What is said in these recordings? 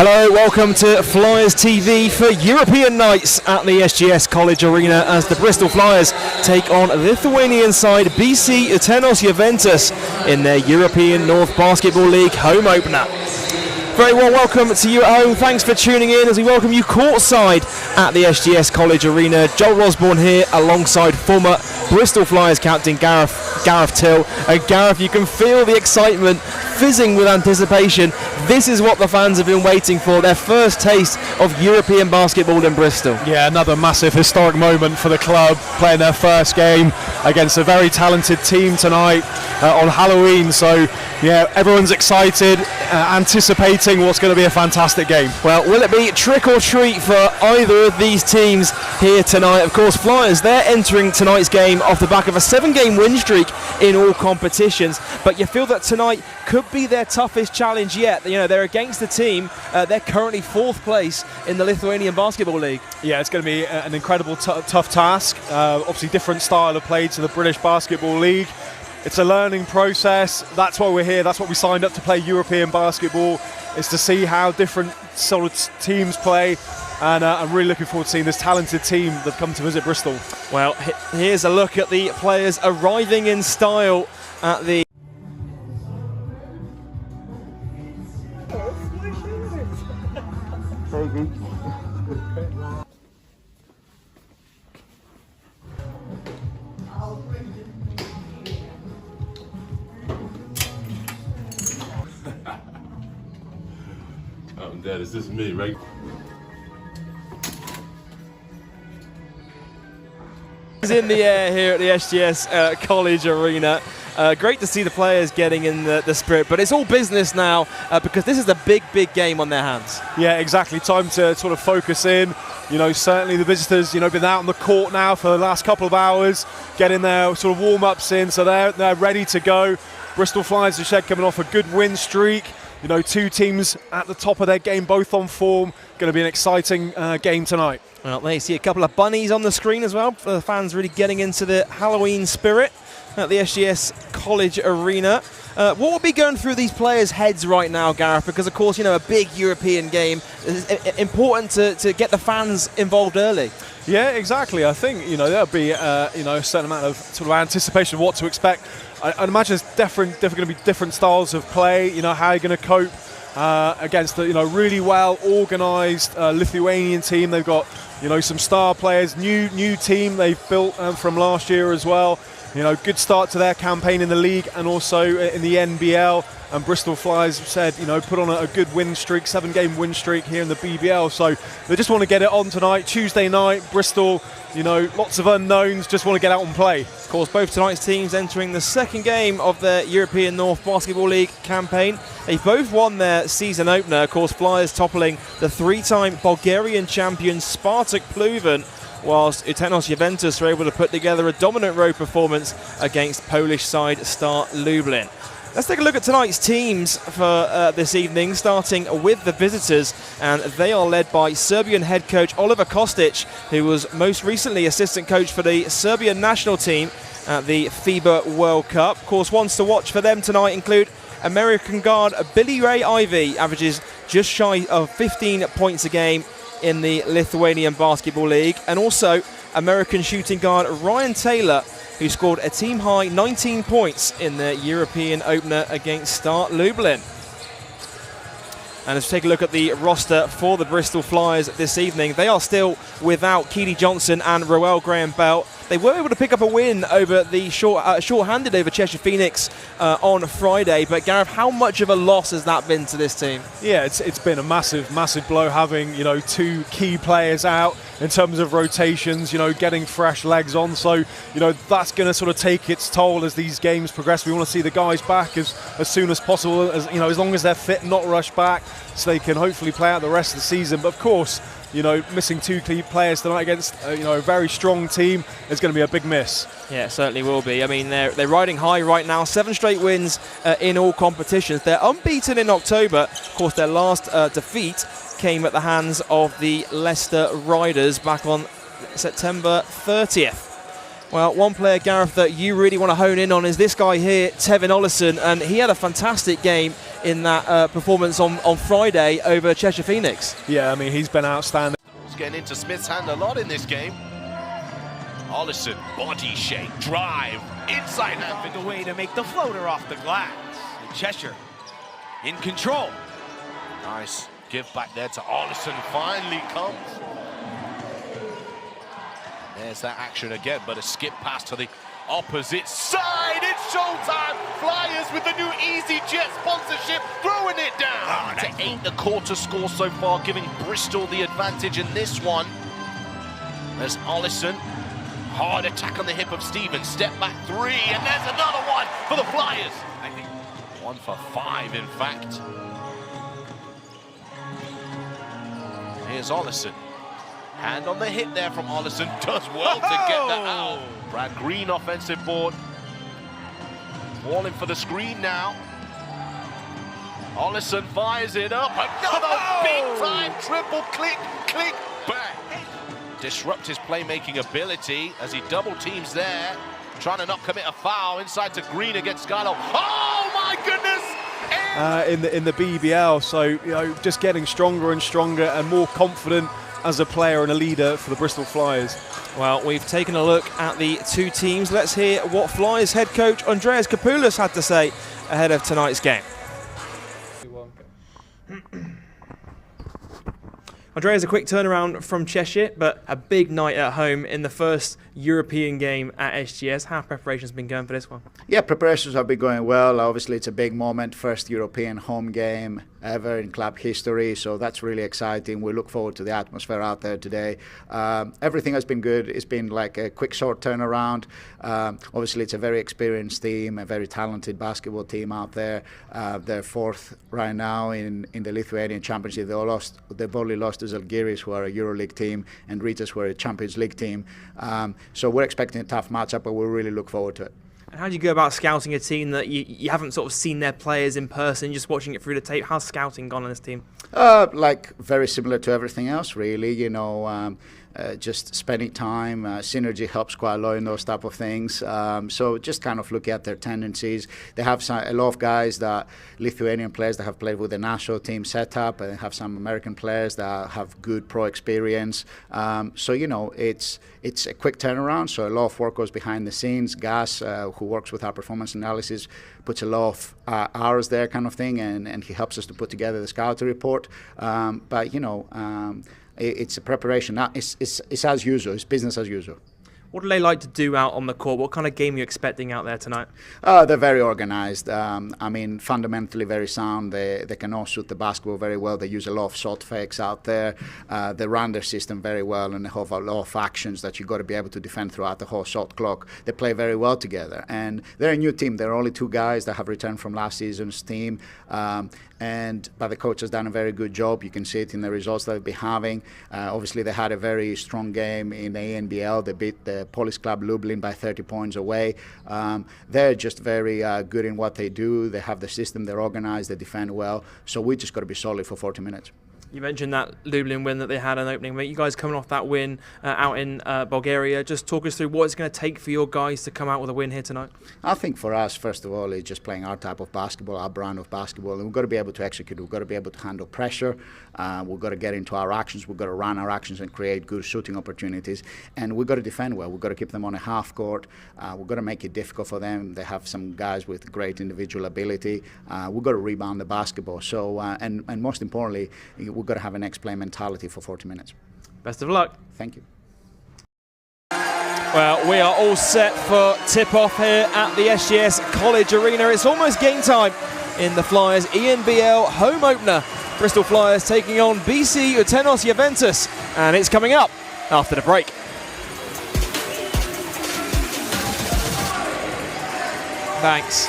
Hello, welcome to Flyers TV for European nights at the SGS College Arena as the Bristol Flyers take on Lithuanian side BC Utenos Juventus in their European North Basketball League home opener. Very warm welcome to you at home. Thanks for tuning in as we welcome you courtside at the SGS College Arena. Joel Rosborne here alongside former Bristol Flyers captain Gareth Till. And Gareth, you can feel the excitement fizzing with anticipation. This is what the fans have been waiting for, their first taste of European basketball in Bristol. Yeah, another massive historic moment for the club, playing their first game against a very talented team tonight on Halloween. So yeah, everyone's excited, anticipating what's going to be a fantastic game. Well, will it be trick or treat for either of these teams here tonight? Of course, Flyers, they're entering tonight's game off the back of a 7-game win streak in all competitions, but you feel that tonight could be their toughest challenge yet. You know, they're against the team, they're currently 4th place in the Lithuanian Basketball League. Yeah, it's going to be an incredible tough task. Obviously different style of play to the British Basketball League. It's a learning process. That's why we're here. That's what we signed up to play European basketball, is to see how different sort of teams play. And I'm really looking forward to seeing this talented team that come to visit Bristol. Well, here's a look at the players arriving in style at the... Baby. Dad, is this me, right? It's in the air here at the SGS College Arena. Great to see the players getting in the spirit, but it's all business now because this is a big game on their hands. Yeah, exactly. Time to sort of focus in. You know, certainly the visitors, you know, been out on the court now for the last couple of hours, getting their sort of warm-ups in, so they're ready to go. Bristol Flyers, as said, coming off a good win streak. You know, 2 teams at the top of their game, both on form. Going to be an exciting game tonight. Well, there you see a couple of bunnies on the screen as well, for the fans really getting into the Halloween spirit at the SGS College Arena. What will be going through these players' heads right now, Gareth? Because, of course, you know, a big European game is important to get the fans involved early. Yeah, exactly. I think, you know, there'll be, you know, a certain amount of sort of anticipation of what to expect. I'd imagine there's definitely going to be different styles of play. You know, how you're going to cope against the, you know, really well organised Lithuanian team. They've got, you know, some star players, new team they've built from last year as well. You know, good start to their campaign in the league and also in the ENBL. And Bristol Flyers said, you know, put on a good win streak, 7-game win streak here in the BBL. So they just want to get it on tonight, Tuesday night, Bristol. You know, lots of unknowns, just want to get out and play. Of course, both tonight's teams entering the 2nd game of their European North Basketball League campaign. They've both won their season opener. Of course, Flyers toppling the 3-time Bulgarian champion Spartak Pleven, whilst Utenos Juventus were able to put together a dominant road performance against Polish side Start Lublin. Let's take a look at tonight's teams for this evening, starting with the visitors, and they are led by Serbian head coach Oliver Kostic, who was most recently assistant coach for the Serbian national team at the FIBA World Cup. Of course, ones to watch for them tonight include American guard Billy Ray Ivy, averages just shy of 15 points a game in the Lithuanian Basketball League, and also American shooting guard Ryan Taylor, who scored a team-high 19 points in the European opener against Start Lublin. And let's take a look at the roster for the Bristol Flyers this evening. They are still without Keely Johnson and Roel Graham-Bell. They were able to pick up a win over the short-handed over Cheshire Phoenix on Friday. But Gareth, how much of a loss has that been to this team? Yeah, it's been a massive blow having, you know, 2 key players out in terms of rotations, you know, getting fresh legs on. So, you know, that's going to sort of take its toll as these games progress. We want to see the guys back as soon as possible, as you know, as long as they're fit, not rush back, so they can hopefully play out the rest of the season. But of course, you know, missing 2 key players tonight against you know, a very strong team is going to be a big miss. Yeah, it certainly will be. I mean, they're riding high right now. 7 straight wins in all competitions. They're unbeaten in October. Of course, their last defeat came at the hands of the Leicester Riders back on September 30th. Well, one player, Gareth, that you really want to hone in on is this guy here, Tevin Ollison, and he had a fantastic game in that performance on Friday over Cheshire Phoenix. Yeah, I mean, he's been outstanding. Ball's getting into Smith's hand a lot in this game. Ollison, body shake, drive, inside hand. The way to make the floater off the glass. Cheshire in control. Nice give back there to Ollison, finally comes. There's that action again, but a skip pass to the opposite side. It's showtime. Flyers with the new EasyJet sponsorship, throwing it down. To 8.25 score so far, giving Bristol the advantage in this one. There's Ollison. Hard attack on the hip of Stevens. Step back 3, and there's another one for the Flyers. I think 1 for 5, in fact. Here's Ollison. Hand on the hit there from Ollison. Does well to get that out. Brad Green offensive board. Walling for the screen now. Ollison fires it up. Another big time triple click, click, bang. Disrupt his playmaking ability as he double teams there. Trying to not commit a foul. Inside to Green against Scarlo. Oh my goodness! In the BBL, so you know, just getting stronger and stronger and more confident as a player and a leader for the Bristol Flyers. Well, we've taken a look at the two teams. Let's hear what Flyers head coach Andreas Kapoulas had to say ahead of tonight's game. Andreas, a quick turnaround from Cheshire, but a big night at home in the first European game at SGS. How have preparations been going for this one? Yeah, preparations have been going well. Obviously, it's a big moment, first European home game ever in club history, so that's really exciting. We look forward to the atmosphere out there today. Everything has been good. It's been like a quick, short turnaround. Obviously, it's a very experienced team, a very talented basketball team out there. They're fourth right now in the Lithuanian Championship. They've only lost to Zalgiris, who are a EuroLeague team, and Ritas, who are a Champions League team. So we're expecting a tough matchup, but we really look forward to it. And how do you go about scouting a team that you haven't sort of seen their players in person, just watching it through the tape? How's scouting gone on this team? Like very similar to everything else, really. You know, just spending time. Synergy helps quite a lot in those type of things. So just kind of look at their tendencies. They have a lot of guys, Lithuanian players that have played with the national team setup, and have some American players that have good pro experience. So you know, it's a quick turnaround. So a lot of work goes behind the scenes. Gas, who works with our performance analysis, puts a lot of hours there, kind of thing, and he helps us to put together the scouting report. But you know. It's a preparation. It's as usual. It's business as usual. What do they like to do out on the court? What kind of game are you expecting out there tonight? They're very organized. I mean, fundamentally very sound. They can all shoot the basketball very well. They use a lot of shot fakes out there. They run their system very well, and they have a lot of actions that you've got to be able to defend throughout the whole shot clock. They play very well together. And they're a new team. There are only 2 guys that have returned from last season's team. But the coach has done a very good job. You can see it in the results that they've been having. Obviously, they had a very strong game in the ENBL. They beat the Polish club Lublin by 30 points away. They're just very good in what they do. They have the system. They're organized. They defend well. So we just got to be solid for 40 minutes. You mentioned that Lublin win that they had an opening week. You guys coming off that win out in Bulgaria. Just talk us through what it's going to take for your guys to come out with a win here tonight. I think for us, first of all, it's just playing our type of basketball, our brand of basketball. And we've got to be able to execute. We've got to be able to handle pressure. We've got to get into our actions. We've got to run our actions and create good shooting opportunities. And we've got to defend well. We've got to keep them on a half court. We've got to make it difficult for them. They have some guys with great individual ability. We've got to rebound the basketball. So, and most importantly, we've got to have a next play mentality for 40 minutes. Best of luck. Thank you. Well, we are all set for tip-off here at the SGS College Arena. It's almost game time in the Flyers ENBL home opener. Bristol Flyers taking on BC Utenos Juventus, and it's coming up after the break. Thanks.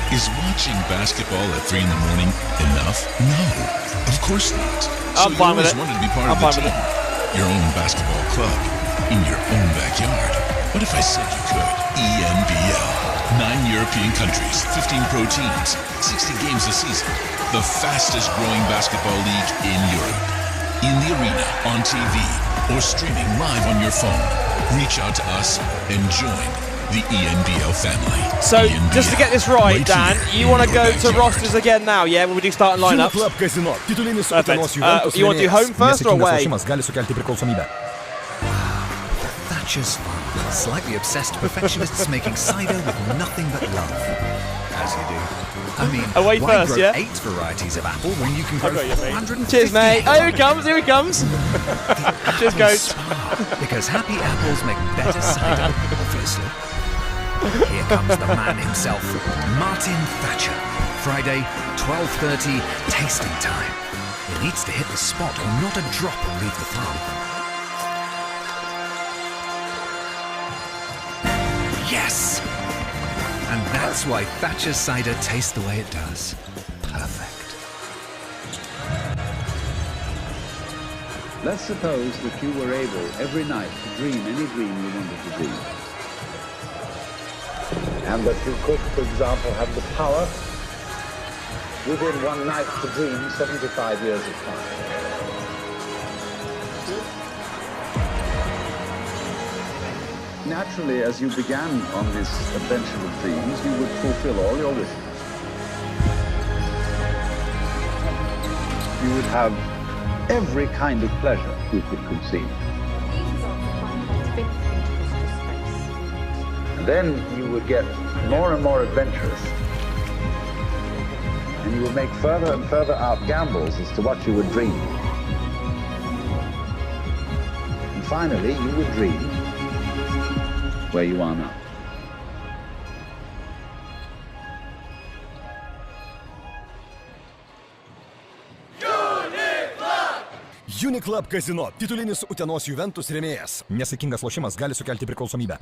Is watching basketball at 3 in the morning enough? No, of course not. I'm fine with it. Wanted to be part of the team, your own basketball club, in your own backyard. What if I said you could? ENBL. 9 European countries, 15 pro teams, 60 games a season. The fastest growing basketball league in Europe. In the arena, on TV, or streaming live on your phone. Reach out to us and join the ENBL family. So, ENBL, just to get this right, Dan, here you want to in go your to backyard. rosters again now, yeah? When we do starting lineups. Uniclub Casino. Titulinis Perfect. Utenos Juventus You want to do home first or away? Nesėkmingas lošimas gali sukelti priklausomybę. Thatcher's fun. Slightly obsessed perfectionists making cider with nothing but love. As you do. I mean, Away why first, grow yeah? 8 varieties of apple when you can grow got you, mate. 450? Cheers, mate. Oh, here he comes, here he comes. Cheers, coach. Because happy apples make better cider, obviously. Here comes the man himself, Martin Thatcher. Friday, 12:30, tasting time. He needs to hit the spot or not a drop will leave the farm. Yes! And that's why Thatcher's cider tastes the way it does. Perfect. Let's suppose that you were able every night to dream any dream you wanted to dream. And that you could, for example, have the power within one night to dream 75 years of time. Naturally, as you began on this adventure of dreams, you would fulfill all your wishes. You would have every kind of pleasure you could conceive. And then you would get more and more adventurous. And you would make further and further out gambles as to what you would dream. And finally, you would dream where you are now. Uniclub Casino. Titulinis Utenos Juventus rėmėjas. Nesėkmingas lošimas gali sukelti priklausomybę.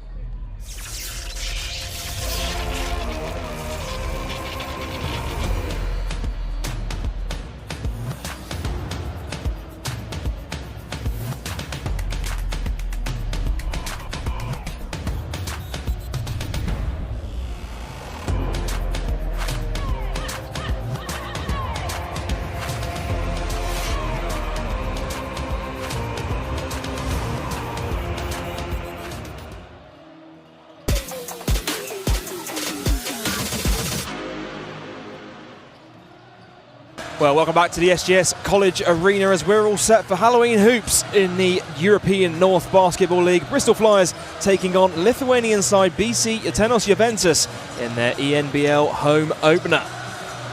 Well, welcome back to the SGS College Arena as we're all set for Halloween hoops in the European North Basketball League. Bristol Flyers taking on Lithuanian side BC Utenos Juventus in their ENBL home opener.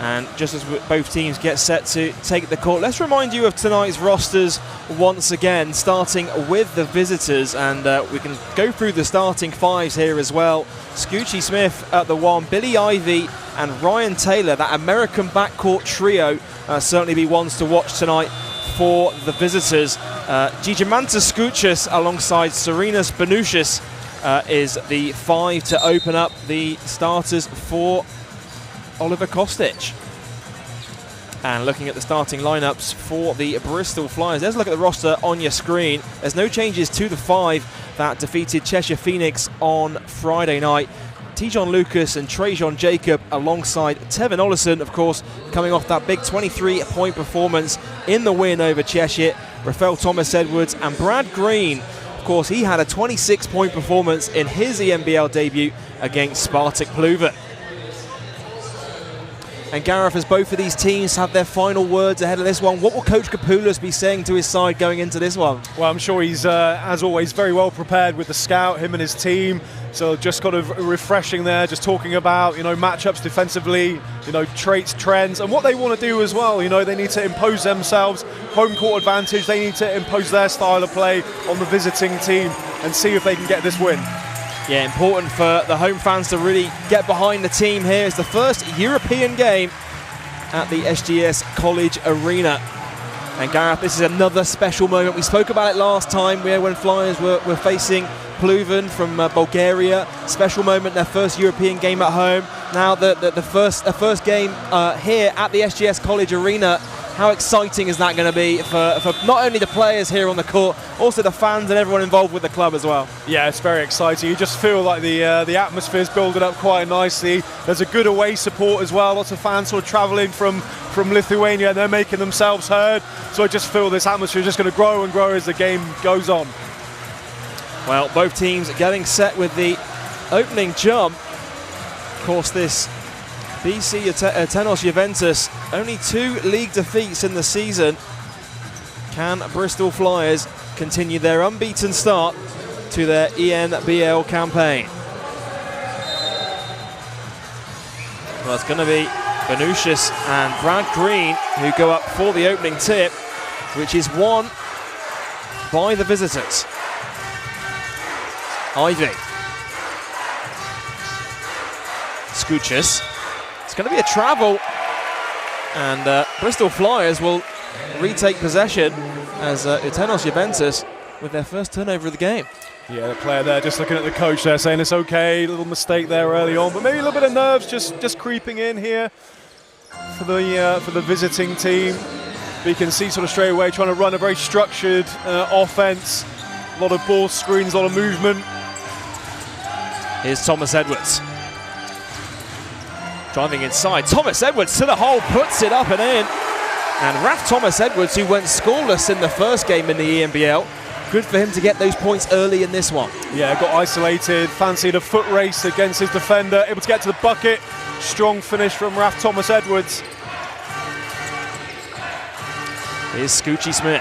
And just as both teams get set to take the court, let's remind you of tonight's rosters once again, starting with the visitors. And we can go through the starting fives here as well. Scoochie Smith at the one, Billy Ivy and Ryan Taylor, that American backcourt trio, certainly be ones to watch tonight for the visitors. Gigimantas Skouchis alongside Serenas Banushis is the five to open up the starters for Oliver Kostic. And looking at the starting lineups for the Bristol Flyers, there's a look at the roster on your screen. There's no changes to the five that defeated Cheshire Phoenix on Friday night. Tejon Lucas and Trajan Jacob alongside Tevin Ollison, of course, coming off that big 23-point performance in the win over Cheshire. Rafael Thomas Edwards and Brad Green, of course, he had a 26-point performance in his ENBL debut against Spartak Pluven. And Gareth, as both of these teams have their final words ahead of this one, what will Coach Kapoulas be saying to his side going into this one? Well, I'm sure he's, as always, very well prepared with the scout, him and his team. So just kind of refreshing there, just talking about, matchups defensively, traits, trends, and what they want to do as well. They need to impose themselves, home court advantage. They need to impose their style of play on the visiting team and see if they can get this win. Yeah, important for the home fans to really get behind the team here. It's the first European game at the SGS College Arena. And Gareth, this is another special moment. We spoke about it last time when Flyers were facing Pluven from Bulgaria. Special moment, their first European game at home. Now the first game here at the SGS College Arena. How exciting is that going to be for not only the players here on the court, also the fans and everyone involved with the club as well? Yeah, it's very exciting. You just feel like the atmosphere's building up quite nicely. There's a good away support as well. Lots of fans sort of travelling from Lithuania, and they're making themselves heard. So I just feel this atmosphere is just going to grow and grow as the game goes on. Well, both teams getting set with the opening jump. Of course, this BC Utenos Juventus, only 2 league defeats in the season. Can Bristol Flyers continue their unbeaten start to their ENBL campaign? Well, it's going to be Benushis and Brad Green who go up for the opening tip, which is won by the visitors. Ivy. Scooches. It's going to be a travel, and Bristol Flyers will retake possession as Utenos Juventus with their first turnover of the game. Yeah, the player there just looking at the coach there saying it's okay, a little mistake there early on, but maybe a little bit of nerves just creeping in here for the visiting team. But you can see sort of straight away trying to run a very structured offense, a lot of ball screens, a lot of movement. Here's Thomas Edwards. Driving inside, Thomas Edwards to the hole, puts it up and in. And Raf Thomas Edwards, who went scoreless in the first game in the ENBL, good for him to get those points early in this one. Yeah, got isolated, fancied a foot race against his defender, able to get to the bucket. Strong finish from Raf Thomas Edwards. Here's Scoochie Smith.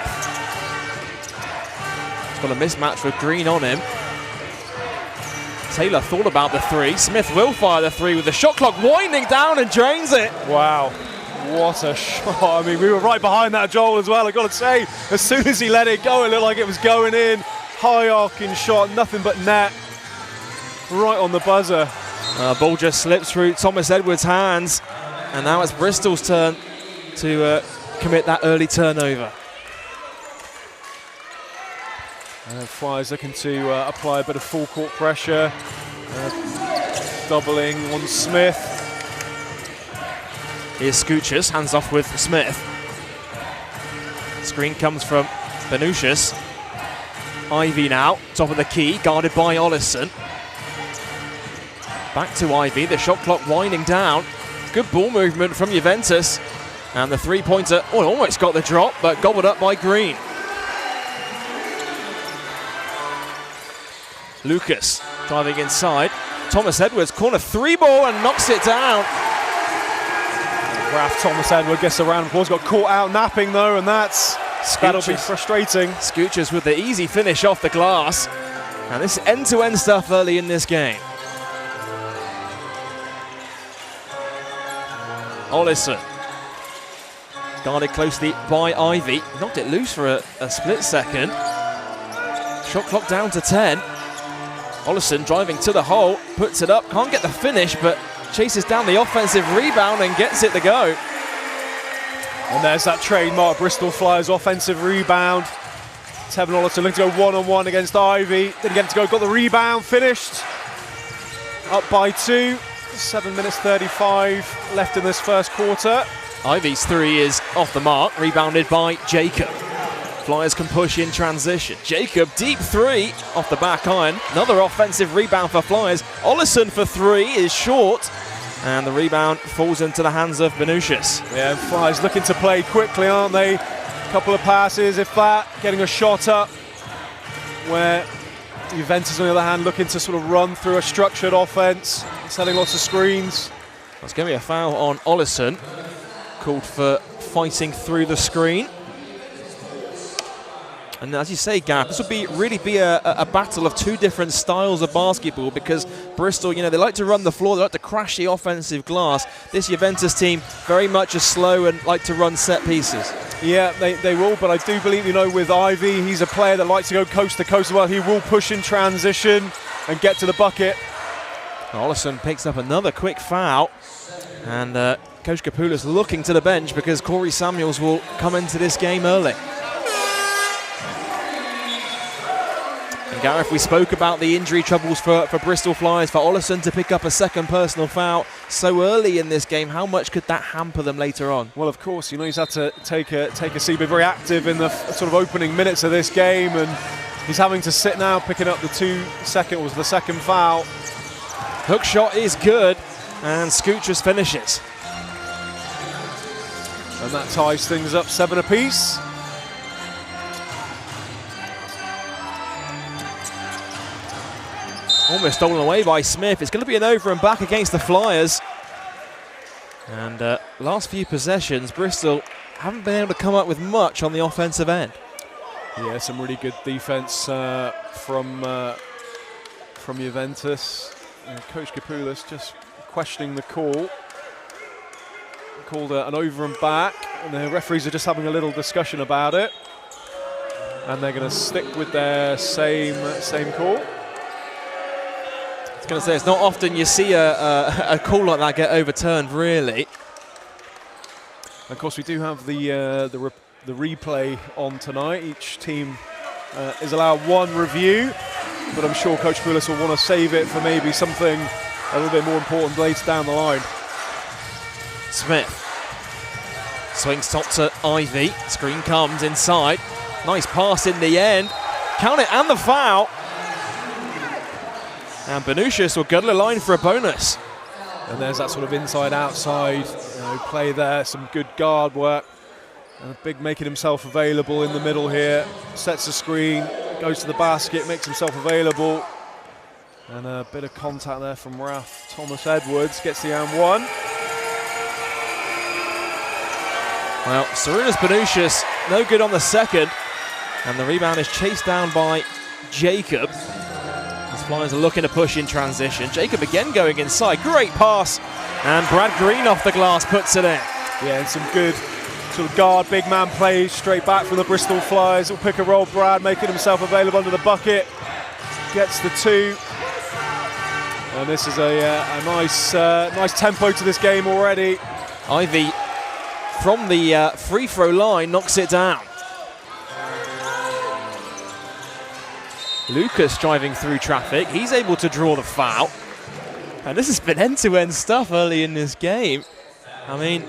He's got a mismatch with Green on him. Taylor thought about the 3. Smith will fire the 3 with the shot clock winding down and drains it. Wow, what a shot. I mean, we were right behind that, Joel, as well. I've got to say, as soon as he let it go, it looked like it was going in. High arcing shot, nothing but net. Right on the buzzer. Ball just slips through Thomas Edwards' hands. And now it's Bristol's turn to commit that early turnover. Flyers looking to apply a bit of full court pressure. Doubling on Smith. Here's Scooches, hands off with Smith. Screen comes from Benushis. Ivy now, top of the key, guarded by Ollison. Back to Ivy, the shot clock winding down. Good ball movement from Juventus. And the 3-pointer, almost got the drop, but gobbled up by Green. Lucas driving inside. Thomas Edwards, corner 3 ball and knocks it down. Raf Thomas Edwards gets a round of applause, got caught out napping though, and that'll be frustrating. Scooches with the easy finish off the glass. And this is end-to-end stuff early in this game. Ollison. Guarded closely by Ivy. Knocked it loose for a split second. Shot clock down to 10. Ollison driving to the hole, puts it up, can't get the finish, but chases down the offensive rebound and gets it to go. And there's that trademark Bristol Flyers offensive rebound. Tevin Ollison looking to go one-on-one against Ivy. Didn't get it to go, got the rebound, finished. Up by 2, 7 minutes 35 left in this first quarter. Ivy's 3 is off the mark, rebounded by Jacob. Flyers can push in transition. Jacob, deep 3 off the back iron. Another offensive rebound for Flyers. Ollison for 3 is short. And the rebound falls into the hands of Benushis. Yeah, Flyers looking to play quickly, aren't they? Couple of passes, if that, getting a shot up. Where Juventus, on the other hand, looking to sort of run through a structured offense, setting lots of screens. There's going to be a foul on Ollison, called for fighting through the screen. And as you say, Gav, this will really be a battle of 2 different styles of basketball, because Bristol, they like to run the floor, they like to crash the offensive glass. This Juventus team very much is slow and like to run set pieces. Yeah, they will, but I do believe, with Ivy, he's a player that likes to go coast to coast as well. He will push in transition and get to the bucket. Ollison picks up another quick foul, and Coach Kapula's looking to the bench because Corey Samuels will come into this game early. And Gareth, we spoke about the injury troubles for Bristol Flyers, for Ollison to pick up a second personal foul so early in this game. How much could that hamper them later on? Well, of course, he's had to take a seat, be very active in the sort of opening minutes of this game, and he's having to sit now, picking up the second foul. Hook shot is good, and Scooches finishes. And that ties things up 7 apiece. Almost stolen away by Smith. It's going to be an over and back against the Flyers. And last few possessions, Bristol haven't been able to come up with much on the offensive end. Yeah, some really good defense from Juventus. Coach Kapoulas just questioning the call. Called an over and back, and the referees are just having a little discussion about it. And they're going to stick with their same call. I was going to say, it's not often you see a call like that get overturned, really. Of course, we do have the replay on tonight. Each team is allowed one review, but I'm sure Coach Poulis will want to save it for maybe something a little bit more important later down the line. Smith swings top to Ivy. Screen comes inside. Nice pass in the end. Count it, and the foul. And Benushis will go to the line for a bonus. And there's that sort of inside-outside play there. Some good guard work. Big making himself available in the middle here. Sets the screen, goes to the basket, makes himself available. And a bit of contact there from Raf. Thomas Edwards gets the and one. Well, Sarunas Benushis, no good on the second. And the rebound is chased down by Jacob. As Flyers are looking to push in transition. Jacob again going inside. Great pass. And Brad Green off the glass puts it in. Yeah, and some good sort of guard, big man plays straight back from the Bristol Flyers. Will pick and roll. Brad making himself available under the bucket. Gets the two. And this is a nice tempo to this game already. Ivy from the free throw line knocks it down. Lucas driving through traffic. He's able to draw the foul. And this has been end-to-end stuff early in this game. I mean,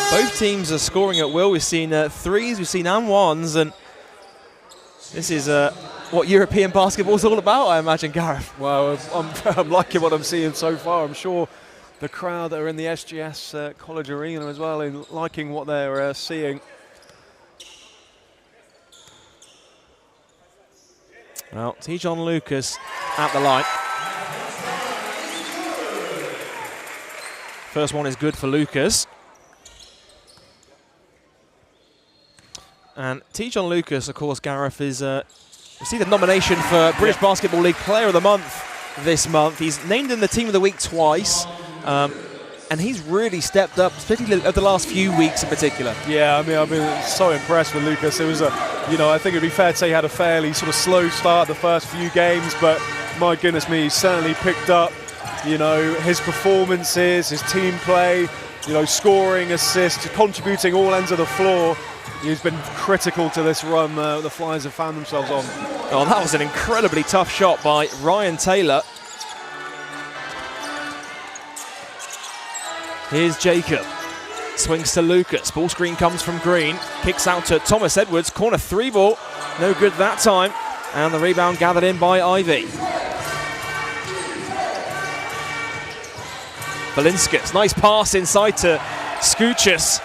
both teams are scoring at will. We've seen threes, we've seen and ones, and this is what European basketball is all about, I imagine, Gareth. Well, I'm liking what I'm seeing so far. I'm sure the crowd that are in the SGS College Arena as well, in liking what they're seeing. Well, T-John Lucas at the line. First one is good for Lucas. And T-John Lucas, of course, Gareth, is received a nomination for British Basketball League Player of the Month this month. He's named in the Team of the Week twice. And he's really stepped up, particularly over the last few weeks in particular. Yeah, I mean, I've been so impressed with Lucas. It was I think it'd be fair to say he had a fairly sort of slow start the first few games, but my goodness me, he's certainly picked up, his performances, his team play, scoring, assists, contributing all ends of the floor. He's been critical to this run the Flyers have found themselves on. Oh, that was an incredibly tough shot by Ryan Taylor. Here's Jacob. Swings to Lucas. Ball screen comes from Green. Kicks out to Thomas Edwards. Corner three ball. No good that time. And the rebound gathered in by Ivy. Valinskas. Nice pass inside to Skouchis.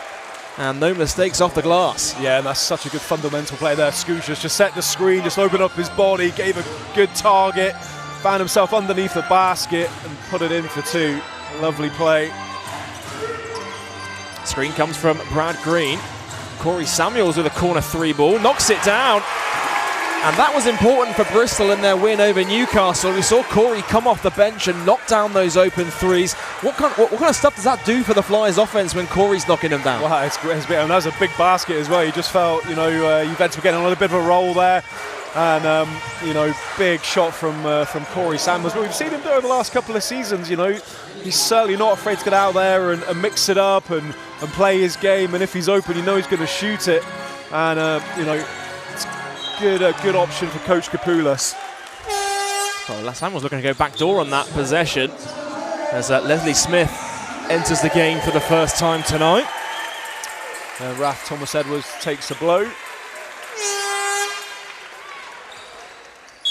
And no mistakes off the glass. Yeah, and that's such a good fundamental play there. Skouchis just set the screen, just opened up his body, gave a good target, found himself underneath the basket and put it in for two. Lovely play. Screen comes from Brad Green. Corey Samuels with a corner three ball, knocks it down. And that was important for Bristol in their win over Newcastle. We saw Corey come off the bench and knock down those open threes. What kind of stuff does that do for the Flyers offense when Corey's knocking them down? Wow, it's great. And that was a big basket as well. You just felt, Juventus were getting on a bit of a roll there. And, big shot from Corey Samuels. But we've seen him do it over the last couple of seasons, He's certainly not afraid to get out there and mix it up and play his game. And if he's open, he's going to shoot it. And, it's a good option for Coach Kapoulas. Well, Samuel's looking to go backdoor on that possession as Leslie Smith enters the game for the first time tonight. Raf Thomas Edwards takes the blow.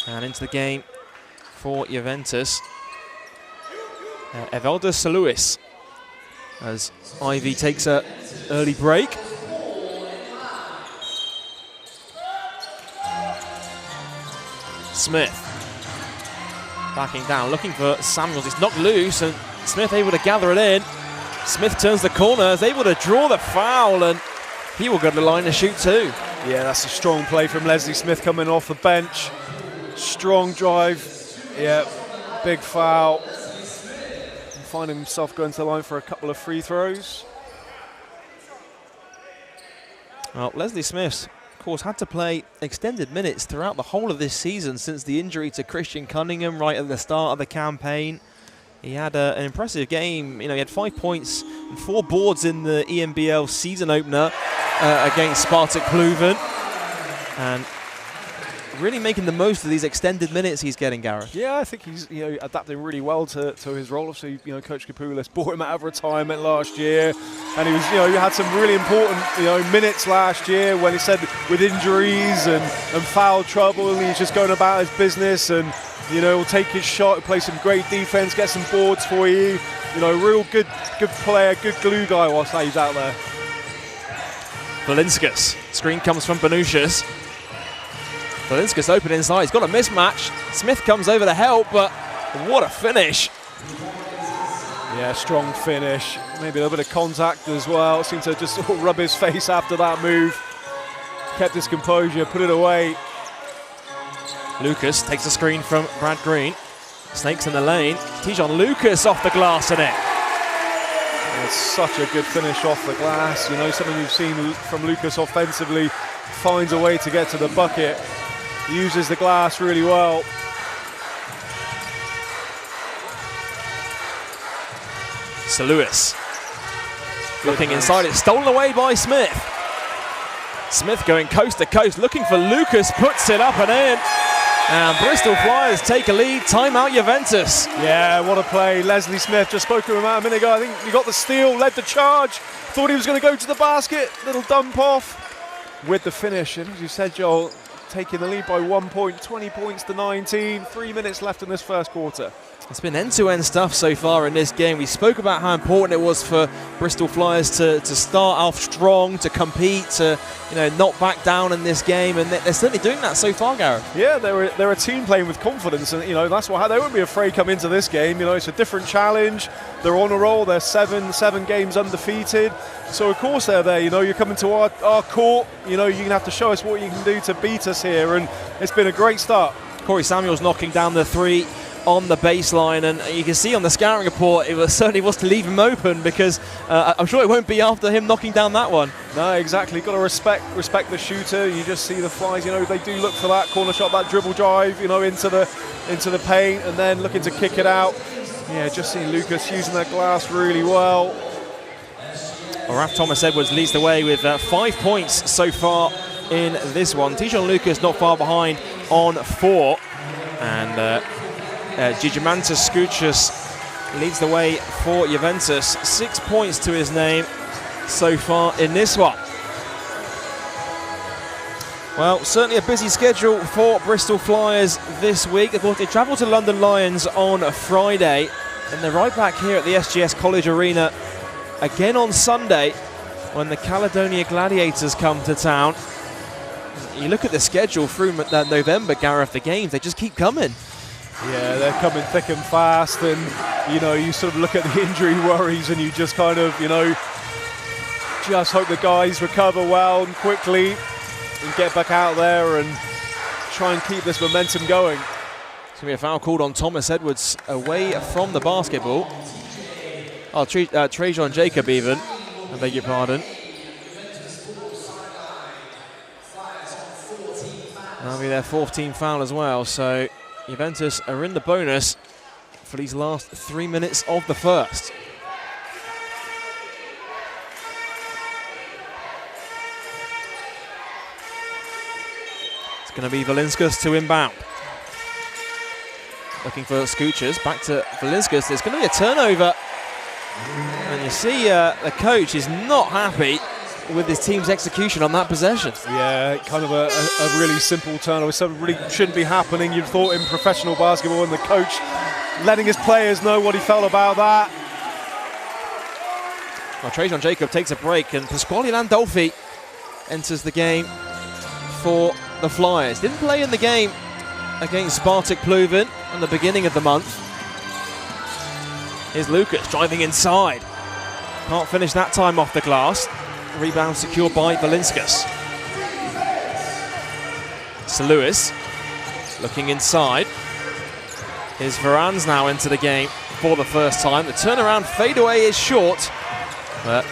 And into the game for Juventus. Evaldas Saluis as Ivy takes an early break. Smith. Backing down, looking for Samuels. It's knocked loose, and Smith able to gather it in. Smith turns the corner, is able to draw the foul, and he will go to the line to shoot too. Yeah, that's a strong play from Leslie Smith coming off the bench. Strong drive. Yeah, big foul. Finding himself going to the line for a couple of free throws. Well, Leslie Smith, of course, had to play extended minutes throughout the whole of this season since the injury to Christian Cunningham right at the start of the campaign. He had an impressive game. You know, he had 5 points and 4 boards in the ENBL season opener against Spartak Pleven, and really making the most of these extended minutes he's getting, Gareth. Yeah, I think he's adapting really well to his role. Obviously, Coach Kapoulis brought him out of retirement last year, and he was he had some really important minutes last year when he said with injuries and foul trouble, he's just going about his business and will take his shot, play some great defense, get some boards for you. Real good player, good glue guy whilst he's out there. Valinskas. Screen comes from Benushas. Valinskas open inside. He's got a mismatch. Smith comes over to help, but what a finish. Yeah, strong finish. Maybe a little bit of contact as well. Seemed to just rub his face after that move. Kept his composure, put it away. Lucas takes a screen from Brad Green. Snakes in the lane. Tijon Lucas off the glass in it. It's such a good finish off the glass. Something you've seen from Lucas offensively. Finds a way to get to the bucket. Uses the glass really well. Sir Lewis looking inside. It's stolen away by Smith. Smith going coast to coast, looking for Lucas, puts it up and in. And Bristol Flyers take a lead. Timeout Juventus. Yeah, what a play. Leslie Smith, just spoke to him about a minute ago. I think he got the steal, led the charge. Thought he was going to go to the basket. Little dump off with the finish. And as you said, Joel, taking the lead by 1 point, 20 points to 19. 3 minutes left in this first quarter. It's been end-to-end stuff so far in this game. We spoke about how important it was for Bristol Flyers to start off strong, to compete, to not back down in this game, and they're certainly doing that so far, Gareth. Yeah, they're a team playing with confidence, and that's why they won't be afraid come into this game. It's a different challenge. They're on a roll. They're seven games undefeated. So of course they're there. You're coming to our court. You're going to have to show us what you can do to beat us here, and it's been a great start. Corey Samuels knocking down the three on the baseline, and you can see on the scouting report it certainly was to leave him open, because I'm sure it won't be after him knocking down that one. No, exactly. Got to respect the shooter. You just see the Flyers. They do look for that corner shot, that dribble drive, into the paint, and then looking to kick it out. Yeah, just seeing Lucas using that glass really well. Raf Thomas Edwards leads the way with 5 points so far in this one. Tijon Lucas not far behind on 4, and Gigimantas Skouchas leads the way for Juventus. 6 points to his name so far in this one. Well, certainly a busy schedule for Bristol Flyers this week. Of course, they travel to London Lions on Friday, and they're right back here at the SGS College Arena again on Sunday when the Caledonia Gladiators come to town. You look at the schedule through November, Gareth, the games, they just keep coming. Yeah, they're coming thick and fast, and you sort of look at the injury worries and you just kind of just hope the guys recover well and quickly and get back out there and try and keep this momentum going. It's going to be a foul called on Thomas Edwards away from the basketball. Oh, Trajan Jacob even, I beg your pardon. That'll be their 4th team foul as well, so Juventus are in the bonus for these last 3 minutes of the first. It's going to be Valinskas to inbound. Looking for Skouchas, back to Valinskas. There's going to be a turnover. And you see the coach is not happy with his team's execution on that possession. Yeah, kind of a really simple turnover. Something really shouldn't be happening. You'd thought in professional basketball, and the coach letting his players know what he felt about that. Well, Trajan Jacob takes a break, and Pasquale Landolfi enters the game for the Flyers. Didn't play in the game against Spartak Pleven. in the beginning of the month. Here's Lucas driving inside. Can't finish that time off the glass. Rebound secured by Valinskas. So Lewis looking inside. Here's Varans now into the game for the first time. The turnaround fadeaway is short, but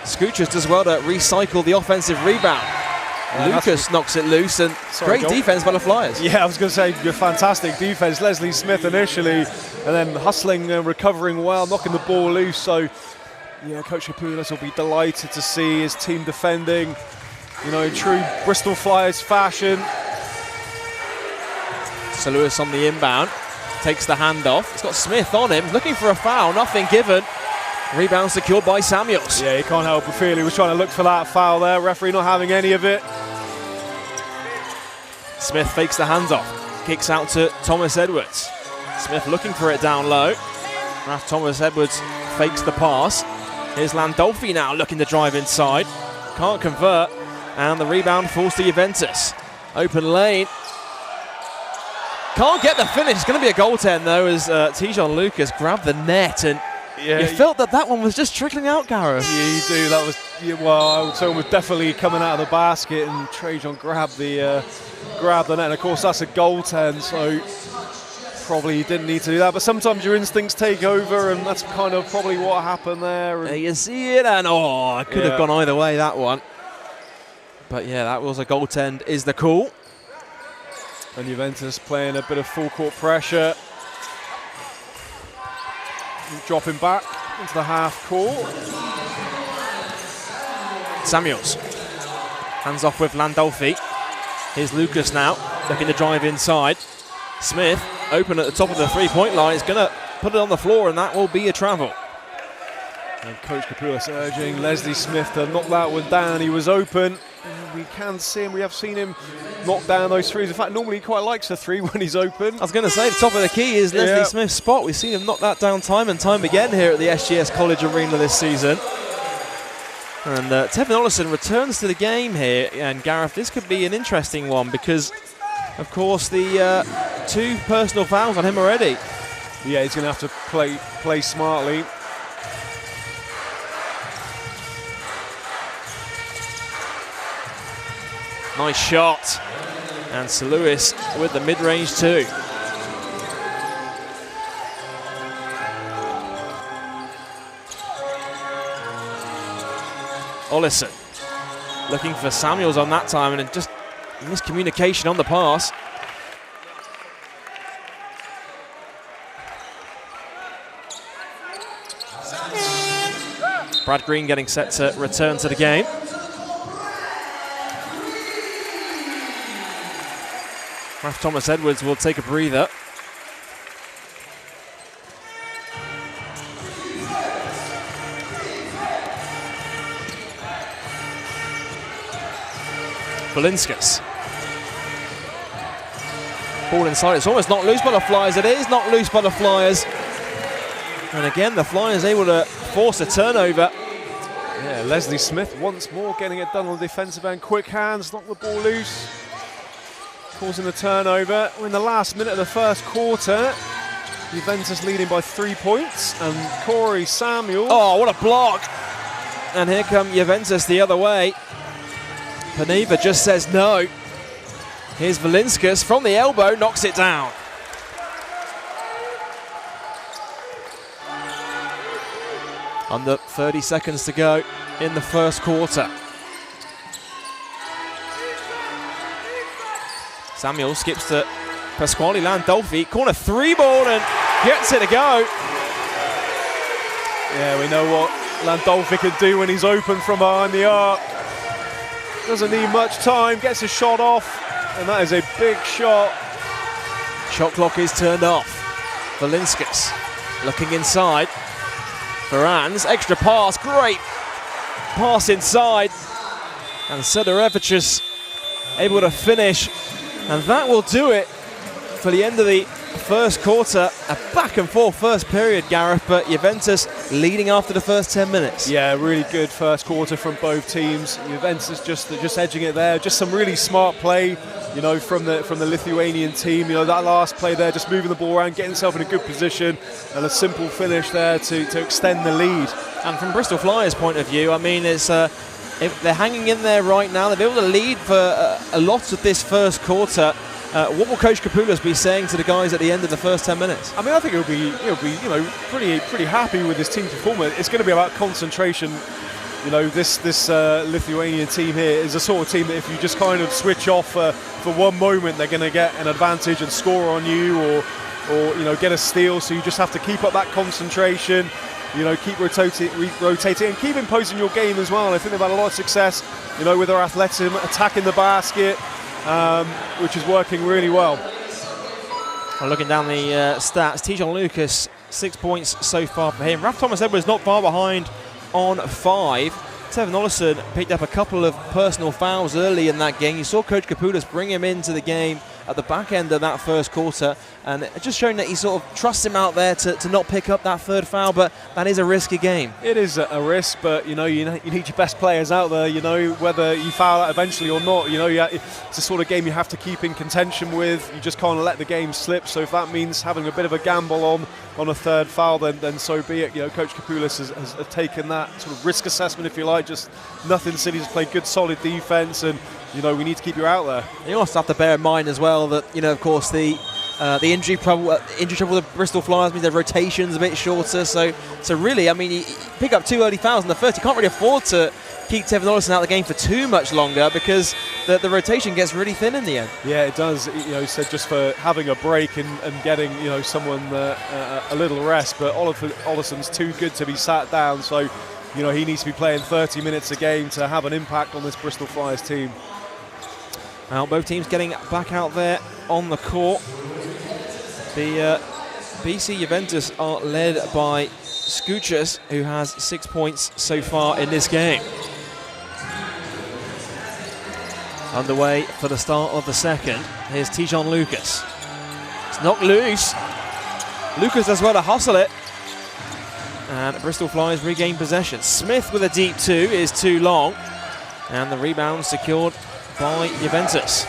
Skouchas does well to recycle the offensive rebound. Lucas knocks it loose, and great defense by the Flyers. Yeah, I was going to say, fantastic defense. Leslie Smith initially, and then hustling and recovering well, knocking the ball loose. So, yeah, Coach Kapoulas will be delighted to see his team defending, you know, in true Bristol Flyers fashion. So Lewis on the inbound, takes the handoff. He's got Smith on him, looking for a foul, nothing given. Rebound secured by Samuels. Yeah, he can't help but feel he was trying to look for that foul there. Referee not having any of it. Smith fakes the handoff, kicks out to Thomas Edwards. Smith looking for it down low. Raf Thomas Edwards fakes the pass. Here's Landolfi now looking to drive inside. Can't convert, and the rebound falls to Juventus. Open lane. Can't get the finish. It's going to be a goaltend though, as Tijon Lucas grabbed the net, and you felt that one was just trickling out, Gareth. Yeah, you do. That was, well, I would say it was definitely coming out of the basket, and Trajan grabbed the net. And of course, that's a goaltend, so probably you didn't need to do that. But sometimes your instincts take over, and that's kind of probably what happened there. And you see it, and it could have gone either way, that one. But yeah, that was a goaltend, is the call. And Juventus playing a bit of full court pressure. Dropping back into the half court. Samuels. Hands off with Landolfi. Here's Lucas now, looking to drive inside. Smith, open at the top of the three-point line, is going to put it on the floor, and that will be a travel. And Coach Kapoulas urging Leslie Smith to knock that one down. He was open. We can see him, we have seen him knock down those threes. In fact, normally he quite likes a three when he's open. I was going to say, the top of the key is Leslie Smith's spot. We've seen him knock that down time and time again here at the SGS College Arena this season. And Tevin Ollison returns to the game here. And Gareth, this could be an interesting one because, of course, the 2 personal fouls on him already. Yeah, he's going to have to play smartly. Nice shot. And Sir Lewis with the mid-range too. Ollison looking for Samuels on that time, and just miscommunication on the pass. Brad Green getting set to return to the game. Raf Thomas Edwards will take a breather. Valinskas. Ball inside. It's almost not loose by the Flyers. It is not loose by the Flyers. And again, the Flyers able to force a turnover. Yeah, Leslie Smith once more getting it done on the defensive end. Quick hands, knock the ball loose. Causing the turnover. We're in the last minute of the first quarter. Juventus leading by 3 points. And Corey Samuel. Oh, what a block. And here come Juventus the other way. Paneva just says no. Here's Valinskas from the elbow, knocks it down. Under 30 seconds to go in the first quarter. Samuel skips to Pasquale Landolfi. Corner 3 ball and gets it to go. Yeah, we know what Landolfi can do when he's open from behind the arc. Doesn't need much time, gets a shot off, and that is a big shot. Shot clock is turned off. Valinskas looking inside. Varans, extra pass, great pass inside. And Sedorevicius able to finish. And that will do it for the end of the first quarter. A back and forth first period, Gareth, but Juventus leading after the first 10 minutes. Yeah, really good first quarter from both teams. Juventus just edging it there. Just some really smart play you know, from the Lithuanian team. You know, that last play there, just moving the ball around, getting himself in a good position, and a simple finish there to extend the lead. And from Bristol Flyers' point of view, I mean, it's they're hanging in there right now. They've been able to lead for a lot of this first quarter. What will Coach Kapoulas be saying to the guys at the end of the first 10 minutes? I mean, I think he'll be you know, pretty happy with his team performance. It's going to be about concentration. You know, this Lithuanian team here is a sort of team that if you just kind of switch off for one moment, they're going to get an advantage and score on you, or you know, get a steal. So you just have to keep up that concentration. You know, keep rotating and keep imposing your game as well. I think they've had a lot of success, you know, with their athleticism, attacking the basket, which is working really well. Well, looking down the stats, Tijon Lucas, 6 points so far for him. Raf Thomas Edwards not far behind on 5. Tevin Ollison picked up a couple of personal fouls early in that game. You saw Coach Kapoulas bring him into the game at the back end of that first quarter, and just showing that he sort of trusts him out there to not pick up that third foul, but that is a risky game. It is a risk, but you know, you need your best players out there, you know, whether you foul out eventually or not. You know, it's the sort of game you have to keep in contention with. You just can't let the game slip. So if that means having a bit of a gamble on a third foul, then so be it. You know, Coach Kapoulas has taken that sort of risk assessment, if you like. Just nothing silly, just play good solid defense, and you know, we need to keep you out there. You also have to bear in mind as well that, you know, of course, the injury trouble with the Bristol Flyers means their rotation's a bit shorter. So really, I mean, you pick up 2 early fouls in the first. You can't really afford to keep Tevin Ollison out of the game for too much longer, because the rotation gets really thin in the end. Yeah, it does. You know, so just for having a break and getting, you know, someone a little rest. But Ollison's too good to be sat down. So, you know, he needs to be playing 30 minutes a game to have an impact on this Bristol Flyers team. Now both teams getting back out there on the court. The BC Juventus are led by Skuchas, who has 6 points so far in this game. Underway for the start of the second. Here's Tijon Lucas. It's knocked loose. Lucas does well to hustle it. And Bristol Flyers regain possession. Smith with a deep 2 is too long. And the rebound secured by Juventus.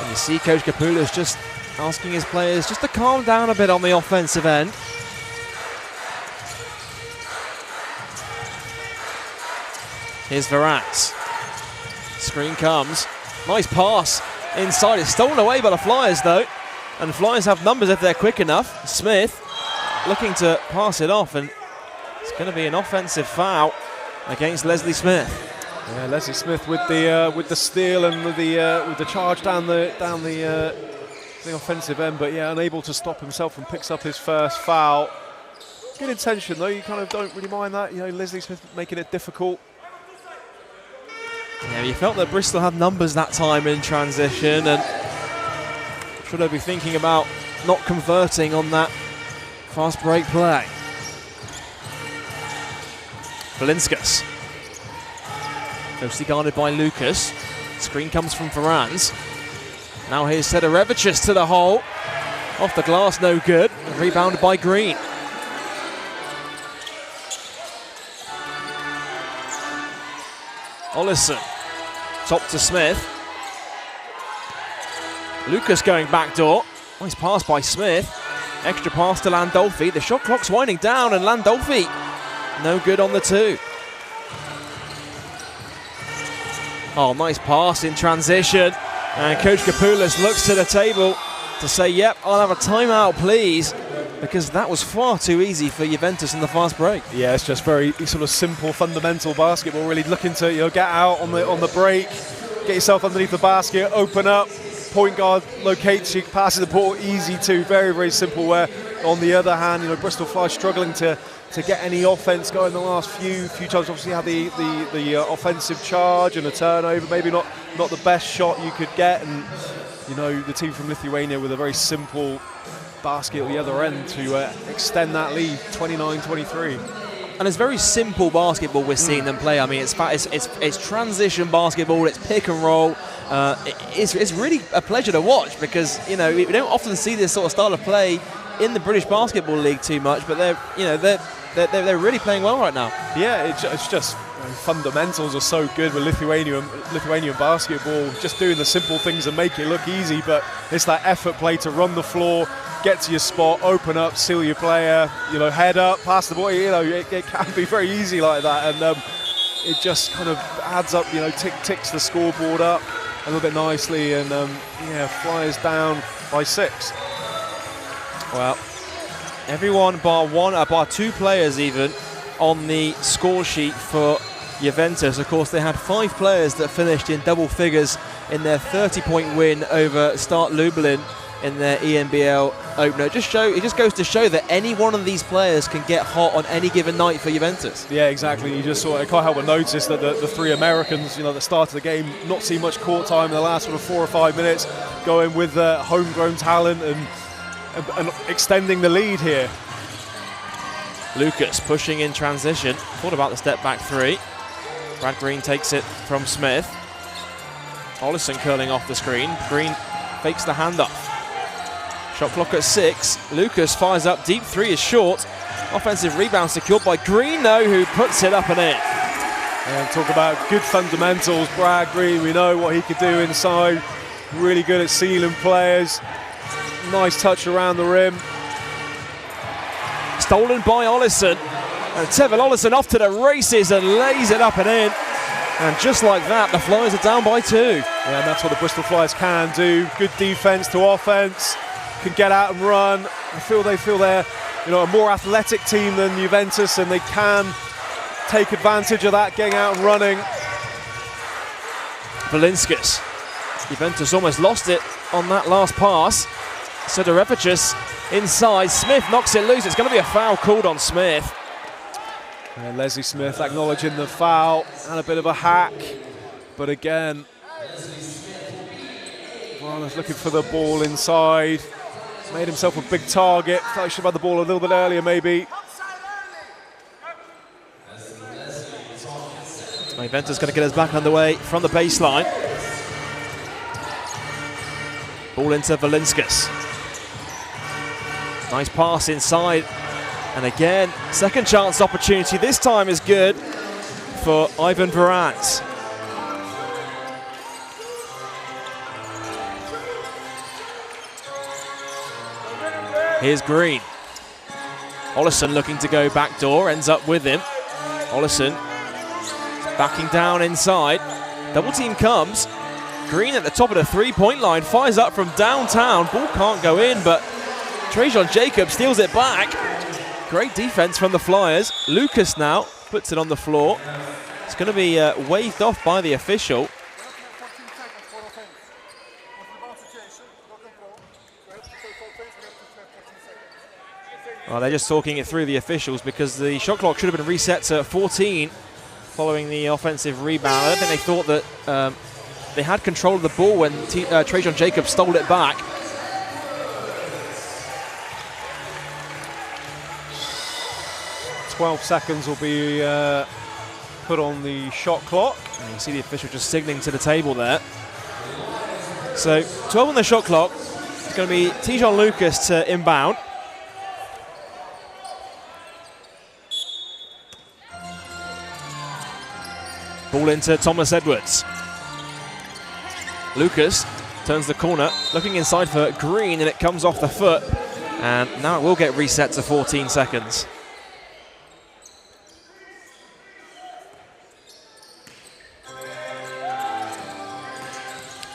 And you see Coach Kapoulas just asking his players just to calm down a bit on the offensive end. Here's Verats. Screen comes. Nice pass inside. It's stolen away by the Flyers though. And the Flyers have numbers if they're quick enough. Smith looking to pass it off, and it's going to be an offensive foul against Leslie Smith. Yeah, Leslie Smith with the steal and with the charge down the offensive end, but yeah, unable to stop himself and picks up his first foul. Good intention though. You kind of don't really mind that. You know, Leslie Smith making it difficult. Yeah, you felt that Bristol had numbers that time in transition, and should they be thinking about not converting on that fast break play. Valinskas. Closely guarded by Lucas. Screen comes from Ferranz. Now here's Sedorevicius to the hole. Off the glass, no good. Rebounded by Green. Ollison. Top to Smith. Lucas going backdoor. Nice pass by Smith. Extra pass to Landolfi. The shot clock's winding down, and Landolfi no good on the 2. Oh, nice pass in transition. And Coach Kapoulas looks to the table to say, yep, I'll have a timeout, please, because that was far too easy for Juventus in the fast break. Yeah, it's just very sort of simple, fundamental basketball, really looking to, you know, get out on the break, get yourself underneath the basket, open up, point guard locates you, passes the ball easy too, very, very simple. Where on the other hand, you know, Bristol Flyers struggling to get any offense going the last few times. Obviously had the offensive charge and a turnover, maybe not the best shot you could get, and you know, the team from Lithuania with a very simple basket at the other end to extend that lead, 29-23. And it's very simple basketball we're seeing them play. I mean, it's transition basketball, it's pick and roll. It's really a pleasure to watch, because you know, we don't often see this sort of style of play in the British Basketball League too much, but they're really playing well right now. Yeah, it's just fundamentals are so good with Lithuanian basketball, just doing the simple things and make it look easy, but it's that effort play to run the floor, get to your spot, open up, seal your player, head up, pass the ball, it can be very easy like that, and it just kind of adds up, ticks the scoreboard up a little bit nicely, and Flyers down by 6. Well, everyone bar 2 players even on the score sheet for Juventus. Of course, they had 5 players that finished in double figures in their 30-point win over Start Lublin in their ENBL opener. It just goes to show that any one of these players can get hot on any given night for Juventus. Yeah, exactly. You just I can't help but notice that the 3 Americans, that started the game, not see much court time in the last sort of 4 or 5 minutes, going with homegrown talent and extending the lead here. Lucas pushing in transition. Thought about the step back 3. Brad Green takes it from Smith. Ollison curling off the screen. Green fakes the handoff. Shot clock at 6. Lucas fires up deep. 3 is short. Offensive rebound secured by Green, though, who puts it up and in. And talk about good fundamentals. Brad Green, we know what he could do inside. Really good at sealing players. Nice touch around the rim. Stolen by Ollison, and Tevin Ollison off to the races and lays it up and in. And just like that, the Flyers are down by 2. Yeah, and that's what the Bristol Flyers can do. Good defense to offense, can get out and run. They feel they're a more athletic team than Juventus, and they can take advantage of that, getting out and running. Valinskas. Juventus almost lost it on that last pass. Sidorevichus inside. Smith knocks it loose. It's going to be a foul called on Smith. And Leslie Smith acknowledging the foul and a bit of a hack. But again, Varna's looking for the ball inside. Made himself a big target. Thought he should have had the ball a little bit earlier, maybe. Juventus going to get us back underway from the baseline. Ball into Valinskas. Nice pass inside. And again, second chance opportunity. This time is good for Ivan Varans. Here's Green. Ollison looking to go back door, ends up with him. Ollison backing down inside. Double team comes. Green at the top of the 3-point line, fires up from downtown. Ball can't go in, but Trajan Jacob steals it back. Great defense from the Flyers. Lucas now puts it on the floor. It's going to be waved off by the official. Well, they're just talking it through, the officials, because the shot clock should have been reset to 14 following the offensive rebound. I don't think they thought that they had control of the ball when Trajan Jacob stole it back. .12 seconds will be put on the shot clock. And you see the official just signaling to the table there. So 12 on the shot clock. It's going to be Tijon Lucas to inbound. Ball into Thomas Edwards. Lucas turns the corner, looking inside for Green, and it comes off the foot. And now it will get reset to 14 seconds.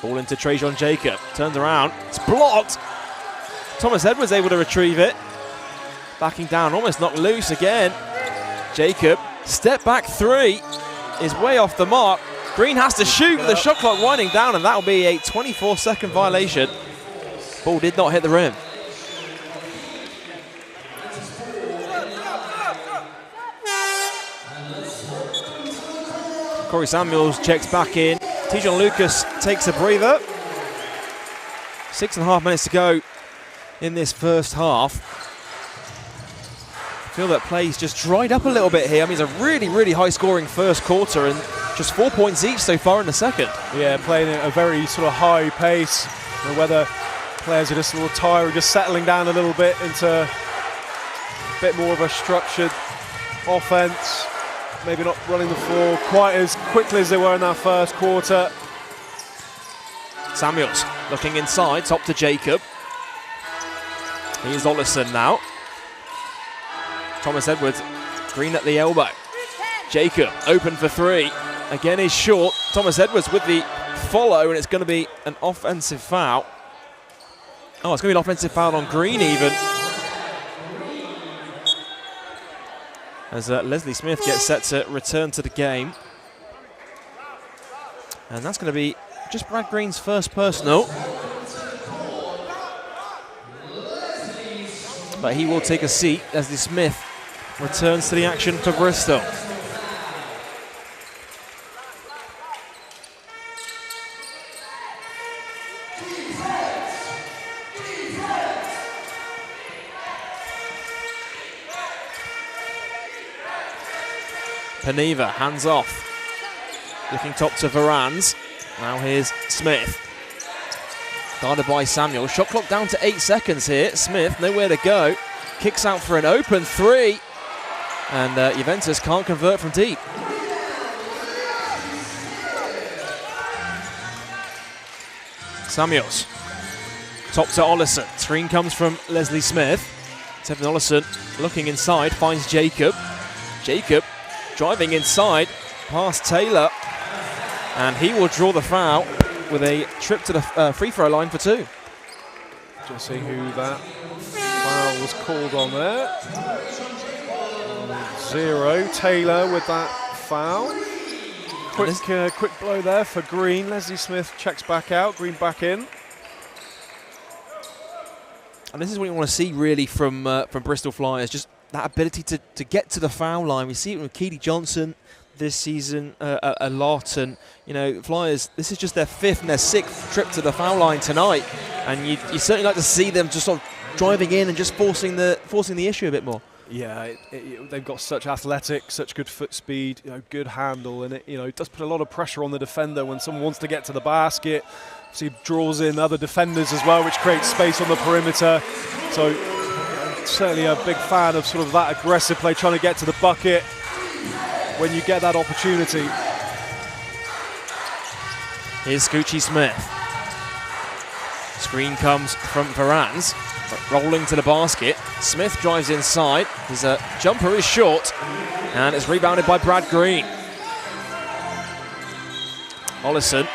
Ball into Trajan Jacob, turns around, it's blocked. Thomas Edwards able to retrieve it. Backing down, almost knocked loose again. Jacob, step back 3, is way off the mark. Green has to shoot, the shot clock winding down, and that will be a 24-second violation. Ball did not hit the rim. Corey Samuels checks back in. Tijon Lucas takes a breather. 6.5 minutes to go in this first half. I feel that play's just dried up a little bit here. I mean, it's a really, really high-scoring first quarter and just 4 points each so far in the second. Yeah, playing at a very sort of high pace. And whether players are just a little tired, just settling down a little bit into a bit more of a structured offense. maybe not running the floor quite as quickly as they were in that first quarter. Samuels looking inside, top to Jacob. Here's Ollison now. Thomas Edwards, Green at the elbow. Jacob open for three. Again is short. Thomas Edwards with the follow, and it's going to be an offensive foul. Oh, it's going to be an offensive foul on Green even. As Leslie Smith gets set to return to the game. And that's going to be just Brad Green's first personal. But he will take a seat. Leslie Smith returns to the action for Bristol. Paneva, hands off. Looking top to Varans. Now here's Smith. Guarded by Samuel. Shot clock down to 8 seconds here. Smith, nowhere to go. Kicks out for an open three. And Juventus can't convert from deep. Samuels. Top to Ollison. Screen comes from Leslie Smith. Tevin Ollison looking inside, finds Jacob. Jacob driving inside, past Taylor. And he will draw the foul with a trip to the free throw line for two. Just see who that foul was called on there. 0, Taylor with that foul. Quick blow there for Green. Leslie Smith checks back out, Green back in. And this is what you want to see really from Bristol Flyers, just that ability to get to the foul line. We see it with Keely Johnson this season a lot, and you know, Flyers, this is just their 5th and their 6th trip to the foul line tonight, and you certainly like to see them just sort of driving in and just forcing the issue a bit more. Yeah, they've got such athletic, such good foot speed, you know, good handle, and it does put a lot of pressure on the defender when someone wants to get to the basket. So he draws in other defenders as well, which creates space on the perimeter. So certainly a big fan of sort of that aggressive play, trying to get to the bucket when you get that opportunity. Here's Scoochie Smith. Screen comes from Varans, rolling to the basket. Smith drives inside. His jumper is short, and it's rebounded by Brad Green. Ollison.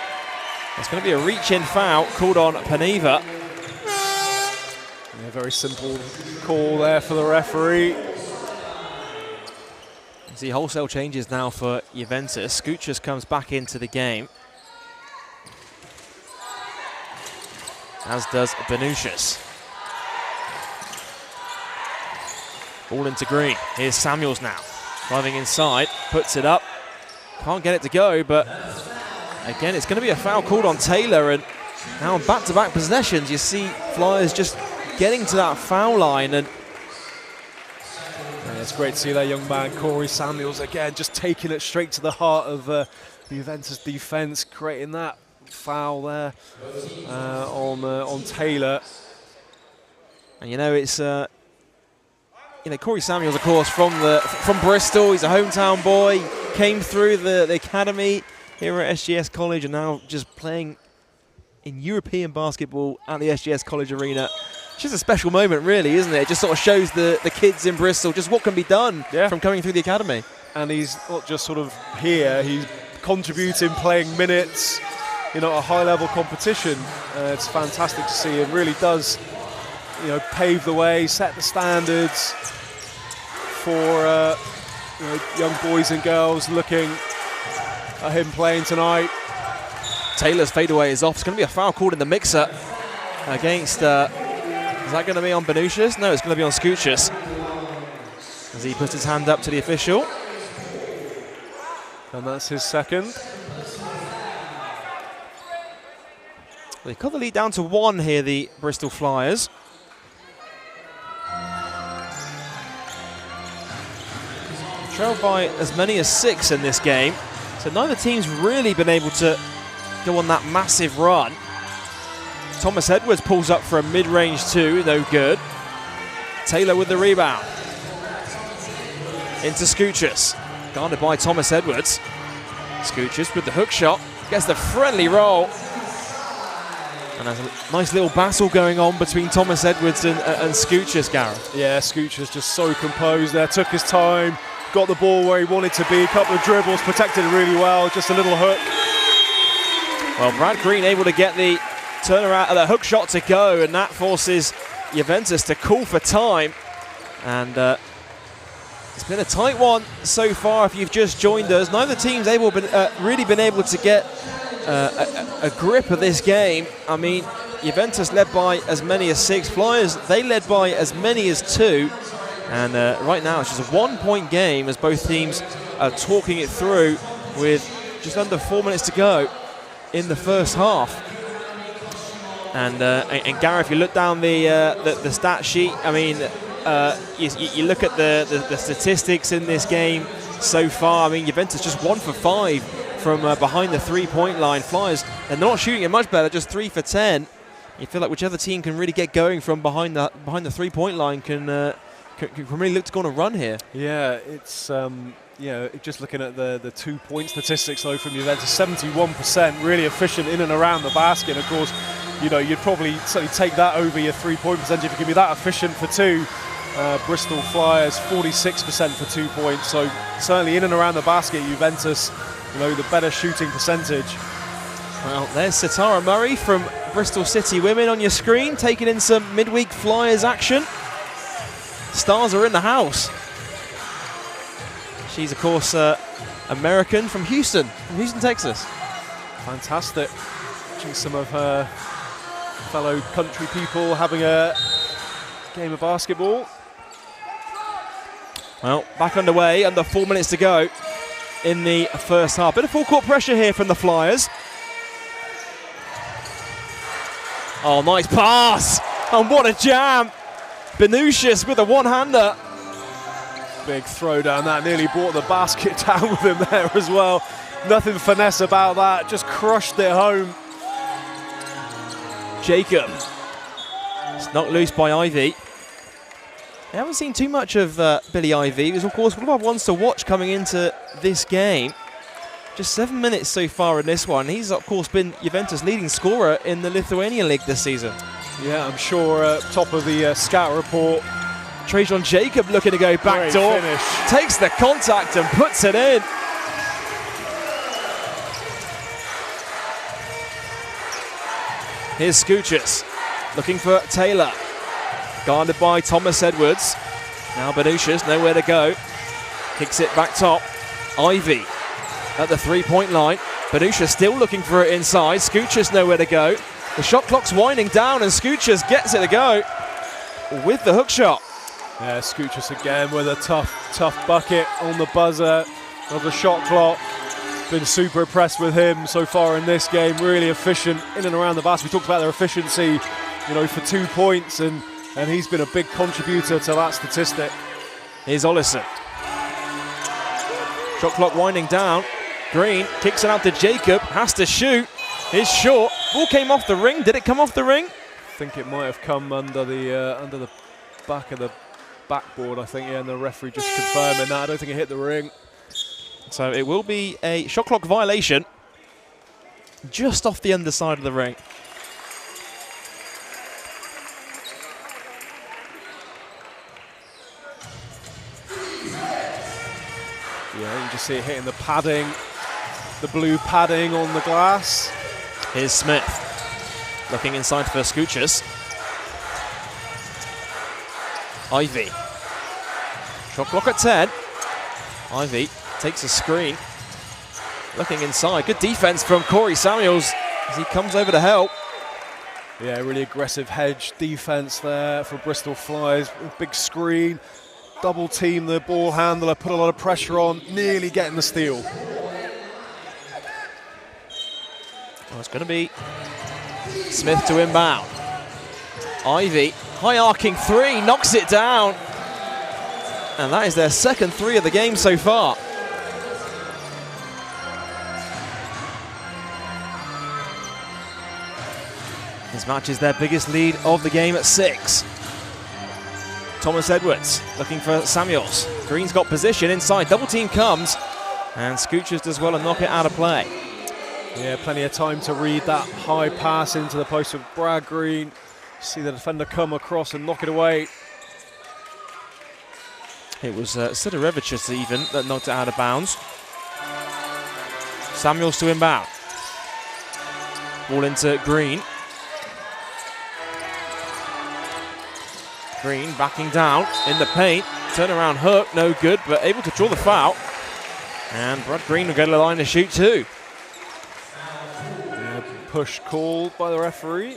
It's going to be a reach-in foul called on Paneva. Yeah, very simple call there for the referee. You see wholesale changes now for Juventus. Scoochers comes back into the game, as does Benucius. Ball into Green. Here's Samuels now. Driving inside, puts it up. Can't get it to go, but again, it's going to be a foul called on Taylor, and now on back-to-back possessions, you see Flyers just getting to that foul line. And it's great to see that young man, Corey Samuels, again, just taking it straight to the heart of the Juventus defense, creating that foul there on Taylor. And you know, it's Corey Samuels, of course, from Bristol. He's a hometown boy. Came through the academy here at SGS College, and now just playing in European basketball at the SGS College Arena. It's just a special moment, really, isn't it? It just sort of shows the kids in Bristol just what can be done from coming through the academy. And he's not just sort of here, he's contributing, playing minutes, a high-level competition. It's fantastic to see. It really does, pave the way, set the standards for young boys and girls looking at him playing tonight. Taylor's fadeaway is off. It's going to be a foul called in the mixer against, is that going to be on Benucius? No, it's going to be on Scoochus, as he puts his hand up to the official. And that's his second. They cut the lead down to 1 here, the Bristol Flyers. Trailed by as many as 6 in this game. So neither team's really been able to go on that massive run. Thomas Edwards pulls up for a mid-range 2, no good. Taylor with the rebound. Into Scoochus. Guarded by Thomas Edwards. Scooches with the hook shot. Gets the friendly roll. And there's a nice little battle going on between Thomas Edwards and Scooches, Gareth. Yeah, Scooches just so composed there, took his time, got the ball where he wanted to be, a couple of dribbles, protected it really well, just a little hook. Well, Brad Green able to get the turnaround, the hook shot to go, and that forces Juventus to call for time. And it's been a tight one so far if you've just joined us. Neither team's really been able to get a grip of this game. I mean, Juventus led by as many as 6. Flyers, they led by as many as 2. And right now it's just a 1-point game as both teams are talking it through with just under 4 minutes to go in the first half. And Gareth, if you look down the stat sheet, I mean, you look at the statistics in this game so far. I mean, Juventus just 1 for 5 from behind the 3-point line. Flyers, and they're not shooting it much better, just 3 for 10. You feel like whichever team can really get going from behind the 3-point line can really look to go on a run here. Yeah, it's just looking at the 2-point statistics though from Juventus, 71%, really efficient in and around the basket. And of course, you'd probably certainly take that over your 3-point percentage if you can be that efficient for 2. Bristol Flyers 46% for 2 points, so certainly in and around the basket, Juventus, the better shooting percentage. Well, there's Satara Murray from Bristol City Women on your screen, taking in some midweek Flyers action. Stars are in the house. She's, of course, American from Houston, Texas. Fantastic. Watching some of her fellow country people having a game of basketball. Well, back underway, under 4 minutes to go in the first half. Bit of full court pressure here from the Flyers. Oh, nice pass. And what a jam. Benucius with a one-hander. Big throw down that, nearly brought the basket down with him there as well. Nothing finesse about that, just crushed it home. Jacob. It's knocked loose by Ivy. I haven't seen too much of Billy Ivy. He was, of course, one of our ones to watch coming into this game. Just 7 minutes so far in this one. He's, of course, been Juventus' leading scorer in the Lithuanian League this season. Yeah, I'm sure top of the scout report. Trajan Jacob looking to go back door. Takes the contact and puts it in. Here's Scooches looking for Taylor. Guarded by Thomas Edwards. Now Benucius, nowhere to go. Kicks it back top. Ivy at the 3-point line. Benucius still looking for it inside. Scooches nowhere to go. The shot clock's winding down and Scooches gets it to go with the hook shot. Yeah, Scooches again with a tough bucket on the buzzer of the shot clock. Been super impressed with him so far in this game. Really efficient in and around the basket. We talked about their efficiency, for 2 points, and he's been a big contributor to that statistic. Here's Ollison. Shot clock winding down. Green kicks it out to Jacob. Has to shoot. It's short. Ball came off the ring. Did it come off the ring? I think it might have come under the back of the backboard, I think, yeah, and the referee just confirming that. I don't think it hit the ring. So it will be a shot clock violation just off the underside of the ring. Yeah, you can just see it hitting the padding, the blue padding on the glass. Here's Smith looking inside for Scooches. Ivy. Shot clock at 10. Ivy takes a screen. Looking inside. Good defense from Corey Samuels as he comes over to help. Yeah, really aggressive hedge defense there for Bristol Flyers. Big screen. Double team the ball handler, put a lot of pressure on, nearly getting the steal. Well, it's going to be Smith to inbound. Ivy, high arcing 3, knocks it down. And that is their second 3 of the game so far. This matches their biggest lead of the game at 6. Thomas Edwards looking for Samuels. Green's got position inside. Double team comes. And Scoochers does well and knock it out of play. Yeah, plenty of time to read that high pass into the post of Brad Green. See the defender come across and knock it away. It was Sidorevicius even that knocked it out of bounds. Samuels to inbound. Ball into Green. Green backing down in the paint. Turnaround hook, no good, but able to draw the foul. And Brad Green will go to the line to shoot too. Yeah, push called by the referee.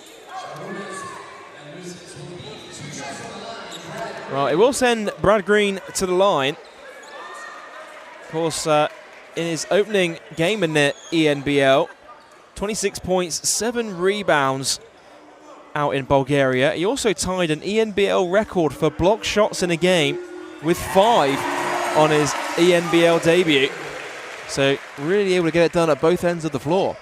Well, it will send Brad Green to the line. Of course, in his opening game in the ENBL, 26 points, 7 rebounds out in Bulgaria. He also tied an ENBL record for block shots in a game with 5 on his ENBL debut. So really able to get it done at both ends of the floor.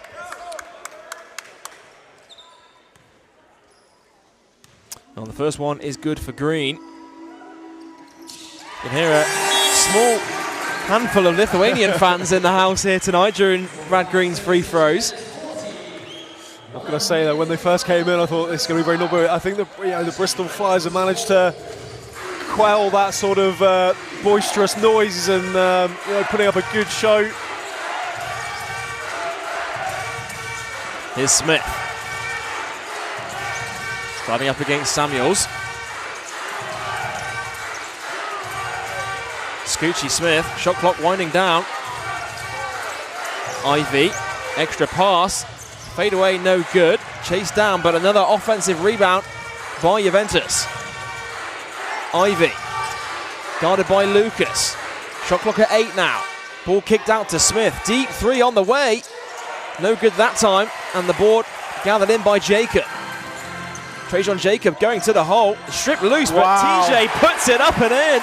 Well, the first one is good for Green. You can hear a small handful of Lithuanian fans in the house here tonight during Brad Green's free throws. I'm going to say that when they first came in, I thought this is going to be very novel. I think the Bristol Flyers have managed to quell that sort of boisterous noise and putting up a good show. Here's Smith. Starting up against Samuels. Scoochie Smith, shot clock winding down. Ivy, extra pass. Fade away, no good. Chased down, but another offensive rebound by Juventus. Ivy, guarded by Lucas. Shot clock at 8 now. Ball kicked out to Smith. Deep 3 on the way. No good that time. And the board gathered in by Jacob. Trajan Jacob going to the hole. Stripped loose, but TJ puts it up and in.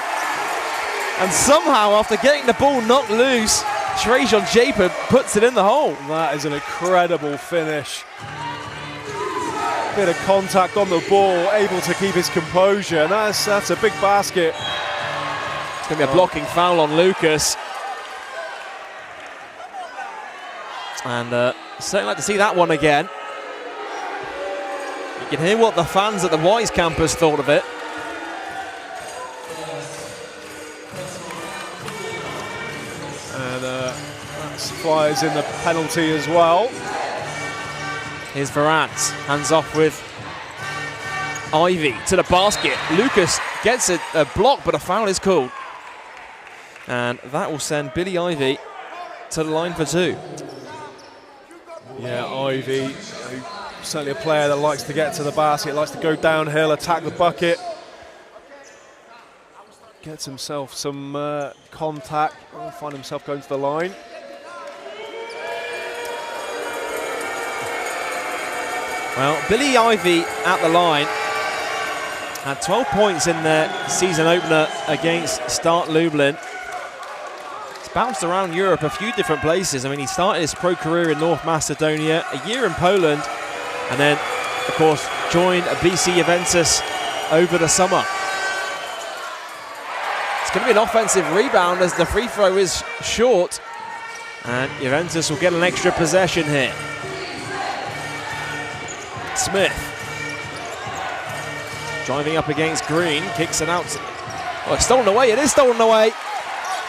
And somehow, after getting the ball knocked loose, Trajan Jacob puts it in the hole. That is an incredible finish. Bit of contact on the ball, able to keep his composure. And that's a big basket. It's going to be a blocking foul on Lucas. And certainly like to see that one again. You can hear what the fans at the Wise campus thought of it. And that's Flyers in the penalty as well. Here's Varant, hands off with Ivy to the basket. Lucas gets a block, but a foul is called. And that will send Billy Ivy to the line for 2. Yeah, Ivy, certainly a player that likes to get to the basket, likes to go downhill, attack the bucket. Gets himself some contact, find himself going to the line. Well, Billy Ivy at the line had 12 points in their season opener against Start Lublin. He's bounced around Europe a few different places. I mean, he started his pro career in North Macedonia, a year in Poland, and then, of course, joined BC Juventus over the summer. It's going to be an offensive rebound as the free throw is short, and Juventus will get an extra possession here. Smith driving up against Green, kicks it out. Oh, it's stolen away. It is stolen away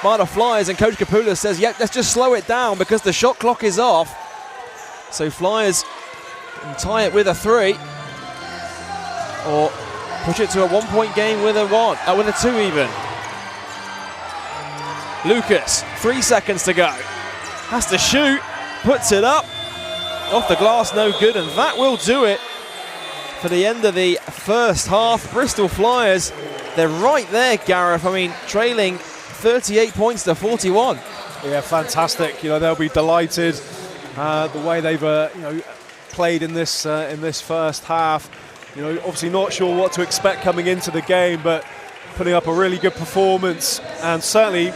by the Flyers, and Coach Kapula says, yep, let's just slow it down because the shot clock is off. So Flyers can tie it with a 3 or push it to a 1-point game with a 2 even. Lucas, 3 seconds to go. Has to shoot, puts it up. Off the glass, no good, and that will do it for the end of the first half. Bristol Flyers, they're right there, Gareth. I mean, trailing 38 points to 41. Yeah, fantastic. They'll be delighted the way they've played in this first half. Obviously not sure what to expect coming into the game, but putting up a really good performance and certainly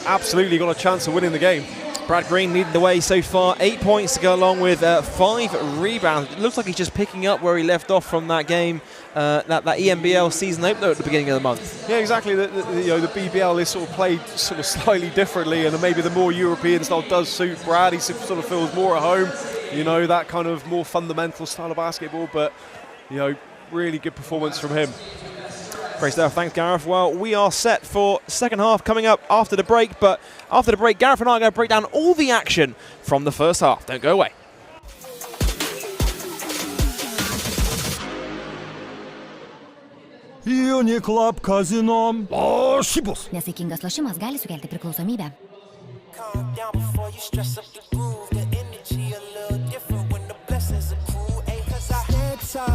absolutely got a chance of winning the game. Brad Green leading the way so far, 8 points to go along with 5 rebounds. It looks like he's just picking up where he left off from that game, that ENBL season opener at the beginning of the month. Yeah, exactly. The BBL is sort of played sort of slightly differently, and maybe the more European style does suit Brad. He sort of feels more at home, that kind of more fundamental style of basketball, but, really good performance from him. Great stuff. Thanks, Gareth. Well, we are set for second half coming up after the break, but after the break, Gareth and I are going to break down all the action from the first half. Don't go away. Uniclub Casino. Lošimas. Nesaikingas lošimas gali sukelti priklausomybę.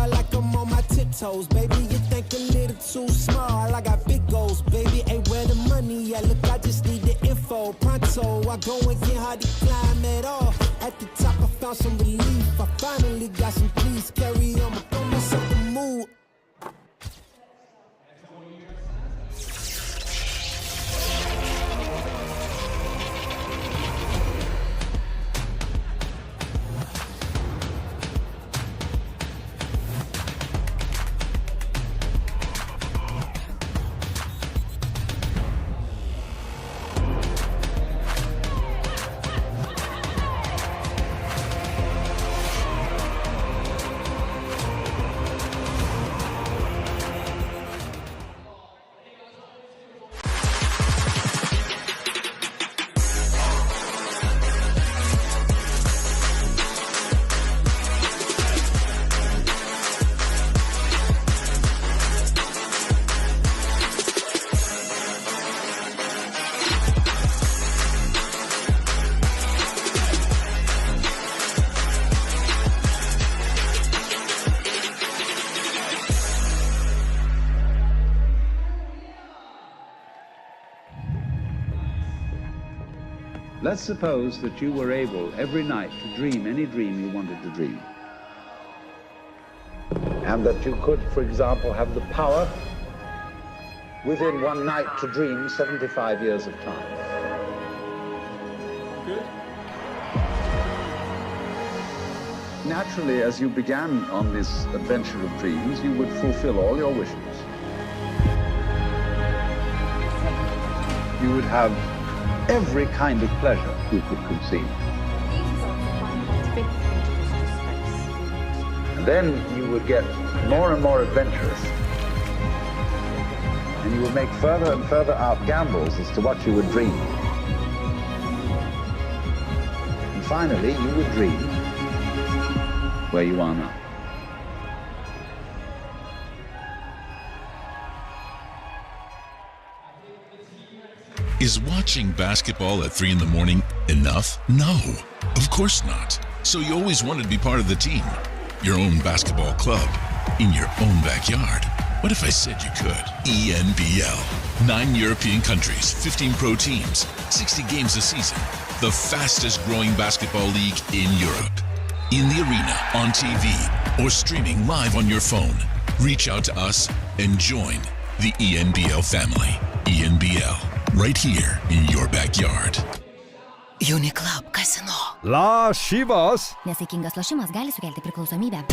Like I'm on my tiptoes, baby. You think a little too small. I got big goals, baby. Ain't where the money at? Look, I just need the info. Pronto, I go and can't hardly climb at all. At the top, I found some relief. I finally got some peace. Carry on, but don't mess up the mood. Let's suppose that you were able every night to dream any dream you wanted to dream. And that you could, for example, have the power within one night to dream 75 years of time. Good. Naturally, as you began on this adventure of dreams, you would fulfill all your wishes. You would have every kind of pleasure you could conceive. And then you would get more and more adventurous. And you would make further and further out gambles as to what you would dream. And finally, you would dream where you are now. Is watching basketball at 3 in the morning enough? No, of course not. So you always wanted to be part of the team. Your own basketball club in your own backyard. What if I said you could? ENBL. 9 European countries, 15 pro teams, 60 games a season. The fastest growing basketball league in Europe. In the arena, on TV, or streaming live on your phone. Reach out to us and join the ENBL family. ENBL. Right here in your backyard. Uniclub Casino. Lošimas. Nesaikingas lošimas gali sukelti priklausomybę.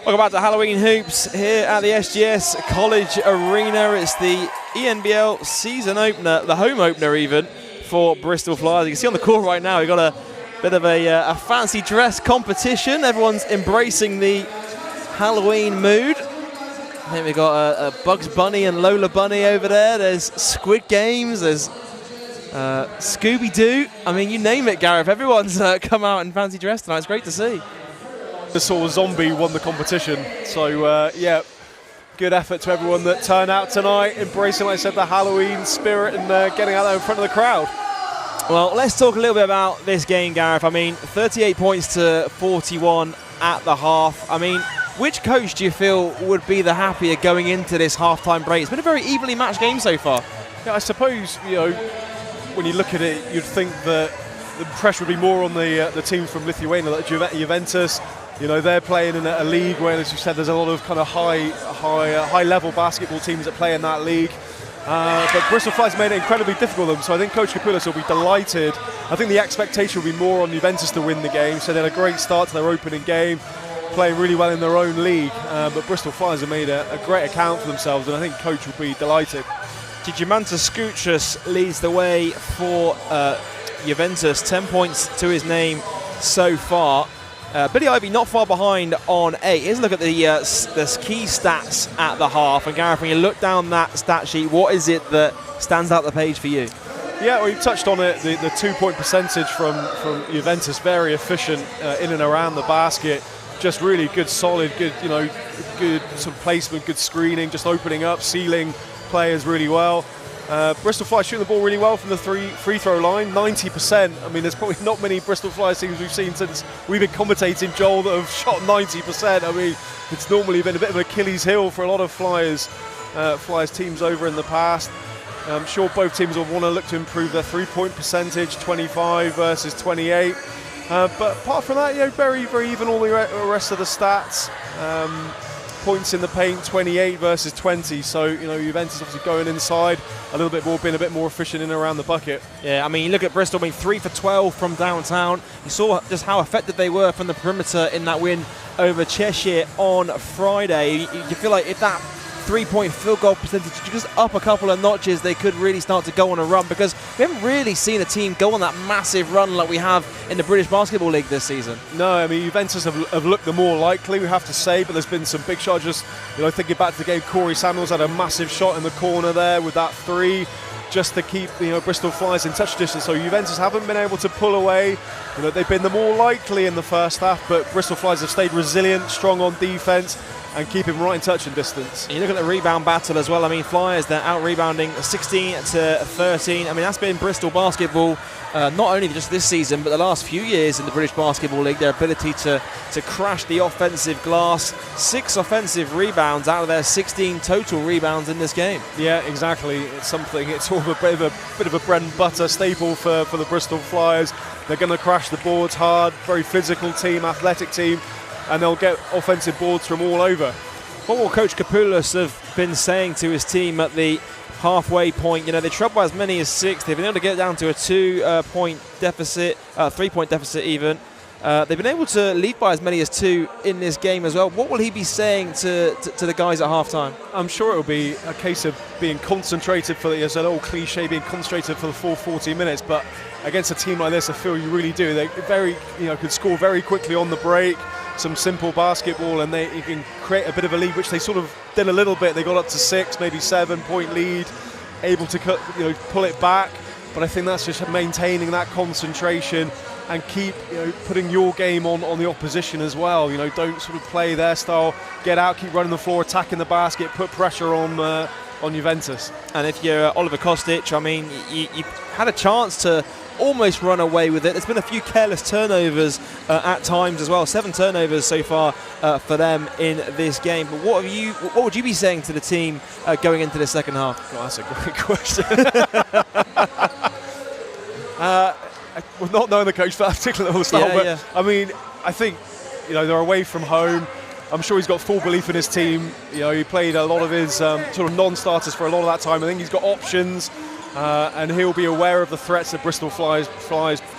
Welcome back to Halloween Hoops here at the SGS College Arena. It's the ENBL season opener, the home opener even, for Bristol Flyers. You can see on the court right now, we've got a bit of a fancy dress competition. Everyone's embracing the Halloween mood. I think we've got a Bugs Bunny and Lola Bunny over there. There's Squid Games. There's Scooby-Doo. I mean, you name it, Gareth. Everyone's come out in fancy dress tonight. It's great to see. The sort of zombie won the competition. So, yeah, good effort to everyone that turned out tonight, embracing, like I said, the Halloween spirit and getting out there in front of the crowd. Well, let's talk a little bit about this game, Gareth. I mean, 38 points to 41 at the half. I mean, which coach do you feel would be the happier going into this halftime break? It's been a very evenly matched game so far. Yeah, I suppose, when you look at it, you'd think that the pressure would be more on the team from Lithuania, like Juventus. They're playing in a league where, as you said, there's a lot of kind of high-level basketball teams that play in that league. But Bristol Flyers made it incredibly difficult for them, so I think Coach Kapoulis will be delighted. I think the expectation will be more on Juventus to win the game, so they had a great start to their opening game, playing really well in their own league, but Bristol Flyers have made a great account for themselves, and I think Coach will be delighted. Gimantas Skouchas leads the way for Juventus, 10 points to his name so far. Billy Ivy not far behind on 8. Here's a look at the key stats at the half. And Gareth, when you look down that stat sheet, what is it that stands out the page for you? Yeah, well, you touched on it. The 2-point percentage from Juventus, very efficient in and around the basket. Just really good, solid, good sort of placement, good screening, just opening up, sealing players really well. Bristol Flyers shooting the ball really well from the free throw line, 90%. I mean, there's probably not many Bristol Flyers teams we've seen since we've been commentating, Joel, that have shot 90%. I mean, it's normally been a bit of an Achilles heel for a lot of Flyers teams over in the past. I'm sure both teams will want to look to improve their 3-point percentage, 25 versus 28. But apart from that, very, very even all the rest of the stats. Points in the paint, 28 versus 20. So, Juventus obviously going inside a little bit more, being a bit more efficient in and around the bucket. Yeah, I mean, you look at Bristol being 3 for 12 from downtown. You saw just how effective they were from the perimeter in that win over Cheshire on Friday. You feel like if that 3-point field goal percentage just up a couple of notches, they could really start to go on a run, because we haven't really seen a team go on that massive run like we have in the British Basketball League this season. No, I mean, Juventus have looked the more likely, we have to say, but there's been some big shots. Just thinking back to the game, Corey Samuels had a massive shot in the corner there with that 3, just to keep Bristol Flyers in touch distance. So Juventus haven't been able to pull away. They've been the more likely in the first half, but Bristol Flyers have stayed resilient, strong on defense, and keep him right in touch and distance. And you look at the rebound battle as well. I mean, Flyers, they're out rebounding 16 to 13. I mean, that's been Bristol basketball, not only just this season, but the last few years in the British Basketball League. Their ability to crash the offensive glass. 6 offensive rebounds out of their 16 total rebounds in this game. Yeah, exactly. It's something. It's all a bit of a bread and butter staple for the Bristol Flyers. They're going to crash the boards hard. Very physical team, athletic team, and they'll get offensive boards from all over. What will Coach Kapoulis have been saying to his team at the halfway point? They trailed by as many as 6. They've been able to get down to a 2-point deficit, 3-point deficit even. They've been able to lead by as many as 2 in this game as well. What will he be saying to the guys at halftime? I'm sure it will be a case of being concentrated it's an old cliche, being concentrated for the full 40 minutes, but against a team like this, I feel you really do. They could score very quickly on the break, some simple basketball, and you can create a bit of a lead, which they sort of did a little bit. They got up to 6, maybe 7-point lead, able to pull it back. But I think that's just maintaining that concentration and keep putting your game on the opposition as well. Don't sort of play their style. Get out, keep running the floor, attacking the basket, put pressure on Juventus. And if you're Oliver Kostic, I mean, you had a chance to almost run away with it. There's been a few careless turnovers at times as well. 7 turnovers so far for them in this game. But what would you be saying to the team going into the second half? Well, that's a great question. Well, not knowing the coach for that particular style, but I mean, I think they're away from home. I'm sure he's got full belief in his team. He played a lot of his sort of non-starters for a lot of that time. I think he's got options, and he'll be aware of the threats that Bristol Flyers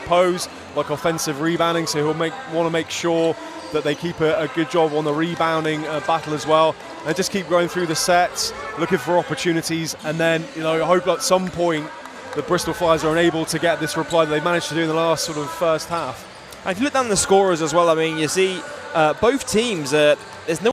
pose, like offensive rebounding. So he'll want to make sure that they keep a good job on the rebounding battle as well, and just keep going through the sets, looking for opportunities, and then hope at some point the Bristol Flyers are unable to get this reply that they managed to do in the last sort of first half. And if you look down the scorers as well, I mean, you see both teams, there's no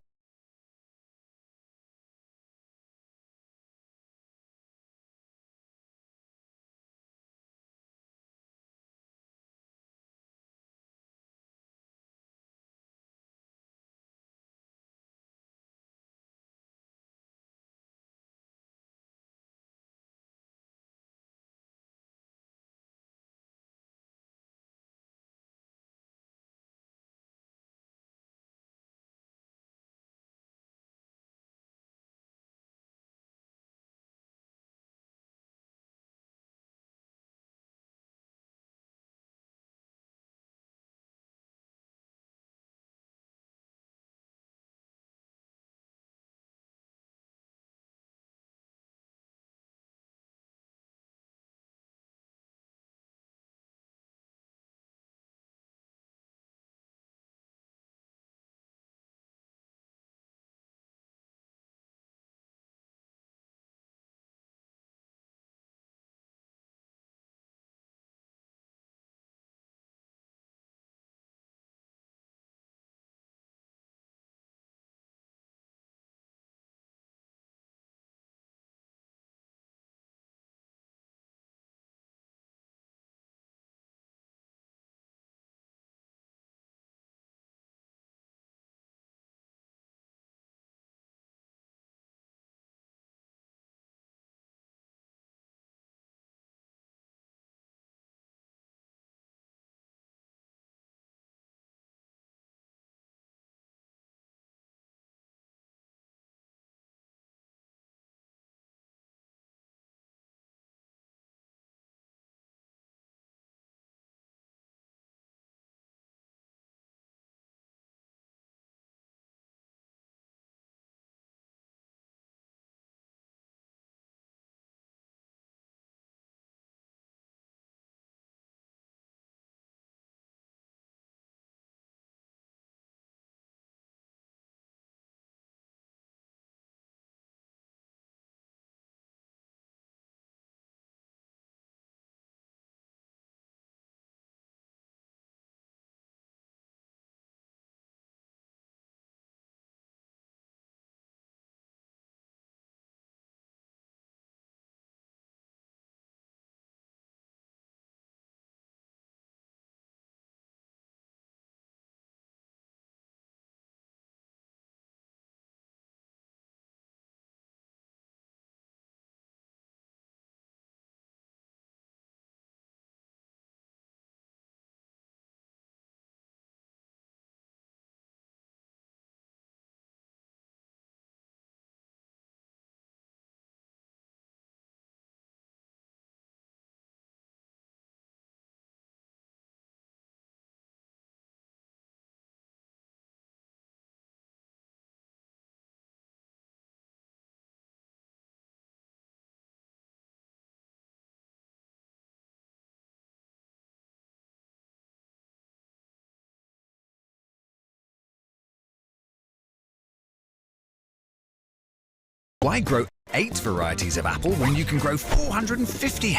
Why grow 8 varieties of apple when you can grow 458?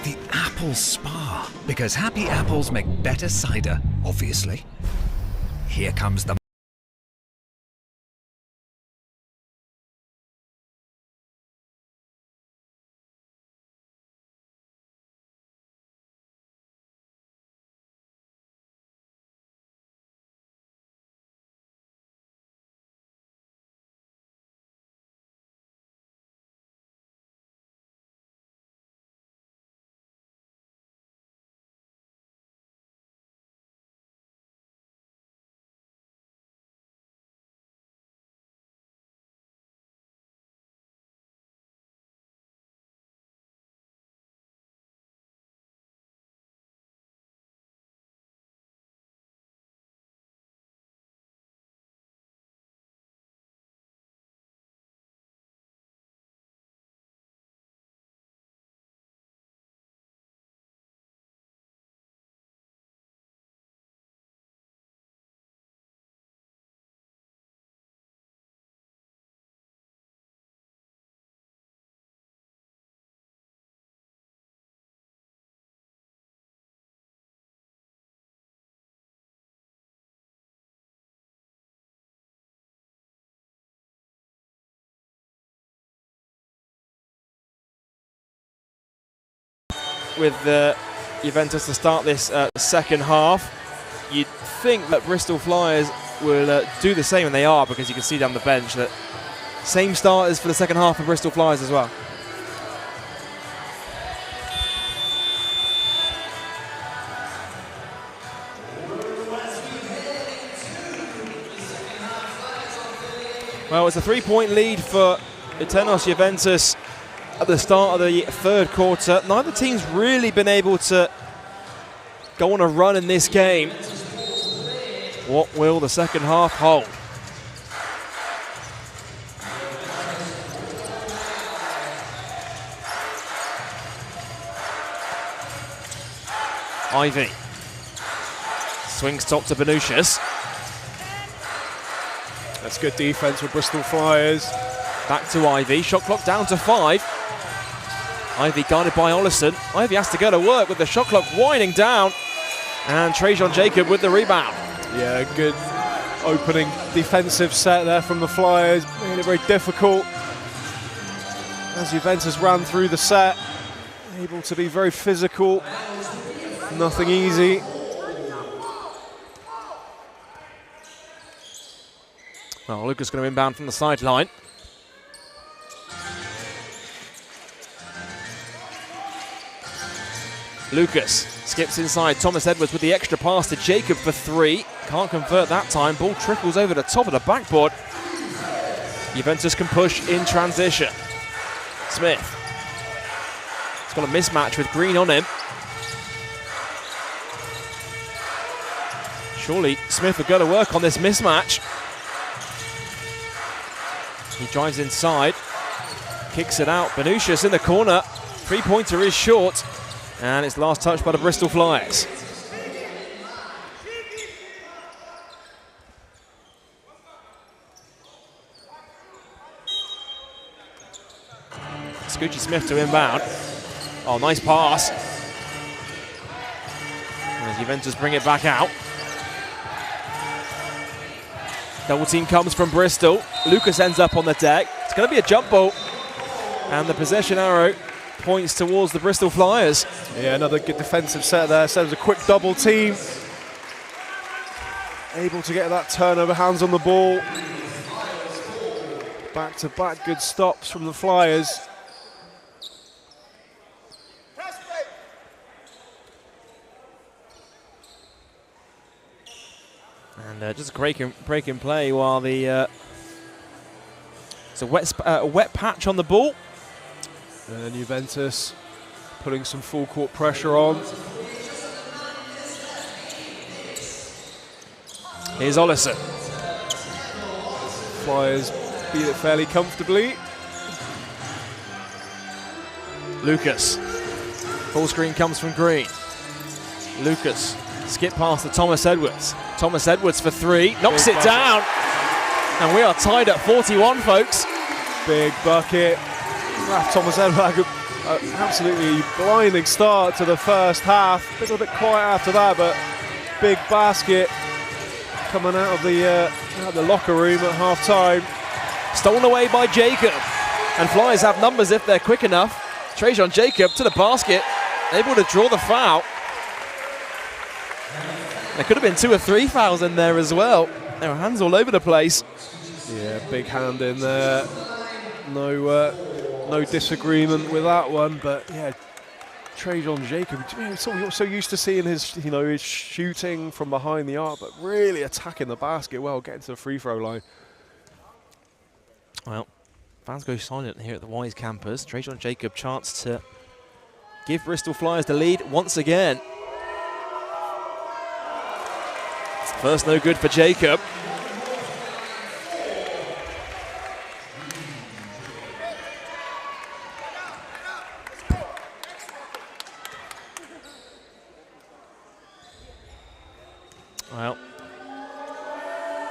The Apple Spa. Because happy apples make better cider, obviously. Here comes the... With Juventus to start this second half, you'd think that Bristol Flyers will do the same, and they are, because you can see down the bench that same starters for the second half for Bristol Flyers as well. Well, it's a 3-point lead for Utenos Juventus at the start of the third quarter. Neither team's really been able to go on a run in this game. What will the second half hold? Ivy swings top to Benucius. That's good defense with Bristol Flyers. Back to Ivy, shot clock down to 5. Ivy guarded by Ollison. Ivy has to go to work with the shot clock winding down. And Trajan Jacob with the rebound. Yeah, good opening defensive set there from the Flyers. Made it very difficult as Juventus ran through the set. Able to be very physical. Nothing easy. Well, Lucas going to inbound from the sideline. Lucas skips inside. Thomas Edwards with the extra pass to Jacob for 3. Can't convert that time. Ball trickles over the top of the backboard. Juventus can push in transition. Smith. He's got a mismatch with Green on him. Surely Smith will go to work on this mismatch. He drives inside. Kicks it out. Benucius in the corner. 3-pointer is short. And it's last touch by the Bristol Flyers. Scoochie Smith to inbound. Oh, nice pass. As Juventus bring it back out. Double team comes from Bristol. Lucas ends up on the deck. It's going to be a jump ball. And the possession arrow points towards the Bristol Flyers. Yeah, another good defensive set there. So it was a quick double team. Able to get that turnover, hands on the ball. Back-to-back good stops from the Flyers. And just a break in play while the it's a wet patch on the ball. And Juventus putting some full court pressure on. Here's Ollison. Flyers beat it fairly comfortably. Lucas. Full screen comes from Green. Lucas skip past to Thomas Edwards. Thomas Edwards for 3, knocks it down. And we are tied at 41, folks. Big bucket. Thomas Edward, absolutely blinding start to the first half. A little bit quiet after that, but big basket coming out of the locker room at half time. Stolen away by Jacob. And Flyers have numbers if they're quick enough. Trajan Jacob to the basket, able to draw the foul. There could have been 2 or 3 fouls in there as well. There were hands all over the place. Yeah, big hand in there. No disagreement with that one, but yeah, Trajan Jacob, so used to seeing his, his shooting from behind the arc, but really attacking the basket well, getting to the free throw line. Well, fans go silent here at the Wise campus. Trajan Jacob chance to give Bristol Flyers the lead once again. First no good for Jacob. Well,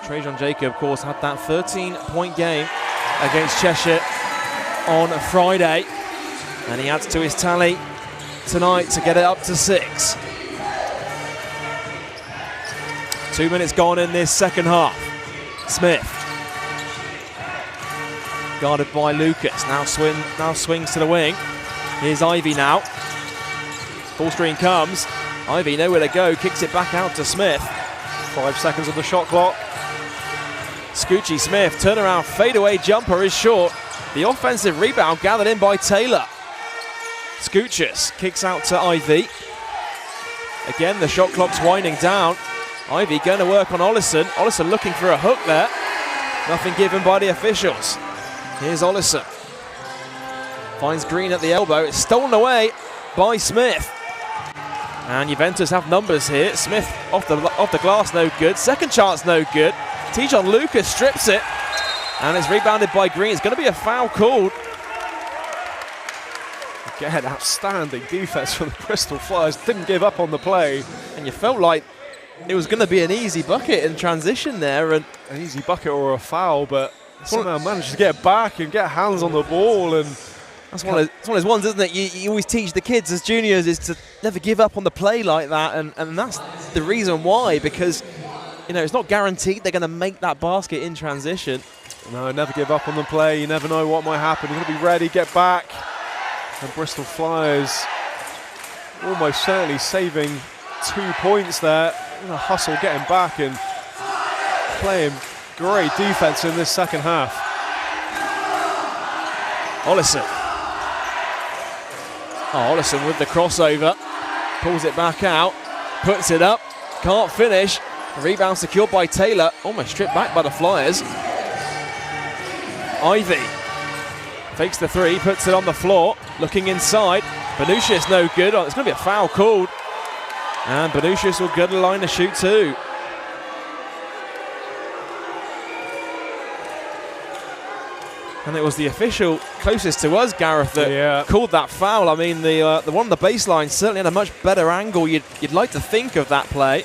Trajan Jacob, of course, had that 13-point game against Cheshire on Friday, and he adds to his tally tonight to get it up to 6. 2 minutes gone in this second half. Smith, guarded by Lucas, now swings to the wing. Here's Ivy now. Full screen comes. Ivy nowhere to go, kicks it back out to Smith. 5 seconds on the shot clock. Scoochie Smith, turnaround fadeaway jumper is short. The offensive rebound gathered in by Taylor. Scoochis kicks out to Ivy. Again, the shot clock's winding down. Ivy going to work on Ollison. Ollison looking for a hook there. Nothing given by the officials. Here's Ollison. Finds Green at the elbow. It's stolen away by Smith. And Juventus have numbers here. Smith off the glass, no good. Second chance, no good. Tijon Lucas strips it. And it's rebounded by Green. It's going to be a foul called. Again, outstanding defense from the Bristol Flyers. Didn't give up on the play. And you felt like it was going to be an easy bucket in transition there. And an easy bucket or a foul, but somehow managed to get back and get hands on the ball. And it's one of those ones, isn't it? You always teach the kids as juniors is to never give up on the play like that, and that's the reason why, because it's not guaranteed they're going to make that basket in transition. No, never give up on the play. You never know what might happen. You've got to be ready, get back. And Bristol Flyers almost certainly saving 2 points there. In a hustle, getting back and playing great defense in this second half. Ollison. Ollison with the crossover, pulls it back out, puts it up, can't finish. Rebound secured by Taylor, almost stripped back by the Flyers. Ivy fakes the 3, puts it on the floor, looking inside. Benucius no good. It's going to be a foul called. And Benucius will go to the line to shoot 2. And it was the official closest to us, Gareth, that called that foul. I mean, the one on the baseline certainly had a much better angle. You'd like to think of that play.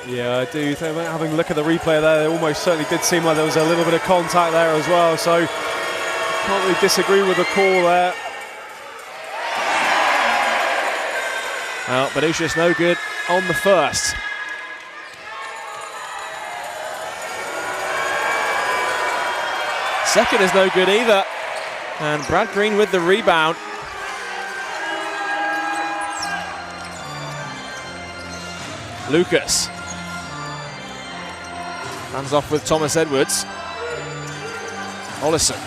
Yeah, I do. Having a look at the replay there, it almost certainly did seem like there was a little bit of contact there as well. So can't really disagree with the call there. Well, Benucius no good on the first. Second is no good either. And Brad Green with the rebound. Lucas. Hands off with Thomas Edwards. Ollison.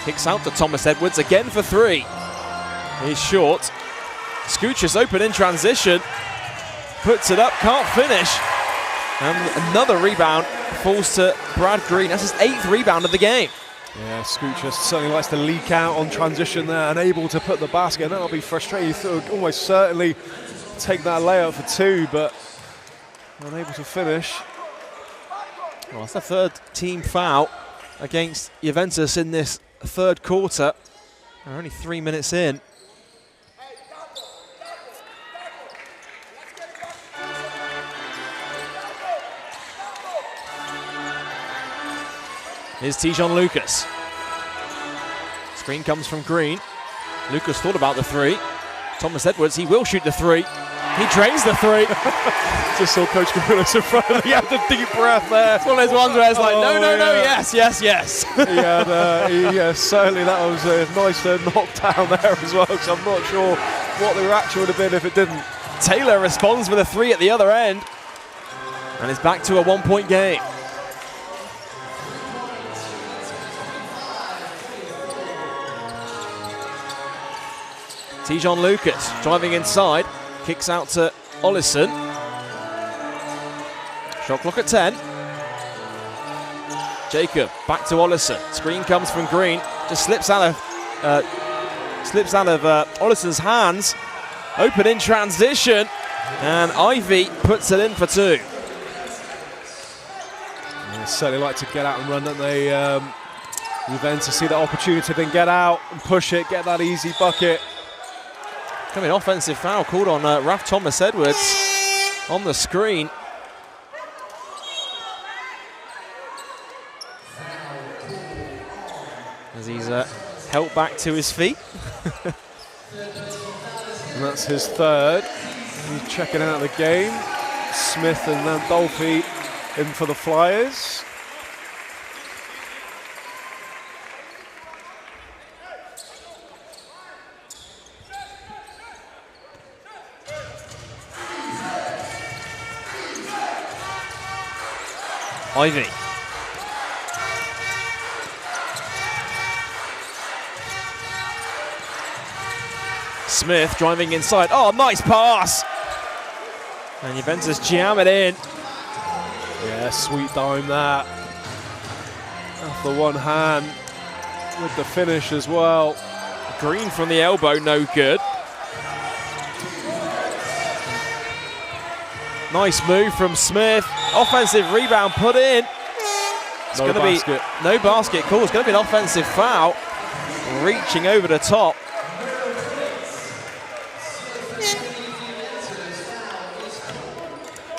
Kicks out to Thomas Edwards again for 3. He's short. Scooch is open in transition. Puts it up, can't finish. And another rebound falls to Brad Green. That's his 8th rebound of the game. Yeah, Scooch certainly likes to leak out on transition there, unable to put the basket. That'll be frustrating. Almost certainly take that layup for 2, but unable to finish. Well, it's the 3rd team foul against Juventus in this 3rd quarter. We're only 3 minutes in. Here's Tijon Lucas. Screen comes from Green. Lucas thought about the three. Thomas Edwards, he will shoot the three. He drains the three. Just saw Coach Capulis in front of him. He had the deep breath there. It's one of those ones where it's like, no, yes. Certainly that was a nice knockdown there as well, because I'm not sure what the reaction would have been if it didn't. Taylor responds with a three at the other end. And it's back to a 1-point game. Tijon Lucas driving inside. Kicks out to Ollison. Shot clock at 10. Jacob back to Ollison. Screen comes from Green. Just slips out of Ollison's hands. Open in transition, and Ivy puts it in for two. They certainly like to get out and run, don't they? Juventus see that opportunity, then get out and push it, get that easy bucket. Coming offensive foul called on Raf Thomas Edwards on the screen. As he's helped back to his feet. And that's his third. He's checking out the game. Smith and Landolfi in for the Flyers. Ivy. Smith driving inside. Oh, nice pass. And Juventus jam it in. Yeah, sweet dime that. Off the one hand with the finish as well. Green from the elbow, no good. Nice move from Smith. Offensive rebound put in. It's going to be no basket call. It's going to be an offensive foul. Reaching over the top.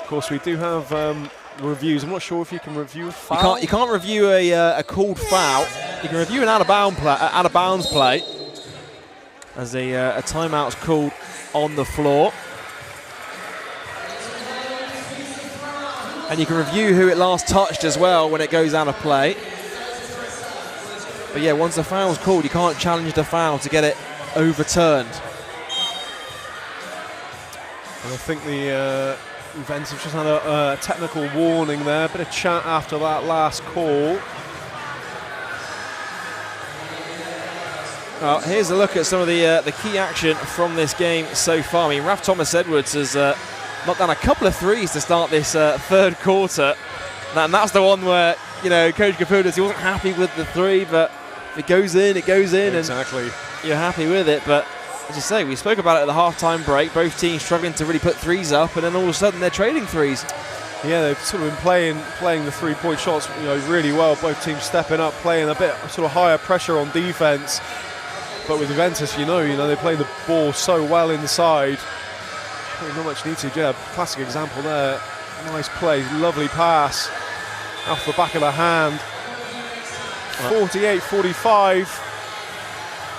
Of course, we do have reviews. I'm not sure if you can review a foul. You can't review a called foul. You can review an out of bounds play as a timeout's called on the floor. And you can review who it last touched as well when it goes out of play. But yeah, once the foul's called, you can't challenge the foul to get it overturned. And I think the Juventus have just had a technical warning there. Bit of chat after that last call. Well, here's a look at some of the key action from this game so far. I mean, Raf Thomas Edwards has knocked down a couple of threes to start this third quarter. And that's the one where, you know, Coach Capulis, he wasn't happy with the three, but if it goes in, it goes in. Exactly. And you're happy with it. But as you say, we spoke about it at the half-time break. Both teams struggling to really put threes up, and then all of a sudden they're trading threes. Yeah, they've sort of been playing the three-point shots, you know, really well. Both teams stepping up, playing a bit sort of higher pressure on defense. But with Juventus, you know, they play the ball so well inside. Not much need to. Yeah, classic example there. Nice play, lovely pass off the back of the hand. 48-45.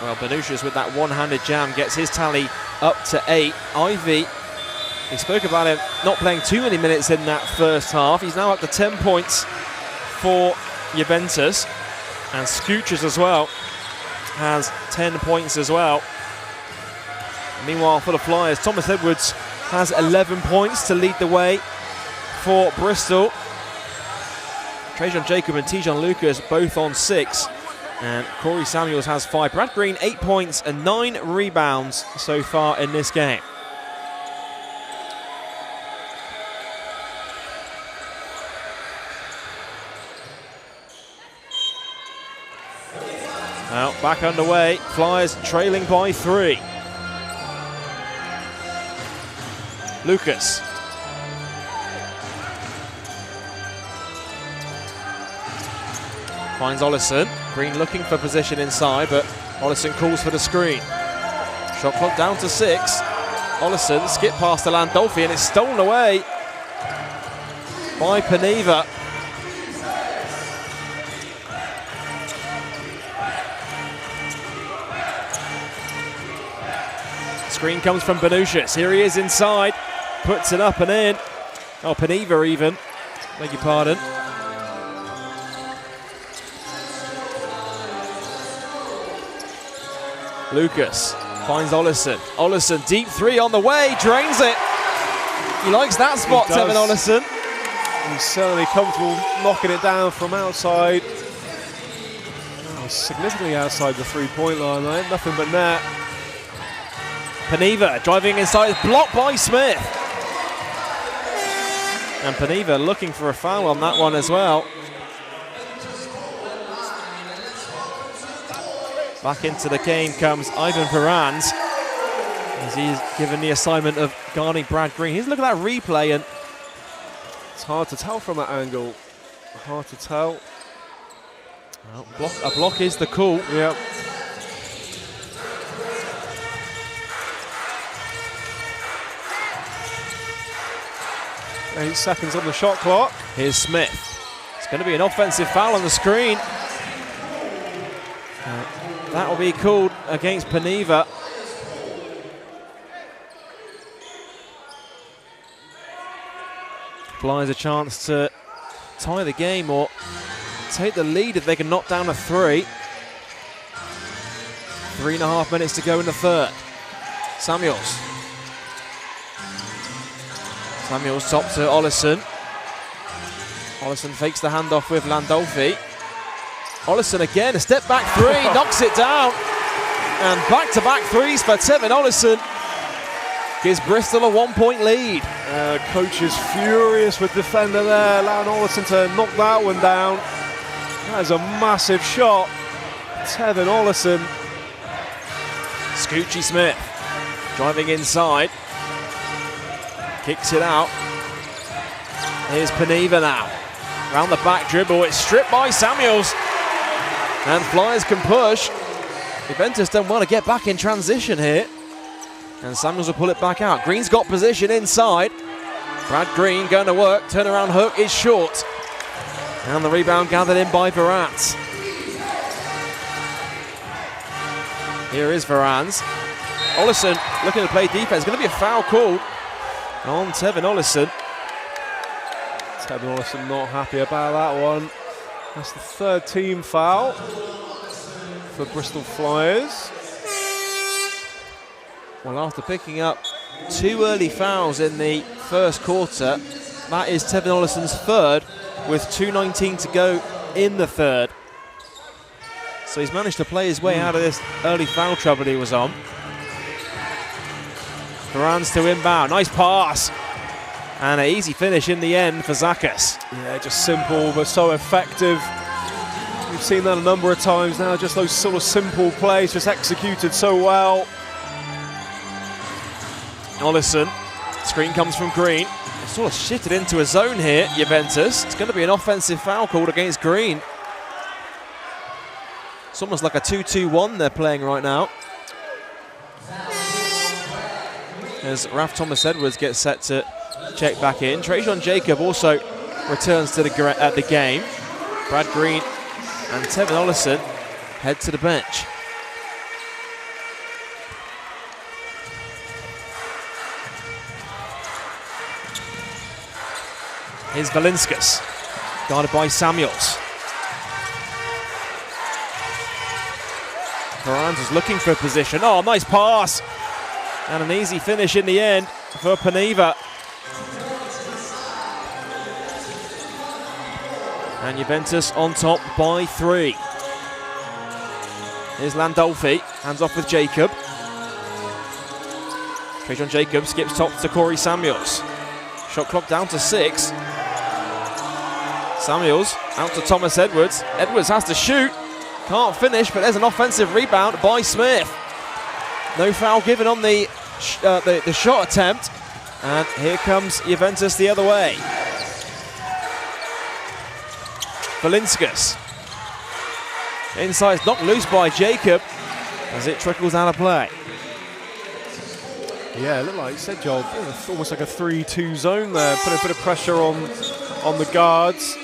Well, Benushas with that one-handed jam gets his tally up to 8. Ivy, we spoke about him not playing too many minutes in that first half. He's now up to 10 points for Juventus. And Scooches as well has 10 points as well. Meanwhile, for the Flyers, Thomas Edwards has 11 points to lead the way for Bristol. Trajan Jacob and Tijon Lucas both on 6. And Corey Samuels has 5. Brad Green, 8 points and 9 rebounds so far in this game. Now back underway. Flyers trailing by 3. Lucas. Finds Ollison. Green looking for position inside, but Ollison calls for the screen. Shot clock down to 6. Ollison skip past to Landolfi, and it's stolen away by Paneva. Screen comes from Benushis. Here he is inside. Puts it up and in. Oh, Paniva even. Beg your pardon. Lucas finds Ollison. Ollison, deep three on the way, drains it. He likes that spot, Tevin Ollison. He's certainly comfortable knocking it down from outside. Oh, significantly outside the three-point line, though. Nothing but net. Paniva driving inside, blocked by Smith. And Paniva looking for a foul on that one as well. Back into the game comes Ivan Varans, as he's given the assignment of guarding Brad Green. He's looking at that replay, and it's hard to tell from that angle. Hard to tell. Well, a block is the call. Yep. Eight seconds on the shot clock. Here's Smith. It's going to be an offensive foul on the screen. That will be called against Paniva. Flyers a chance to tie the game or take the lead if they can knock down a three. 3.5 minutes to go in the third. Samuels top to Ollison. Ollison fakes the handoff with Landolfi. Ollison again, a step back three, knocks it down. And back-to-back threes for Tevin Ollison. Gives Bristol a 1-point lead. Coach is furious with defender there, allowing Ollison to knock that one down. That is a massive shot. Tevin Ollison. Scoochie Smith driving inside. Kicks it out. Here's Paniva now. Round the back dribble, it's stripped by Samuels. And Flyers can push. Juventus don't want to get back in transition here. And Samuels will pull it back out. Green's got position inside. Brad Green going to work. Turnaround hook is short. And the rebound gathered in by Varans. Here is Varans. Ollison looking to play defense. Going to be a foul called on Tevin Ollison. Tevin Ollison not happy about that one. That's the third team foul for Bristol Flyers. Well, after picking up 2 early fouls in the first quarter, that is Tevin Ollison's third with 2:19 to go in the third. So he's managed to play his way out of this early foul trouble he was on. Varans to inbound, nice pass. And an easy finish in the end for Zakas. Yeah, just simple but so effective. We've seen that a number of times now, just those sort of simple plays, just executed so well. Ollison, screen comes from Green. It's sort of shifted into a zone here, Juventus. It's going to be an offensive foul called against Green. It's almost like a 2-2-1 they're playing right now. As Raf Thomas Edwards gets set to check back in. Trajan Jacob also returns to the game. Brad Green and Tevin Ollison head to the bench. Here's Valinskas, guarded by Samuels. Varans is looking for position. Oh, nice pass. And an easy finish in the end for Paniva. And Juventus on top by 3. Here's Landolfi, hands off with Jacob. Trajan Jacob skips top to Corey Samuels. Shot clock down to 6. Samuels out to Thomas Edwards. Edwards has to shoot. Can't finish, but there's an offensive rebound by Smith. No foul given on the shot attempt. And here comes Juventus the other way. Valinskas. Inside, knocked loose by Jacob as it trickles out of play. Yeah, it looked like you said, Joel, almost like a 3-2 zone there. Put a bit of pressure on the guards.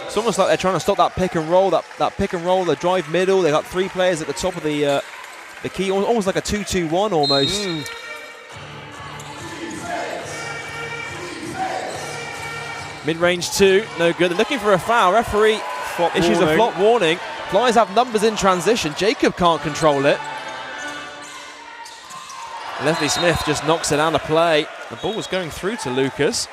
It's almost like they're trying to stop that pick and roll, that pick and roll, the drive middle. They got 3 players at the top of the the key, almost like a 2-2-1 almost. Mid-range 2, no good. They're looking for a foul. Referee issues a flop warning. Flyers have numbers in transition. Jacob can't control it. Leslie Smith just knocks it out of play. The ball was going through to Lucas.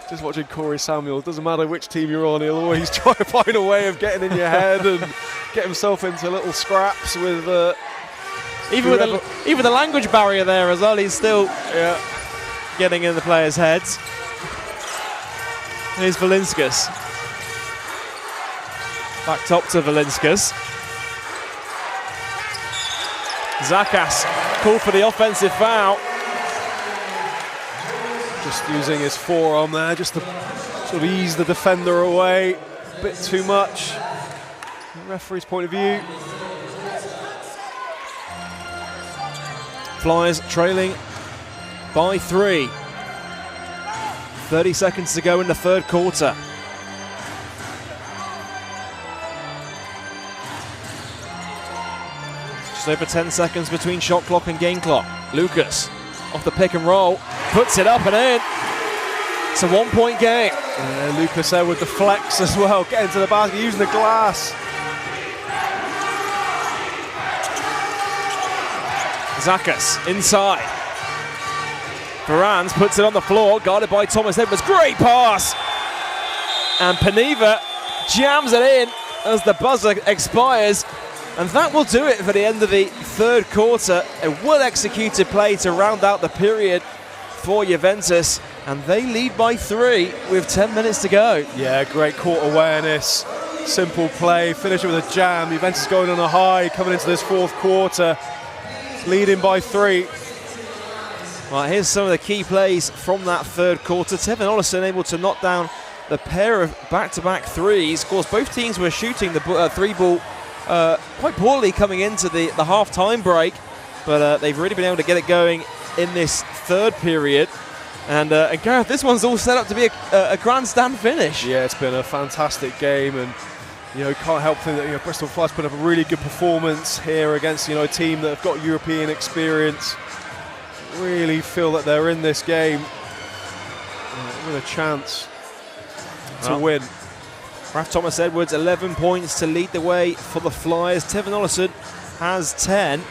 Just watching Corey Samuel, doesn't matter which team you're on, he'll always try to find a way of getting in your head and get himself into little scraps with even with the language barrier there as well, he's still getting in the players' heads. Here's Valinskas. Back top to Valinskas. Zakas called for the offensive foul. Just using his forearm there just to sort of ease the defender away a bit too much. From the referee's point of view. Flyers trailing by 3. 30 seconds to go in the third quarter. Just over 10 seconds between shot clock and game clock. Lucas off the pick and roll, puts it up and in. It's a 1-point game. Lucas there with the flex as well, getting to the basket, using the glass. Zakas inside. Varans puts it on the floor, guarded by Thomas Edwards. Great pass! And Paniva jams it in as the buzzer expires. And that will do it for the end of the third quarter. A well-executed play to round out the period for Juventus. And they lead by 3 with 10 minutes to go. Yeah, great court awareness. Simple play, finish it with a jam. Juventus going on a high, coming into this fourth quarter. Leading by 3. Right, here's some of the key plays from that third quarter. Tevin Ollison able to knock down the pair of back-to-back threes. Of course, both teams were shooting the three ball quite poorly coming into the half-time break, but they've really been able to get it going in this third period. And Gareth, this one's all set up to be a grandstand finish. Yeah, it's been a fantastic game, and can't help think that Bristol Flyers put up a really good performance here against a team that have got European experience. Really feel that they're in this game with a chance to win. Raf Thomas Edwards, 11 points to lead the way for the Flyers. Tevin Ollison has 10.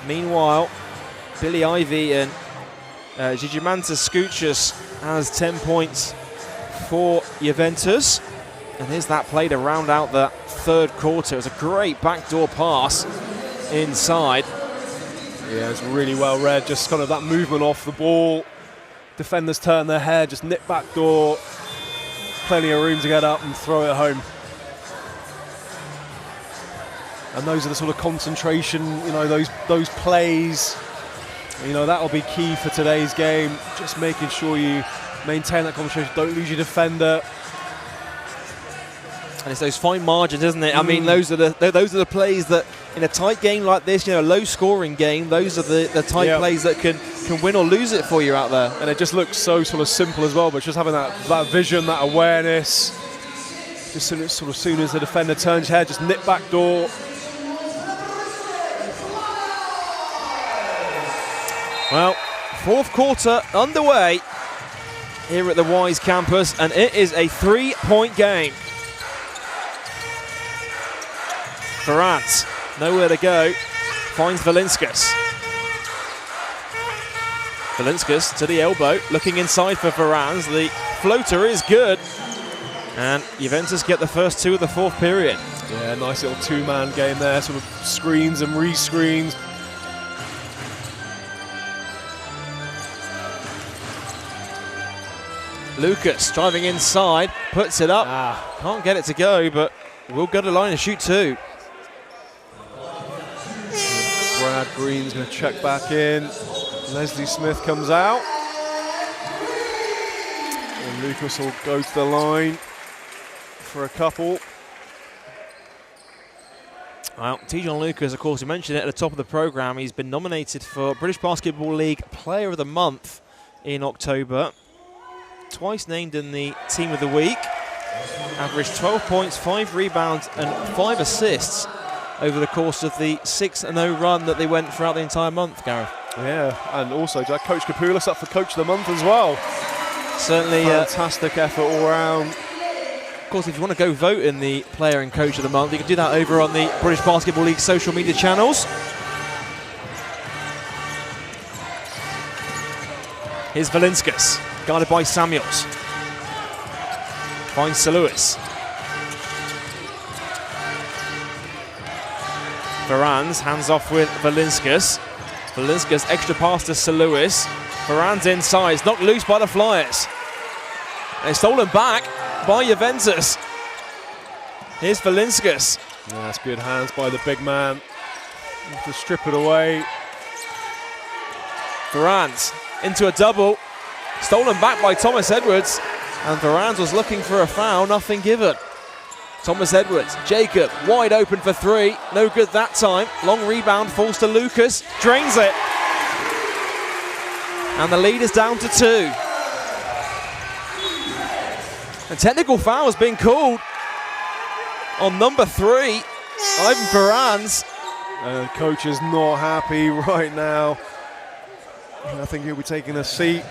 Meanwhile, Billy Ivy and Gigimantas Skouchas has 10 points for Juventus. And here's that play to round out the third quarter. It was a great backdoor pass inside. Yeah, it's really well read. Just kind of that movement off the ball. Defenders turn their head, just nip backdoor. Plenty of room to get up and throw it home. And those are the sort of concentration, those plays. That'll be key for today's game. Just making sure you maintain that concentration, don't lose your defender. And it's those fine margins, isn't it? I mean, those are the plays that in a tight game like this, low scoring game, those are the tight plays that can win or lose it for you out there. And it just looks so sort of simple as well, but just having that vision, that awareness. Just soon as the defender turns his head, just nip back door. Well, fourth quarter underway here at the Wise campus, and it is a 3-point game. Varans, nowhere to go, finds Valinskas. Valinskas to the elbow, looking inside for Varans. The floater is good, and Juventus get the first 2 of the fourth period. Yeah, nice little two-man game there, sort of screens and re-screens. Lucas driving inside, puts it up. Can't get it to go, but will go to the line and shoot 2. Brad Green's going to check back in. Leslie Smith comes out. And Lucas will go to the line for a couple. Well, Tijon Lucas, of course, we mentioned it at the top of the programme. He's been nominated for British Basketball League Player of the Month in October. Twice named in the Team of the Week. Averaged 12 points, 5 rebounds and 5 assists over the course of the 6-0 run that they went throughout the entire month, Gareth. Yeah, and also Coach Kapoulis up for Coach of the Month as well. Certainly fantastic effort all round. Of course, if you want to go vote in the Player and Coach of the Month, you can do that over on the British Basketball League social media channels. Here's Valinskas, guarded by Samuels. Finds Saluis. Varans hands off with Valinskas. Valinskas extra pass to Saluis. Varans inside, it's knocked loose by the Flyers. And it's stolen back by Juventus. Here's Valinskas. Yeah, that's good hands by the big man to strip it away. Varans into a double. Stolen back by Thomas Edwards. And Varans was looking for a foul, nothing given. Thomas Edwards, Jacob, wide open for 3. No good that time. Long rebound falls to Lucas. Drains it. And the lead is down to 2. A technical foul has been called on number 3, Ivan Varans. Coach is not happy right now. I think he'll be taking a seat.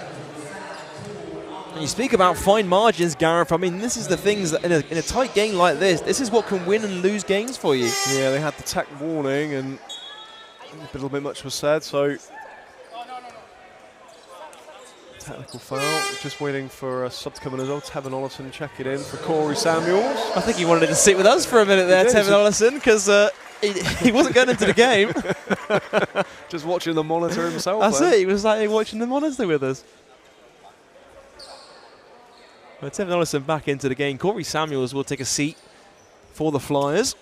And you speak about fine margins, Gareth. I mean, this is the things that in a tight game like this is what can win and lose games for you. Yeah, they had the tech warning and a little bit much was said, so technical foul. Just waiting for a sub to come in as well. Tevin Ollison check it in for Corey Samuels. I think he wanted to sit with us for a minute there, Tevin Ollison, because he wasn't going into the game. Just watching the monitor himself. That's it. He was like watching the monitor with us. Well, Tevin Ollison back into the game. Corey Samuels will take a seat for the Flyers.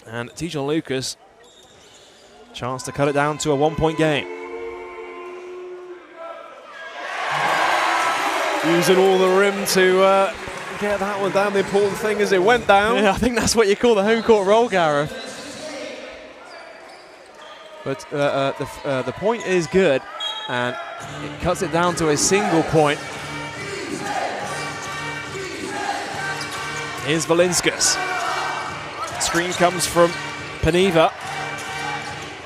And Tijon Lucas, chance to cut it down to a 1-point game. Using all the rim to get that one down. The important thing is it went down. Yeah, I think that's what you call the home court roll, Gareth. But the point is good, and it cuts it down to a single point. Here's Valinskas. Screen comes from Paniva.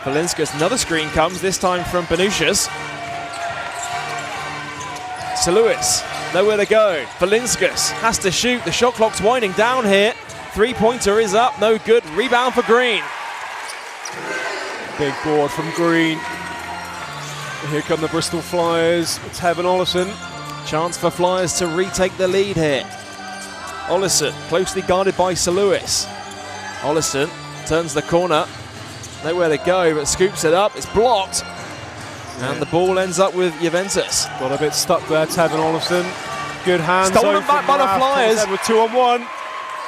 Valinskas, another screen comes, this time from Benushas. Saluis, nowhere to go. Valinskas has to shoot. The shot clock's winding down here. 3-pointer is up, no good. Rebound for Green. Big board from Green. Here come the Bristol Flyers. Tevin Ollison. Chance for Flyers to retake the lead here. Ollison, closely guarded by Saluis. Ollison turns the corner. Nowhere to go, but scoops it up. It's blocked. And the ball ends up with Juventus. Got a bit stuck there, Tevin Ollison. Good hands. Stolen back by the Flyers. With 2-on-1.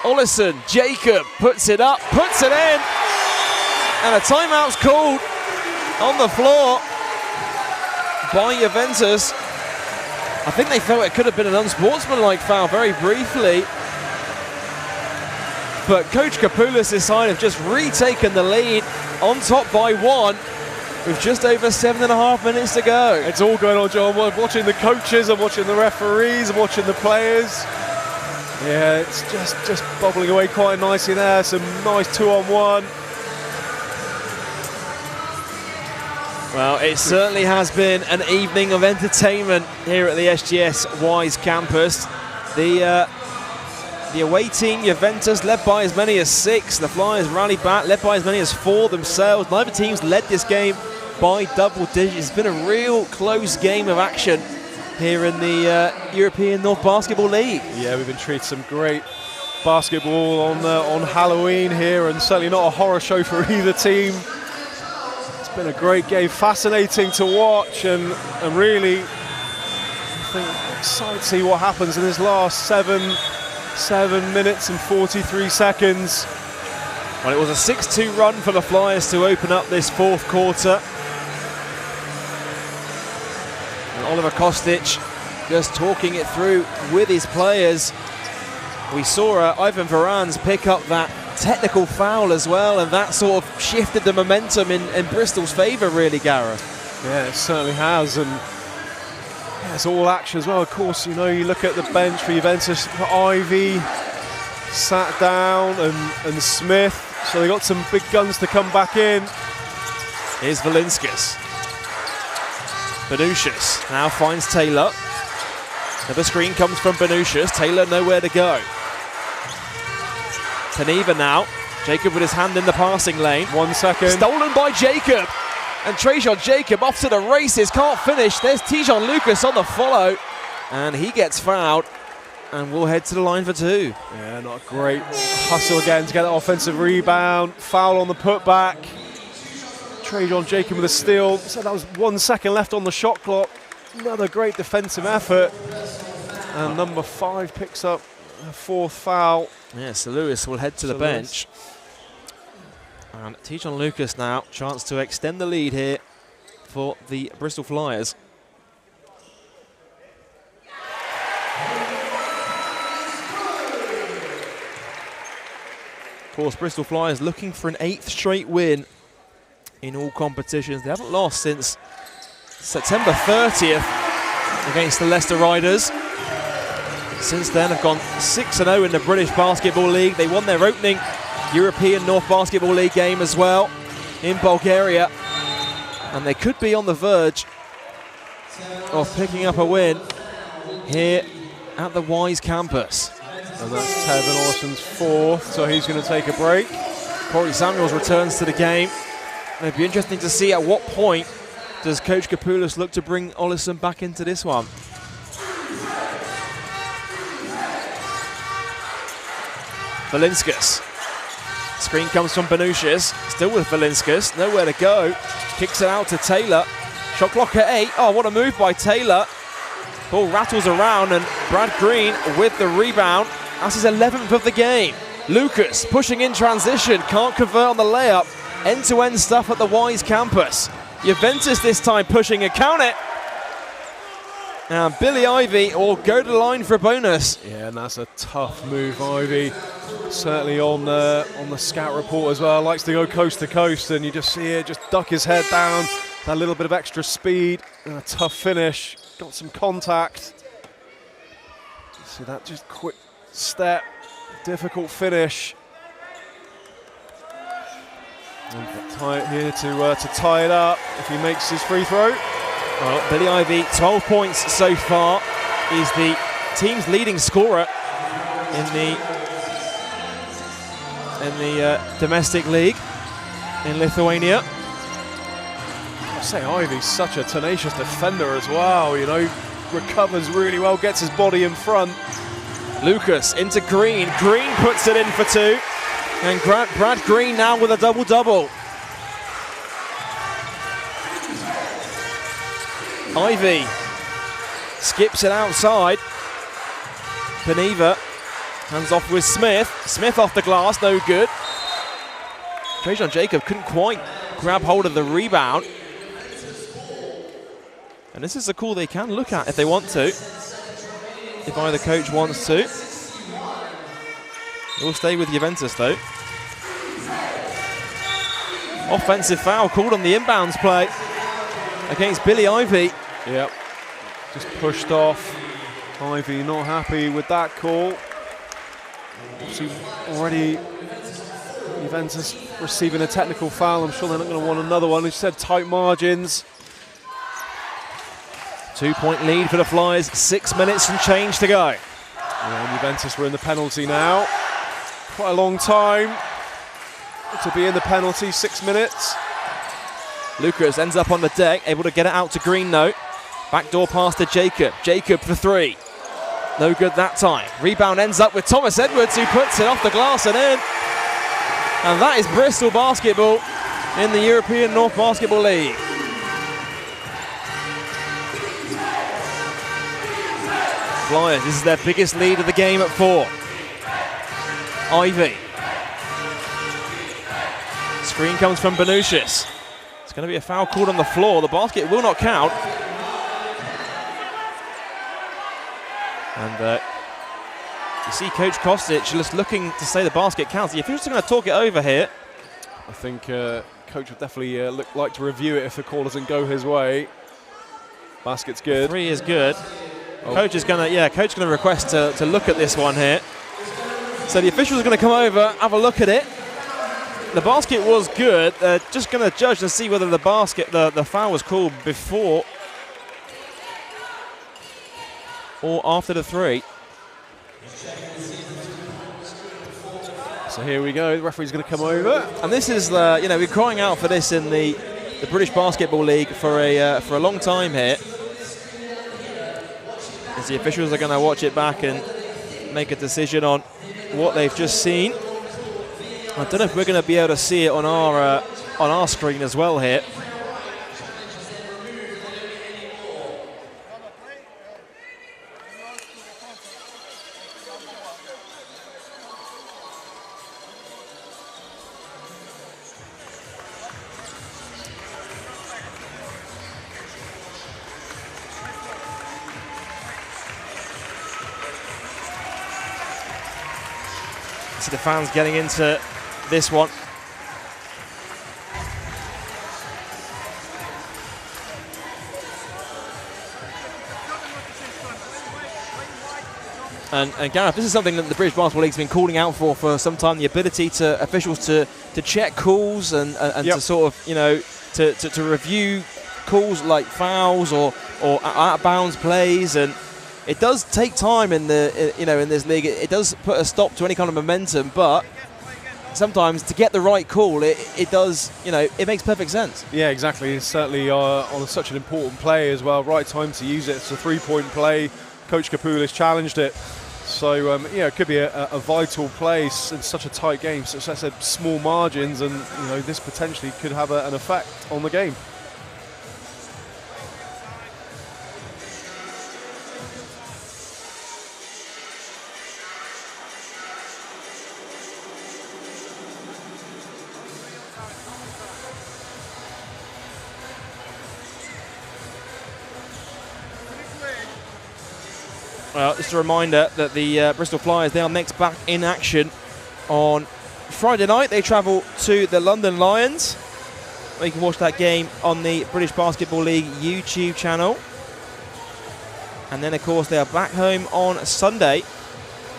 Ollison, Jacob puts it up, puts it in. And a timeout's called on the floor by Juventus. I think they felt it could have been an unsportsmanlike foul very briefly. But Coach Kapoulis' side have just retaken the lead on top by 1 with just over 7.5 minutes to go. It's all going on, John. I'm watching the coaches, I'm watching the referees, I'm watching the players. Yeah, it's just bubbling away quite nicely there. Some nice 2-on-1. Well, it certainly has been an evening of entertainment here at the SGS Wise campus. The away team, Juventus, led by as many as 6. The Flyers rallied back, led by as many as 4 themselves. Neither team's led this game by double digits. It's been a real close game of action here in the European North Basketball League. Yeah, we've been treated some great basketball on Halloween here, and certainly not a horror show for either team. It's been a great game, fascinating to watch, and really, I think, excited to see what happens in this last 7 minutes and 43 seconds. Well, it was a 6-2 run for the Flyers to open up this fourth quarter. And Oliver Kostic just talking it through with his players. We saw Ivan Varans pick up that technical foul as well, and that sort of shifted the momentum in Bristol's favour, really, Gareth. Yeah, it certainly has, and yeah, it's all action as well. Of course, you know, you look at the bench for Juventus, Ivy sat down and Smith, so they got some big guns to come back in. Here's Valinskas. Benucius now finds Taylor. Another screen comes from Benucius. Taylor nowhere to go. Peneva now. Jacob with his hand in the passing lane. 1 second. Stolen by Jacob. And Trajan Jacob off to the races. Can't finish. There's Tijon Lucas on the follow. And he gets fouled. And we'll head to the line for two. Yeah, not a great hustle again to get that offensive rebound. Foul on the putback. Trajan Jacob with a steal. So that was 1 second left on the shot clock. Another great defensive effort. And number 5 picks up a 4th foul. Yeah, so Lewis will head to the bench. And Tijon Lucas now, chance to extend the lead here for the Bristol Flyers. Of course, Bristol Flyers looking for an 8th straight win in all competitions. They haven't lost since September 30th against the Leicester Riders. Since then, have gone 6-0 in the British Basketball League. They won their opening European North Basketball League game as well in Bulgaria. And they could be on the verge of picking up a win here at the Wise campus. And that's Tevin Orson's 4th, so he's going to take a break. Corey Samuels returns to the game. And it'd be interesting to see at what point does Coach Kapoulis look to bring Ollison back into this one. Valinskas. Screen comes from Benucius. Still with Valinskas. Nowhere to go. Kicks it out to Taylor. Shot clock at 8. Oh, what a move by Taylor. Ball rattles around and Brad Green with the rebound. That's his 11th of the game. Lucas pushing in transition. Can't convert on the layup. End-to-end stuff at the Wise campus. Juventus this time pushing it. Count it. And Billy Ivy will go to the line for a bonus. Yeah, and that's a tough move, Ivy. Certainly on the scout report as well. Likes to go coast to coast, and you just see it, just duck his head down. That little bit of extra speed and a tough finish. Got some contact. See that just quick step, difficult finish. And tight here to tie it up if he makes his free throw. Well, Billy Ivy, 12 points so far. He's the team's leading scorer in the domestic league in Lithuania. I say Ivy's such a tenacious defender as well. You know, recovers really well, gets his body in front. Lucas into Green. Green puts it in for 2. And Brad Green now with a double-double. Ivy skips it outside. Peneva hands off with Smith. Smith off the glass, no good. Trajan Jacob couldn't quite grab hold of the rebound. And this is a call they can look at if they want to. If either coach wants to. We'll stay with Juventus though. Offensive foul called on the inbounds play against Billy Ivy. Yep, just pushed off. Ivy not happy with that call. Obviously already Juventus receiving a technical foul. I'm sure they're not going to want another one. He said tight margins. 2-point lead for the Flyers, 6 minutes and change to go. Yeah, and Juventus were in the penalty now. Quite a long time to be in the penalty, 6 minutes. Lucas ends up on the deck, able to get it out to Green though. Backdoor pass to Jacob. Jacob for 3. No good that time. Rebound ends up with Thomas Edwards, who puts it off the glass and in. And that is Bristol basketball in the European North Basketball League. Flyers, this is their biggest lead of the game at 4. Ivy. Screen comes from Benucius. It's going to be a foul called on the floor. The basket will not count. And You see Coach Kostic just looking to say the basket counts. The officials are going to talk it over here. I think Coach would definitely like to review it if the call doesn't go his way. Basket's good. 3 is good. Coach is going to request to look at this one here. So the officials are going to come over, have a look at it. The basket was good. They're just going to judge and see whether the foul was called before or after the 3. So here we go. The referee's going to come over, and this is we're crying out for this in the British Basketball League for a long time here. As the officials are going to watch it back and make a decision on what they've just seen. I don't know if we're going to be able to see it on our screen as well here. See the fans getting into this one. And Gareth, this is something that the British Basketball League's been calling out for some time, the ability to officials to check calls and to sort of, to review calls like fouls or out of bounds plays, and it does take time in this league. It does put a stop to any kind of momentum, but sometimes to get the right call, it does, it makes perfect sense. Yeah, exactly. It's certainly on such an important play as well. Right time to use it. It's a 3-point play. Coach Kapoulis challenged it. So, it could be a vital place in such a tight game. So, as I said, small margins, and, this potentially could have an effect on the game. Well, just a reminder that the Bristol Flyers, they are next back in action on Friday night. They travel to the London Lions. You can watch that game on the British Basketball League YouTube channel. And then, of course, they are back home on Sunday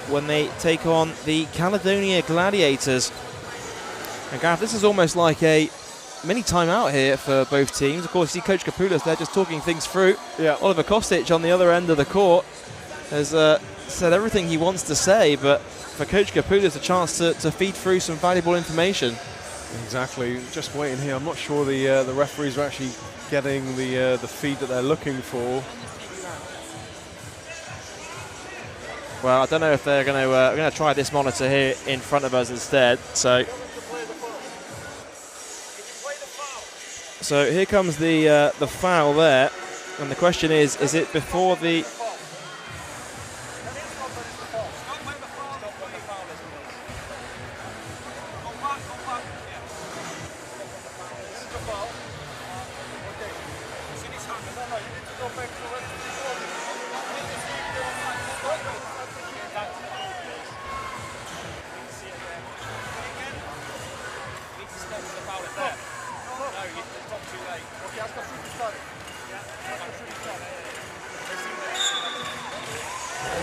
when they take on the Caledonia Gladiators. And Gareth, this is almost like a mini timeout here for both teams. Of course, you see Coach Kapoulis there just talking things through. Yeah. Oliver Kostic on the other end of the court has said everything he wants to say, but for Coach Kapoulis, a chance to feed through some valuable information. Exactly. Just waiting here. I'm not sure the referees are actually getting the feed that they're looking for. Well, I don't know if they're going to try this monitor here in front of us instead. So here comes the foul there, and the question is it before the?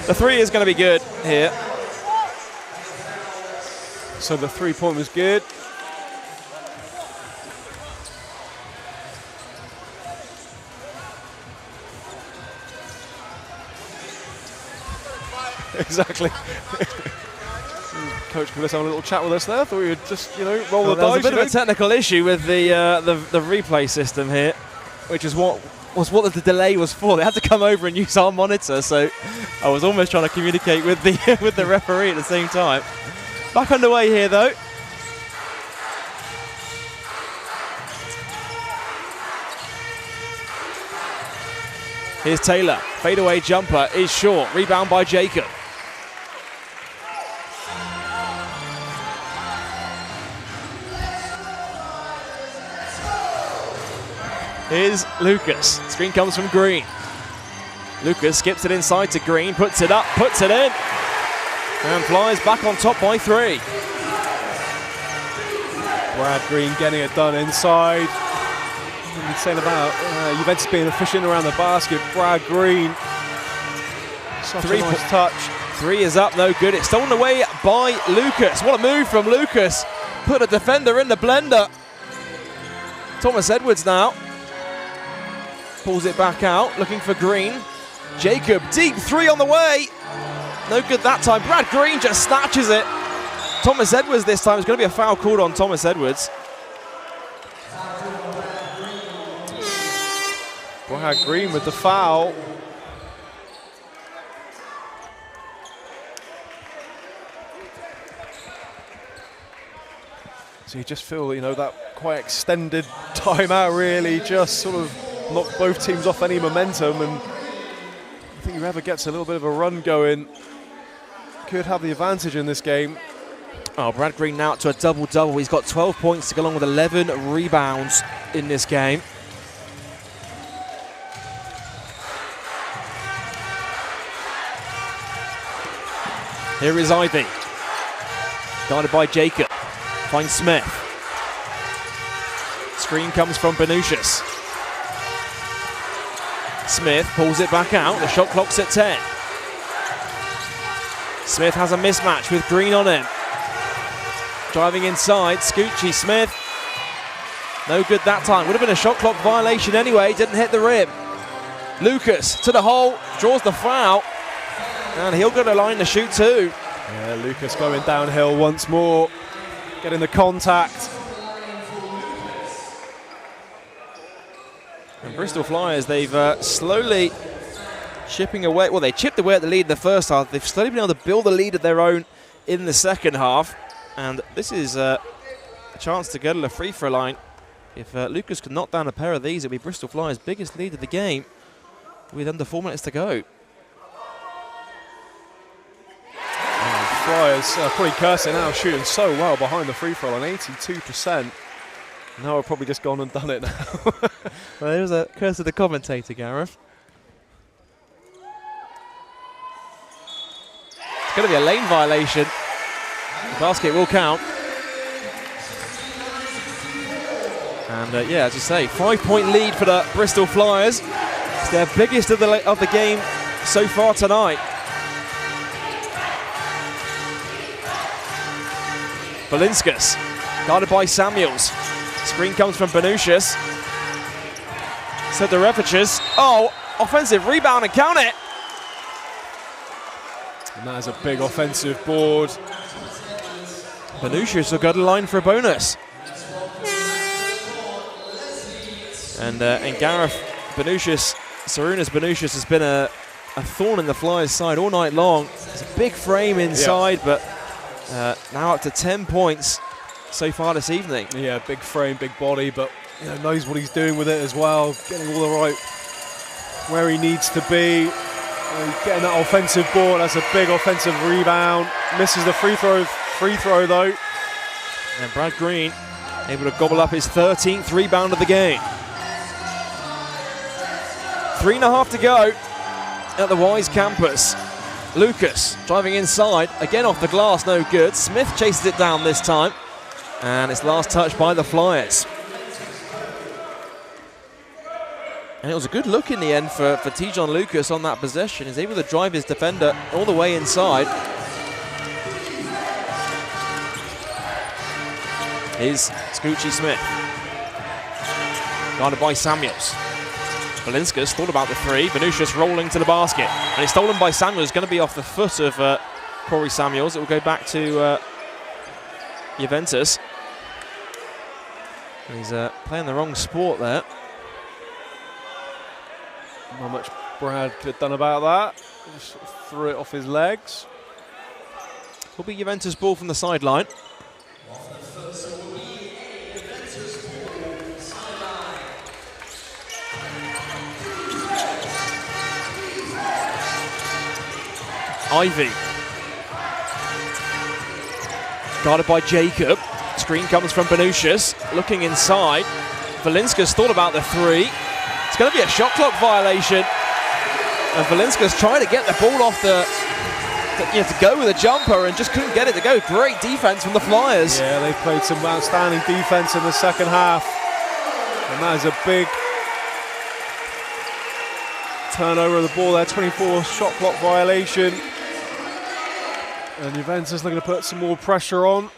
The 3 is going to be good here. So the 3-point was good. Exactly. Coach Kapoulis having a little chat with us there. Thought we would just, roll the dice. There's a bit of a technical issue with the replay system here, which is what the delay was for. They had to come over and use our monitor, so I was almost trying to communicate with the with the referee at the same time. Back underway here though. Here's Taylor. Fadeaway jumper is short. Rebound by Jacob. Here's Lucas. Screen comes from Green. Lucas skips it inside to Green, puts it up, puts it in. And Flyers back on top by 3. Brad Green getting it done inside. What are you saying about Juventus being efficient around the basket? Brad Green, such a nice touch. 3 is up, no good. It's stolen away by Lucas. What a move from Lucas. Put a defender in the blender. Thomas Edwards now. Pulls it back out, looking for Green. Jacob, deep 3 on the way. No good that time. Brad Green just snatches it. Thomas Edwards this time. It's going to be a foul called on Thomas Edwards. Brad Green with the foul. So you just feel, that quite extended timeout really just sort of knocked both teams off any momentum, and I think whoever gets a little bit of a run going could have the advantage in this game. Oh, Brad Green now up to a double-double. He's got 12 points to go along with 11 rebounds in this game. Here is Ivy. Guarded by Jacob. Finds Smith. Screen comes from Benucius. Smith pulls it back out. The shot clock's at 10. Smith has a mismatch with Green on him. Driving inside, Scoochie Smith. No good that time. Would have been a shot clock violation anyway. Didn't hit the rim. Lucas to the hole, draws the foul. And he'll go to line to shoot too. Yeah, Lucas going downhill once more. Getting the contact. And Bristol Flyers, they've slowly chipping away. Well, they chipped away at the lead in the first half. They've slowly been able to build a lead of their own in the second half. And this is a chance to go to the free throw line. If Lucas could knock down a pair of these, it'll be Bristol Flyers' biggest lead of the game with under 4 minutes to go. Flyers probably cursing now, shooting so well behind the free throw line, 82%. Now I've probably just gone and done it now. Well, there's a curse of the commentator, Gareth. It's going to be a lane violation. The basket will count. And yeah, as you say, 5-point lead for the Bristol Flyers. It's their biggest of the game so far tonight. Valinskas, guarded by Samuels. Screen comes from Benucius. So the Refichers. Oh, offensive rebound and count it. And that is a big offensive board. Benucius will go to the line for a bonus. And Gareth Benucius, Sarunas Benucius has been a thorn in the Flyers' side all night long. It's a big frame inside, but now up to 10 points so far this evening. Yeah, big frame, big body, but knows what he's doing with it as well. Getting all the right where he needs to be. Getting that offensive board. That's a big offensive rebound. Misses the free throw though. And Brad Green able to gobble up his 13th rebound of the game. 3.5 to go at the Wise campus. Lucas driving inside, again off the glass, no good. Smith chases it down this time, and it's last touch by the Flyers. And it was a good look in the end for Tijon Lucas on that possession. He's able to drive his defender all the way inside. Here's Scoochie Smith, guarded by Samuels. Valinskas thought about the three. Benucius rolling to the basket. And it's stolen by Samuels. Going to be off the foot of Corey Samuels. It will go back to Juventus. He's playing the wrong sport there. Not much Brad could have done about that. Just threw it off his legs. Will be Juventus ball from the sideline. Ivy. Guarded by Jacob. Screen comes from Benucius. Looking inside. Valinskas thought about the three. It's going to be a shot clock violation. And Valinskas trying to get the ball off the to go with a jumper and just couldn't get it to go. Great defense from the Flyers. Yeah, they've played some outstanding defense in the second half. And that is a big turnover of the ball there, 24 shot clock violation. And Juventus looking to put some more pressure on.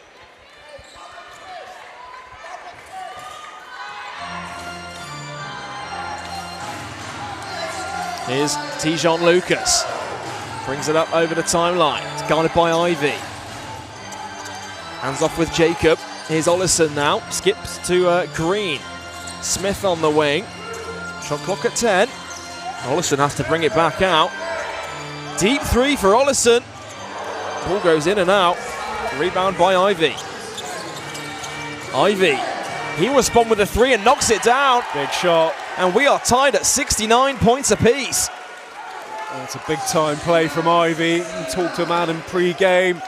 Here's Tijon Lucas. Brings it up over the timeline. It's guarded by Ivy. Hands off with Jacob. Here's Ollison now. Skips to Green. Smith on the wing. Shot clock at 10. Ollison has to bring it back out. Deep three for Ollison. Ball goes in and out. Rebound by Ivy. Ivy. He will respond with a three and knocks it down. Big shot. And we are tied at 69 points apiece. That's a big time play from Ivy. He talked to him out in pre-game.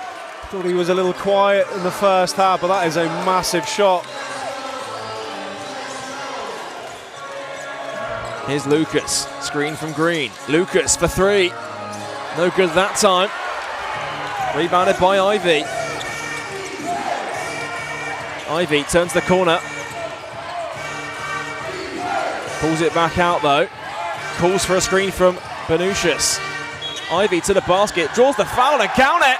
Thought he was a little quiet in the first half, but that is a massive shot. Here's Lucas. Screen from Green. Lucas for three. No good that time. Rebounded by Ivy. Ivy turns the corner. Pulls it back out though. Calls for a screen from Benucius. Ivy to the basket. Draws the foul and count it.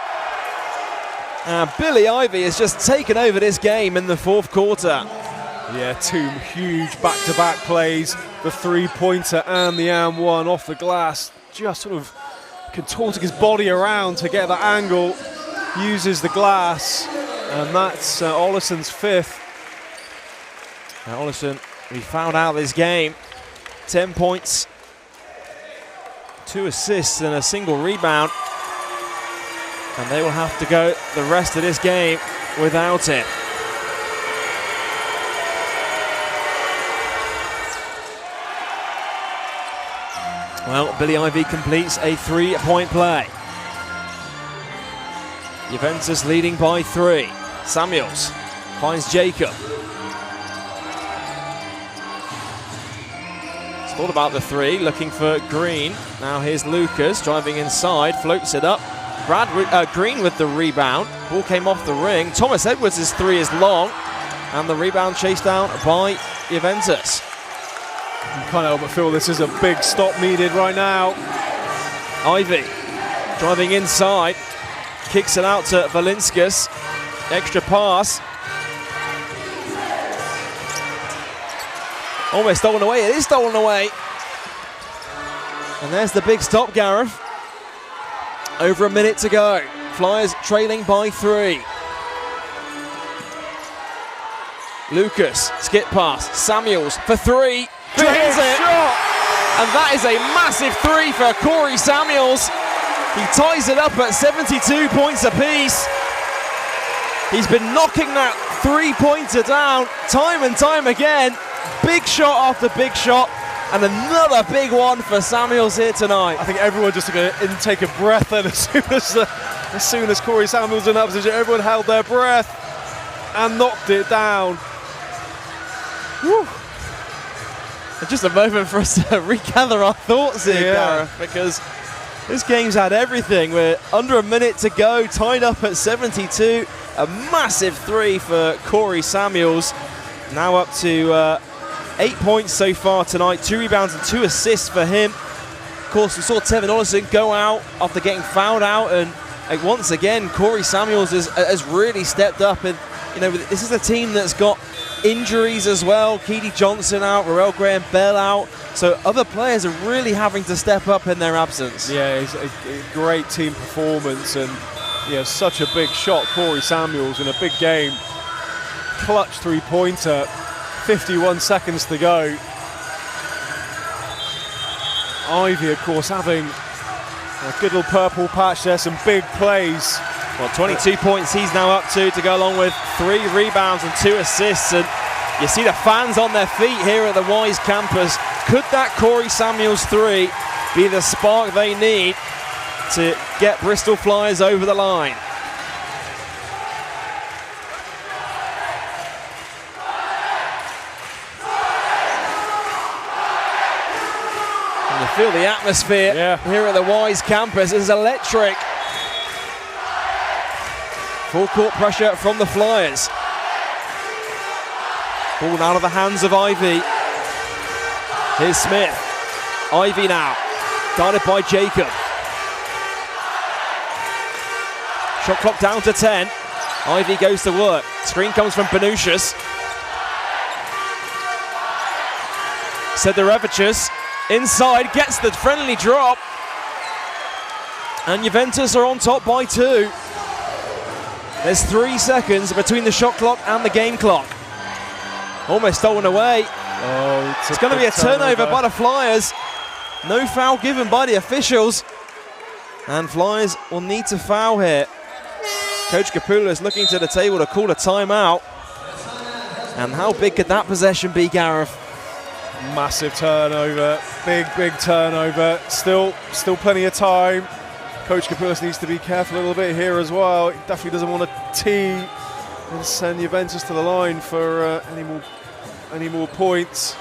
And Billy Ivy has just taken over this game in the fourth quarter. Yeah, two huge back-to-back plays. The three-pointer and the and one off the glass. Just sort of contorting his body around to get that angle. Uses the glass. And that's Ollison's fifth. Now Ollison, we found out this game. 10 points, 2 assists and a single rebound. And they will have to go the rest of this game without it. Well, Billy Ivy completes a 3-point play. Juventus leading by 3. Samuels finds Jacob. He's thought about the 3, looking for Green. Now here's Lucas driving inside, floats it up. Green with the rebound. Ball came off the ring. Thomas Edwards' 3 is long, and the rebound chased down by Juventus. You can't help but feel this is a big stop needed right now. Ivy driving inside, kicks it out to Valinskas. Extra pass. Almost stolen away. It is stolen away. And there's the big stop, Gareth. Over a minute to go. Flyers trailing by 3. Lucas, skip pass. Samuels for 3. Drains it. And that is a massive 3 for Corey Samuels. He ties it up at 72 points apiece. He's been knocking that 3-pointer down time and time again. Big shot after big shot. And another big one for Samuels here tonight. I think everyone just took an intake of breath, and as soon as Corey Samuels was in that position, everyone held their breath and knocked it down. Whew. Just a moment for us to regather our thoughts here, Gareth, because this game's had everything. We're under a minute to go, tied up at 72. A massive 3 for Corey Samuels. Now up to 8 points so far tonight, 2 rebounds and 2 assists for him. Of course, we saw Tevin Ollison go out after getting fouled out, and once again, Corey Samuels has really stepped up. And this is a team that's got injuries as well. Keedy Johnson out, Rorel Graham Bell out, so other players are really having to step up in their absence. Yeah, it's a great team performance, and such a big shot, Corey Samuels, in a big game. Clutch 3-pointer. 51 seconds to go. Ivy, of course, having a good little purple patch there, some big plays. Well, 22 points he's now up to go along with 3 rebounds and 2 assists. And you see the fans on their feet here at the Wise campus. Could that Corey Samuels 3 be the spark they need to get Bristol Flyers over the line? Feel the atmosphere here at the Wise campus is electric. Full court pressure from the Flyers. Ball out of the hands of Ivy. Here's Smith. Ivy now, guarded by Jacob. Shot clock down to 10. Ivy goes to work. Screen comes from Benucius. Sederevicius inside, gets the friendly drop. And Juventus are on top by 2. There's 3 seconds between the shot clock and the game clock. Almost stolen away. Oh, it's going to be a turnover by the Flyers. No foul given by the officials. And Flyers will need to foul here. Coach Capullo is looking to the table to call a timeout. And how big could that possession be, Gareth? Massive turnover, big turnover. Still plenty of time. Coach Capullo needs to be careful a little bit here as well. He definitely doesn't want to tee and send Juventus to the line for any more points.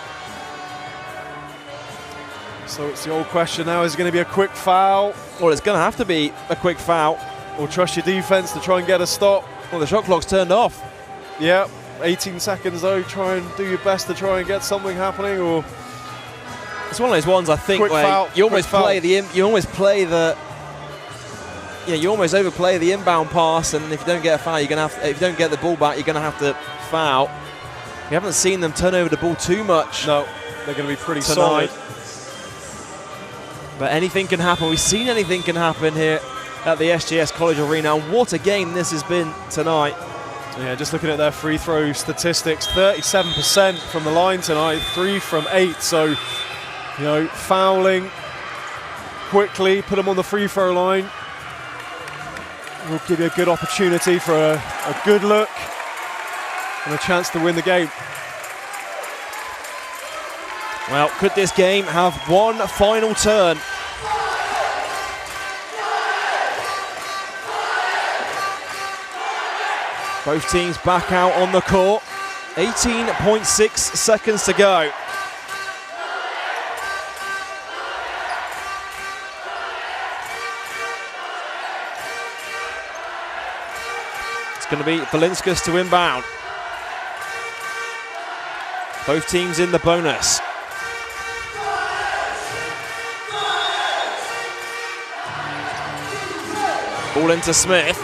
So it's the old question now, is it going to be a quick foul? Well, it's going to have to be a quick foul. Or trust your defense to try and get a stop. Well, the shot clock's turned off. Yeah, 18 seconds though. Try and do your best to try and get something happening. Or it's one of those ones, I think, where you almost overplay the inbound pass, and if you don't get a foul, if you don't get the ball back, you're going to have to foul. We haven't seen them turn over the ball too much. No, they're going to be pretty tonight. solid. But anything can happen. We've seen anything can happen here at the SGS College Arena. And what a game this has been tonight. Yeah, just looking at their free throw statistics, 37% from the line tonight, 3 from 8. So, you know, fouling quickly, put them on the free throw line. Will give you a good opportunity for a good look and a chance to win the game. Well, could this game have one final turn? Both teams back out on the court. 18.6 seconds to go. It's going to be Valinskas to inbound. Both teams in the bonus. Ball into Smith.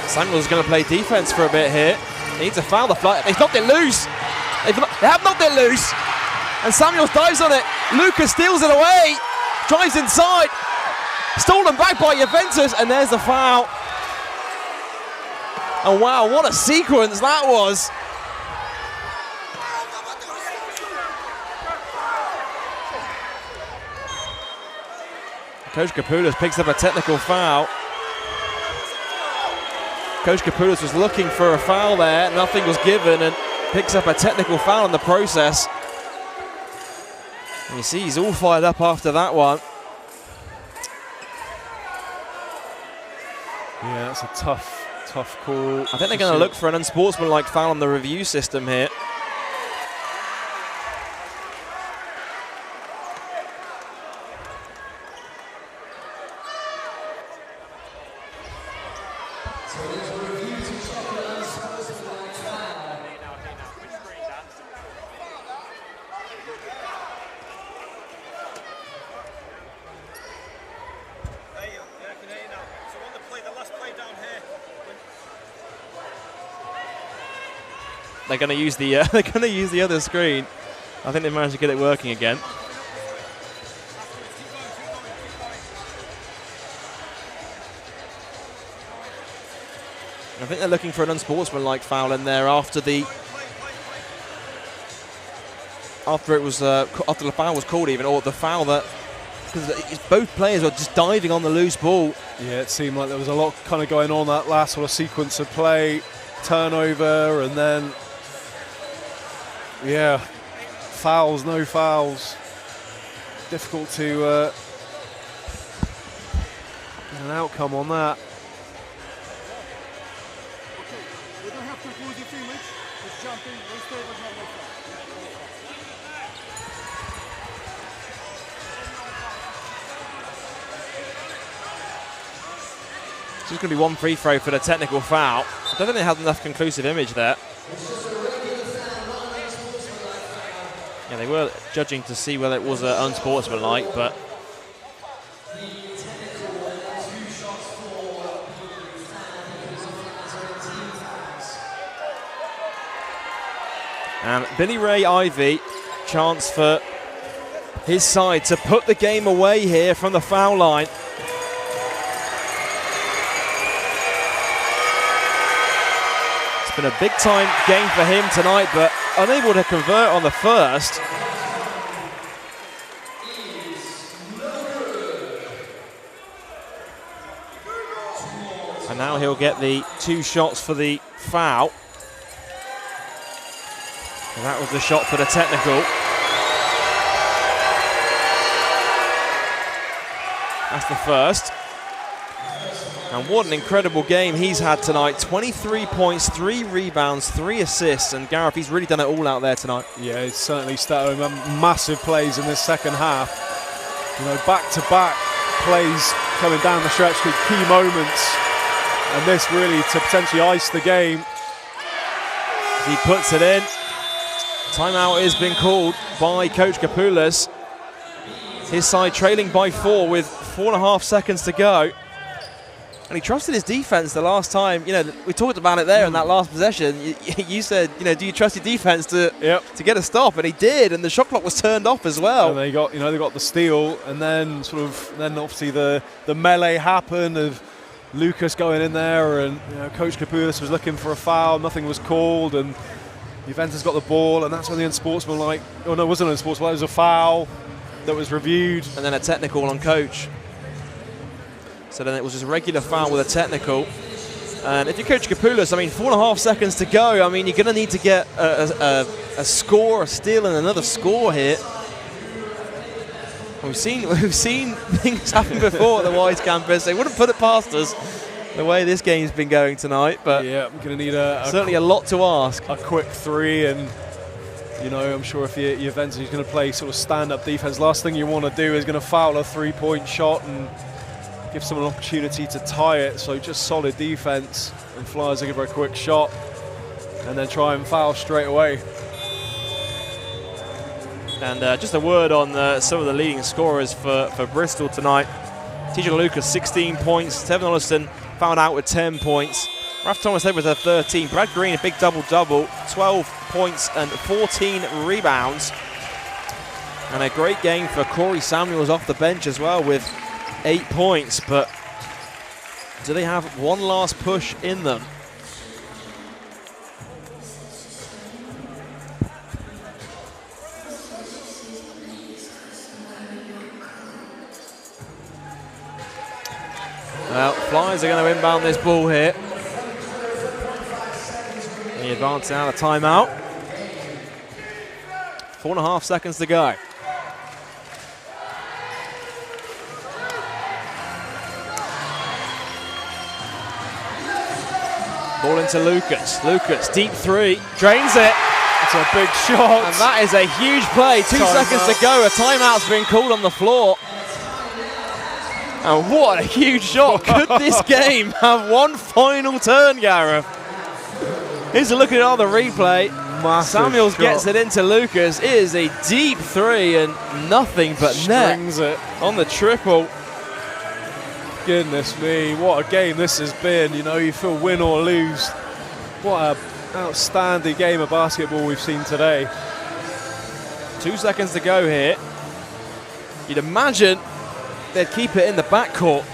Samuel's going to play defense for a bit here. He needs to foul the Flyers. They've knocked it loose. They have knocked it loose. And Samuels dives on it. Lucas steals it away. Drives inside. Stolen back by Juventus. And there's the foul. And wow, what a sequence that was. Coach Kapoulas picks up a technical foul. Coach Kapoulas was looking for a foul there, nothing was given, and picks up a technical foul in the process. And you see he's all fired up after that one. Yeah, that's a tough call. I think they're going to look for an unsportsmanlike foul on the review system here. They're going to use the other screen. I think they managed to get it working again. I think they're looking for an unsportsmanlike foul in there after the foul was called, even, or the foul that, because both players were just diving on the loose ball. Yeah, it seemed like there was a lot kind of going on that last sort of sequence of play, turnover, and then yeah, fouls, no fouls. Difficult to get an outcome on that. There's going to be one free throw for the technical foul. I don't think they had enough conclusive image there. Yeah, they were judging to see whether it was unsportsmanlike, but and Billy Ray Ivy, chance for his side to put the game away here from the foul line. It's been a big time game for him tonight, but unable to convert on the first. And now he'll get the 2 shots for the foul. And that was the shot for the technical. That's the first. And what an incredible game he's had tonight. 23 points, 3 rebounds, 3 assists. And Gareth, he's really done it all out there tonight. Yeah, he's certainly started massive plays in this second half. You know, back-to-back plays coming down the stretch, key moments. And this really to potentially ice the game. As he puts it in. Timeout has been called by Coach Kapoulas. His side trailing by 4 with 4.5 seconds to go. And he trusted his defense the last time. You know, we talked about it there in that last possession. You said, you know, do you trust your defense to get a stop? And he did, and the shot clock was turned off as well. And they got, they got the steal, and then obviously the melee happened of Lucas going in there, and Coach Kapoulas was looking for a foul. Nothing was called, and Juventus got the ball, and that's when the unsportsmanlike. Oh no, it wasn't unsportsmanlike. It was a foul that was reviewed, and then a technical on Coach. So then it was just a regular foul with a technical. And if you're Coach Kapoulas, I mean, 4.5 seconds to go. I mean, you're going to need to get a score, a steal, and another score here. We've seen things happen before at the Wise campus. They wouldn't put it past us the way this game's been going tonight. But yeah, I'm going to need certainly a lot to ask. A quick 3, and I'm sure if you're Juventus, he's going to play sort of stand-up defense. Last thing you want to do is going to foul a 3-point shot and give someone an opportunity to tie it. So just solid defense, and Flyers will give her a quick shot and then try and foul straight away. And just a word on some of the leading scorers for Bristol tonight. TJ Lucas, 16 points. Tevin Olison fouled out with 10 points. Raf Thomas with a 13. Brad Green, a big double-double, 12 points and 14 rebounds. And a great game for Corey Samuels off the bench as well with 8 points. But do they have one last push in them? Well, Flyers are going to inbound this ball here. The advance out of timeout. 4.5 seconds to go. Ball into Lucas. Lucas, deep 3, drains it. It's a big shot. And that is a huge play. 2 seconds to go. A timeout's been called on the floor. And what a huge shot. Could this game have one final turn, Gareth? Here's a look at it on the replay. Massive Samuels shot. gets it into Lucas. It is a deep 3 and nothing but net. Strings it on the triple. Goodness me, what a game this has been. You feel win or lose. What an outstanding game of basketball we've seen today. 2 seconds to go here. You'd imagine they'd keep it in the backcourt.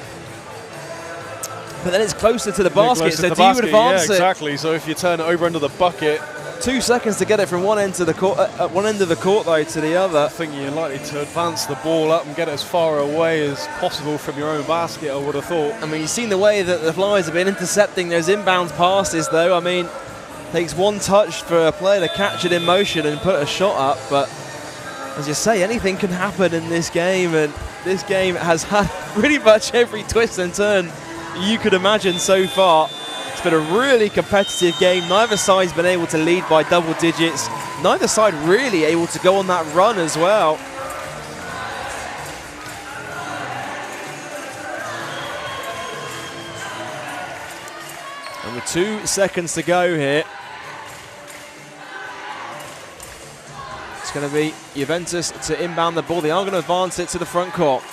But then it's closer to the basket, so do you advance it? Yeah, exactly. So if you turn it over under the bucket. 2 seconds to get it from one end of the court, one end of the court though to the other. I think you're likely to advance the ball up and get it as far away as possible from your own basket, I would have thought. I mean, you've seen the way that the Flyers have been intercepting those inbound passes though. I mean, takes one touch for a player to catch it in motion and put a shot up, but as you say, anything can happen in this game, and this game has had pretty much every twist and turn you could imagine so far. It's been a really competitive game. Neither side's been able to lead by double digits. Neither side really able to go on that run as well. 2 seconds to go here. It's going to be Juventus to inbound the ball. They are going to advance it to the front court.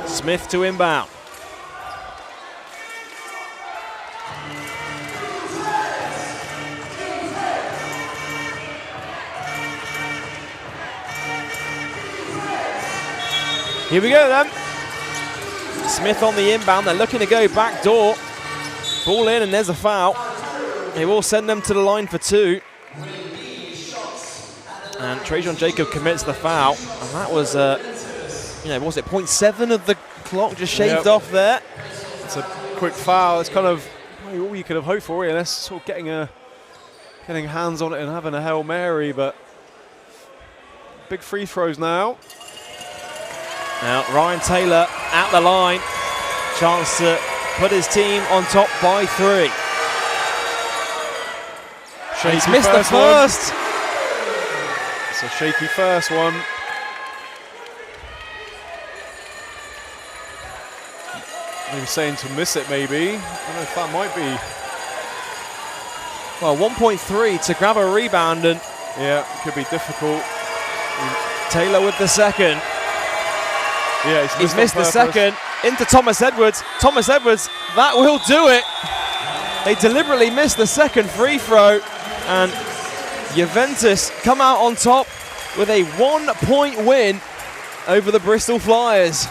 Smith to inbound. Here we go then. Smith on the inbound. They're looking to go back door. Ball in and there's a foul. It will send them to the line for 2. And Trajan Jacob commits the foul. And that was, what was it, 0.7 of the clock just shaved off there. It's a quick foul. It's kind of all you could have hoped for, really. That's sort of getting hands on it and having a Hail Mary, but big free throws now. Now Ryan Taylor at the line. Chance to put his team on top by 3. He's missed the first. It's a shaky first one. Maybe saying to miss it, maybe. I don't know if that might be. Well, 1.3 to grab a rebound, and yeah, it could be difficult. Taylor with the second. Yeah, he's missed the second. Into Thomas Edwards. Thomas Edwards, that will do it. They deliberately missed the second free throw, and Juventus come out on top with a 1-point win over the Bristol Flyers.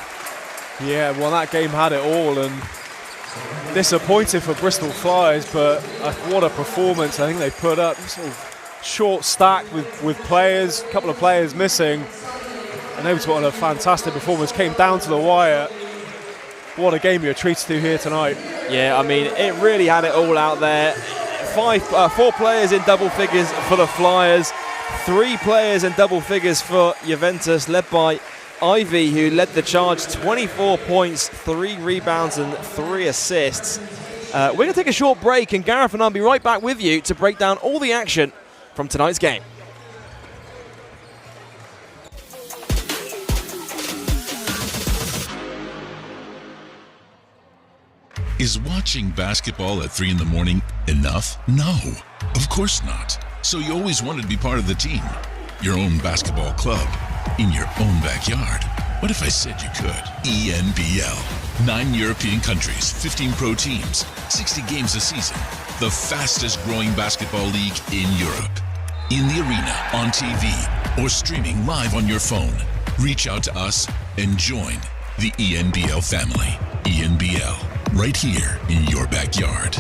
Yeah, well, that game had it all, and disappointed for Bristol Flyers, but what a performance I think they put up. Sort of short stack with players, a couple of players missing, and they were put on a fantastic performance. Came down to the wire. What a game you're treated to here tonight. Yeah, I mean, it really had it all out there. 4 players in double figures for the Flyers, 3 players in double figures for Juventus, led by Ivy, who led the charge. 24 points, 3 rebounds and 3 assists. We're going to take a short break, and Gareth and I'll be right back with you to break down all the action from tonight's game. Is watching basketball at 3 in the morning enough? No, of course not. So you always wanted to be part of the team. Your own basketball club, in your own backyard. What if I said you could? ENBL. 9 European countries, 15 pro teams, 60 games a season. The fastest growing basketball league in Europe. In the arena, on TV, or streaming live on your phone. Reach out to us and join the ENBL family. ENBL. Right here in your backyard.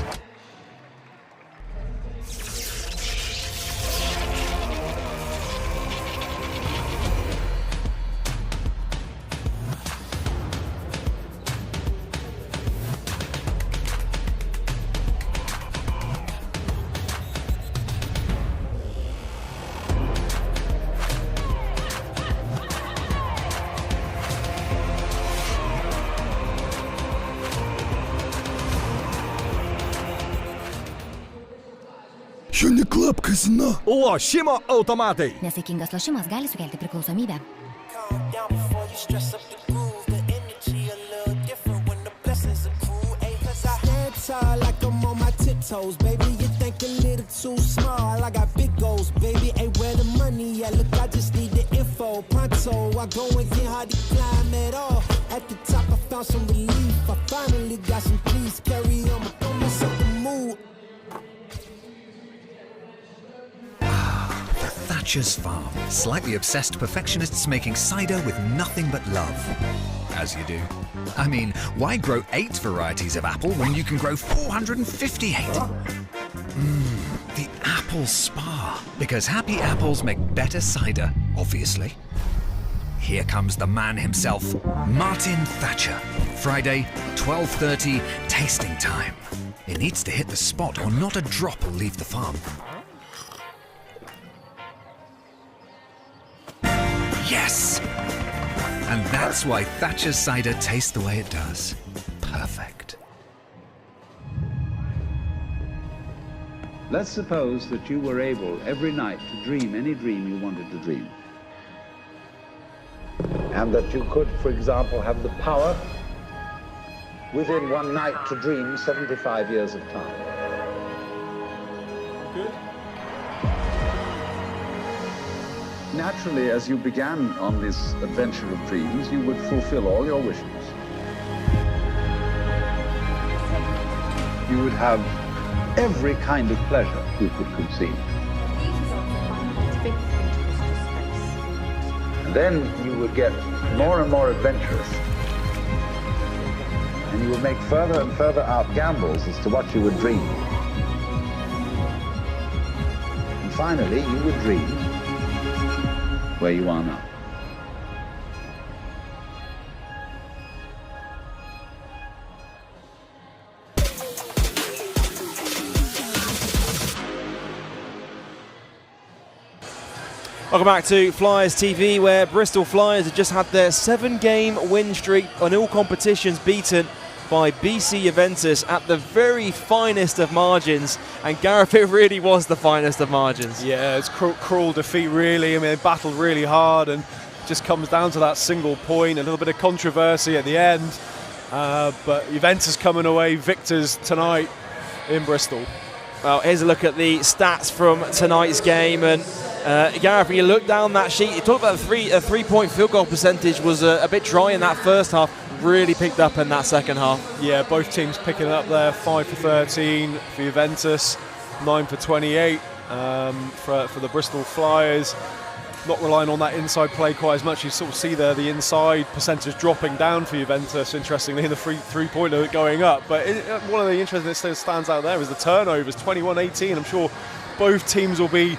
Uniclub Casino. Lošimo automatai. Nesaikingas lošimas gali sukelti priklausomybę. Like I'm on my tiptoes, baby. You think a little too small. I got big goals, baby. Ain't where the money at. Look, I just need the info. Pronto, I go and get hard to climb at all. At the top, I found some relief. I finally got some peace. Carry on, but don't mess up the mood. Thatcher's Farm. Slightly obsessed perfectionists making cider with nothing but love. As you do. I mean, why grow 8 varieties of apple when you can grow 458? The Apple Spa. Because happy apples make better cider, obviously. Here comes the man himself, Martin Thatcher. Friday, 12:30, tasting time. It needs to hit the spot or not a drop will leave the farm. Yes! And that's why Thatcher's cider tastes the way it does. Perfect. Let's suppose that you were able every night to dream any dream you wanted to dream. and that you could, for example, have the power within one night to dream 75 years of time. Good. Naturally, as you began on this adventure of dreams, you would fulfill all your wishes. You would have every kind of pleasure you could conceive. And then you would get more and more adventurous. And you would make further and further out gambles as to what you would dream. And finally, you would dream where you are now. Welcome back to Flyers TV, where Bristol Flyers have just had their 7-game win streak on all competitions beaten by BC Juventus at the very finest of margins. And Gareth, it really was the finest of margins. Yeah, it's cruel defeat, really. I mean, they battled really hard, and just comes down to that single point, a little bit of controversy at the end. But Juventus coming away victors tonight in Bristol. Well, here's a look at the stats from tonight's game. And Gareth, when you look down that sheet, you talked about the three-point field goal percentage was a bit dry in that first half, really picked up in that second half. Yeah, both teams picking it up there, 5 for 13 for Juventus, 9 for 28 for the Bristol Flyers. Not relying on that inside play quite as much. You sort of see there the inside percentage dropping down for Juventus, interestingly, the three-pointer going up. But one of the interesting things that stands out there is the turnovers, 21-18. I'm sure both teams will be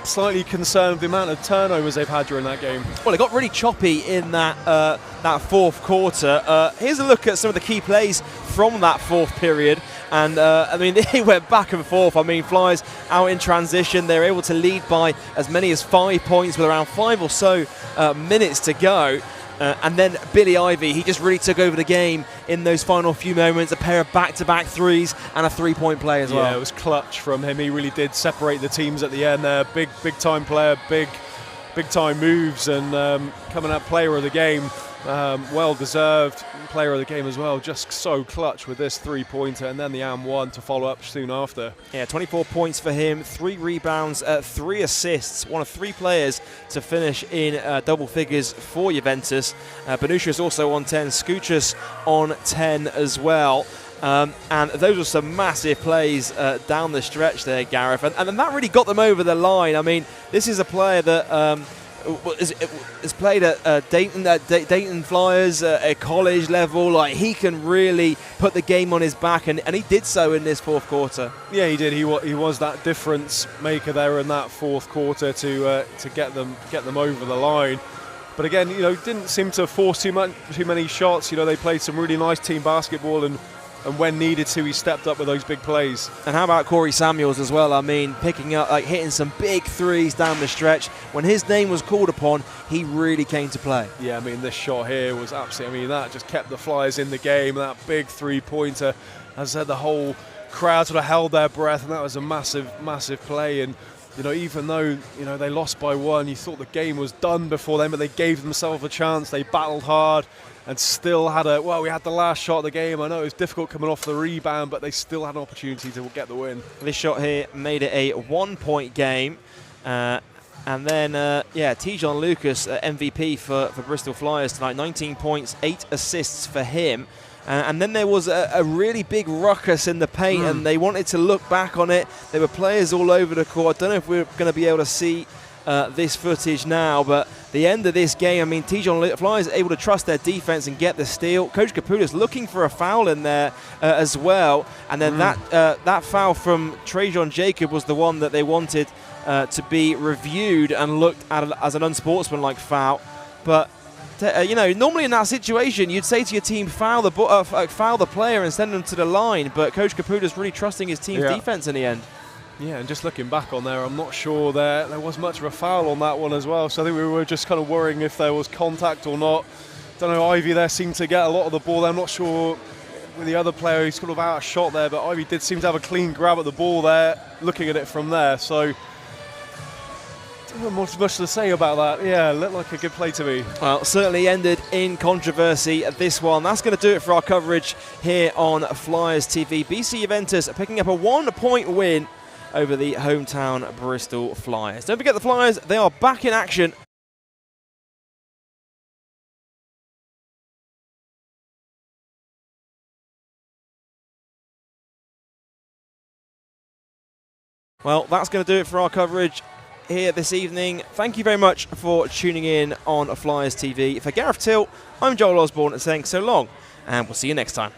slightly concerned with the amount of turnovers they've had during that game. Well, it got really choppy in that fourth quarter. Here's a look at some of the key plays from that fourth period. And, I mean, they went back and forth. I mean, Flyers out in transition. They were able to lead by as many as 5 points with around 5 or so minutes to go. And then Billy Ivy, he just really took over the game in those final few moments. A pair of back-to-back threes and a three-point play as well. Yeah, it was clutch from him. He really did separate the teams at the end there. Big-time player, big-time moves, and coming out player of the game. Well-deserved player of the game as well. Just so clutch with this three-pointer, and then the and-one to follow up soon after. Yeah, 24 points for him, 3 rebounds, 3 assists. One of 3 players to finish in double figures for Juventus. Benuccia is also on 10, Skuchas on 10 as well. And those were some massive plays down the stretch there, Gareth. And that really got them over the line. I mean, this is a player that is played at Dayton Flyers at college level. Like, he can really put the game on his back, and he did so in this fourth quarter. Yeah, he did. He was that difference maker there in that fourth quarter to get them over the line. But again, didn't seem to force too many shots. They played some really nice team basketball, and when needed to, he stepped up with those big plays. And how about Corey Samuels as well? I mean, picking up, hitting some big threes down the stretch. When his name was called upon, he really came to play. Yeah, I mean, this shot here was absolutely, that just kept the Flyers in the game. That big three-pointer, as I said, the whole crowd sort of held their breath, and that was a massive, massive play. And even though they lost by 1, you thought the game was done before then, but they gave themselves a chance. They battled hard and still had we had the last shot of the game. I know it was difficult coming off the rebound, but they still had an opportunity to get the win. This shot here made it a 1-point game. And then, Tejon Lucas, MVP for Bristol Flyers tonight, 19 points, 8 assists for him. And then there was a really big ruckus in the paint, and they wanted to look back on it. There were players all over the court. I don't know if we're going to be able to see this footage now, but the end of this game, I mean, Flyers able to trust their defense and get the steal. Coach Capulis looking for a foul in there as well. And then that foul from Trajan Jacob was the one that they wanted to be reviewed and looked at as an unsportsmanlike foul. But normally in that situation, you'd say to your team, foul the player and send them to the line. But Coach Capulis really trusting his team's defense in the end. Yeah, and just looking back on there, I'm not sure there was much of a foul on that one as well. So I think we were just kind of worrying if there was contact or not. Don't know, Ivy there seemed to get a lot of the ball there. I'm not sure with the other player, he's sort of out of shot there, but Ivy did seem to have a clean grab at the ball there, looking at it from there. So Not much to say about that. Yeah, looked like a good play to me. Well, certainly ended in controversy, this one. That's going to do it for our coverage here on Flyers TV. BC Juventus picking up a 1-point win over the hometown Bristol Flyers. Don't forget the Flyers, they are back in action. Well, that's going to do it for our coverage here this evening. Thank you very much for tuning in on Flyers TV. For Gareth Till, I'm Joel Osborne saying so long, and we'll see you next time.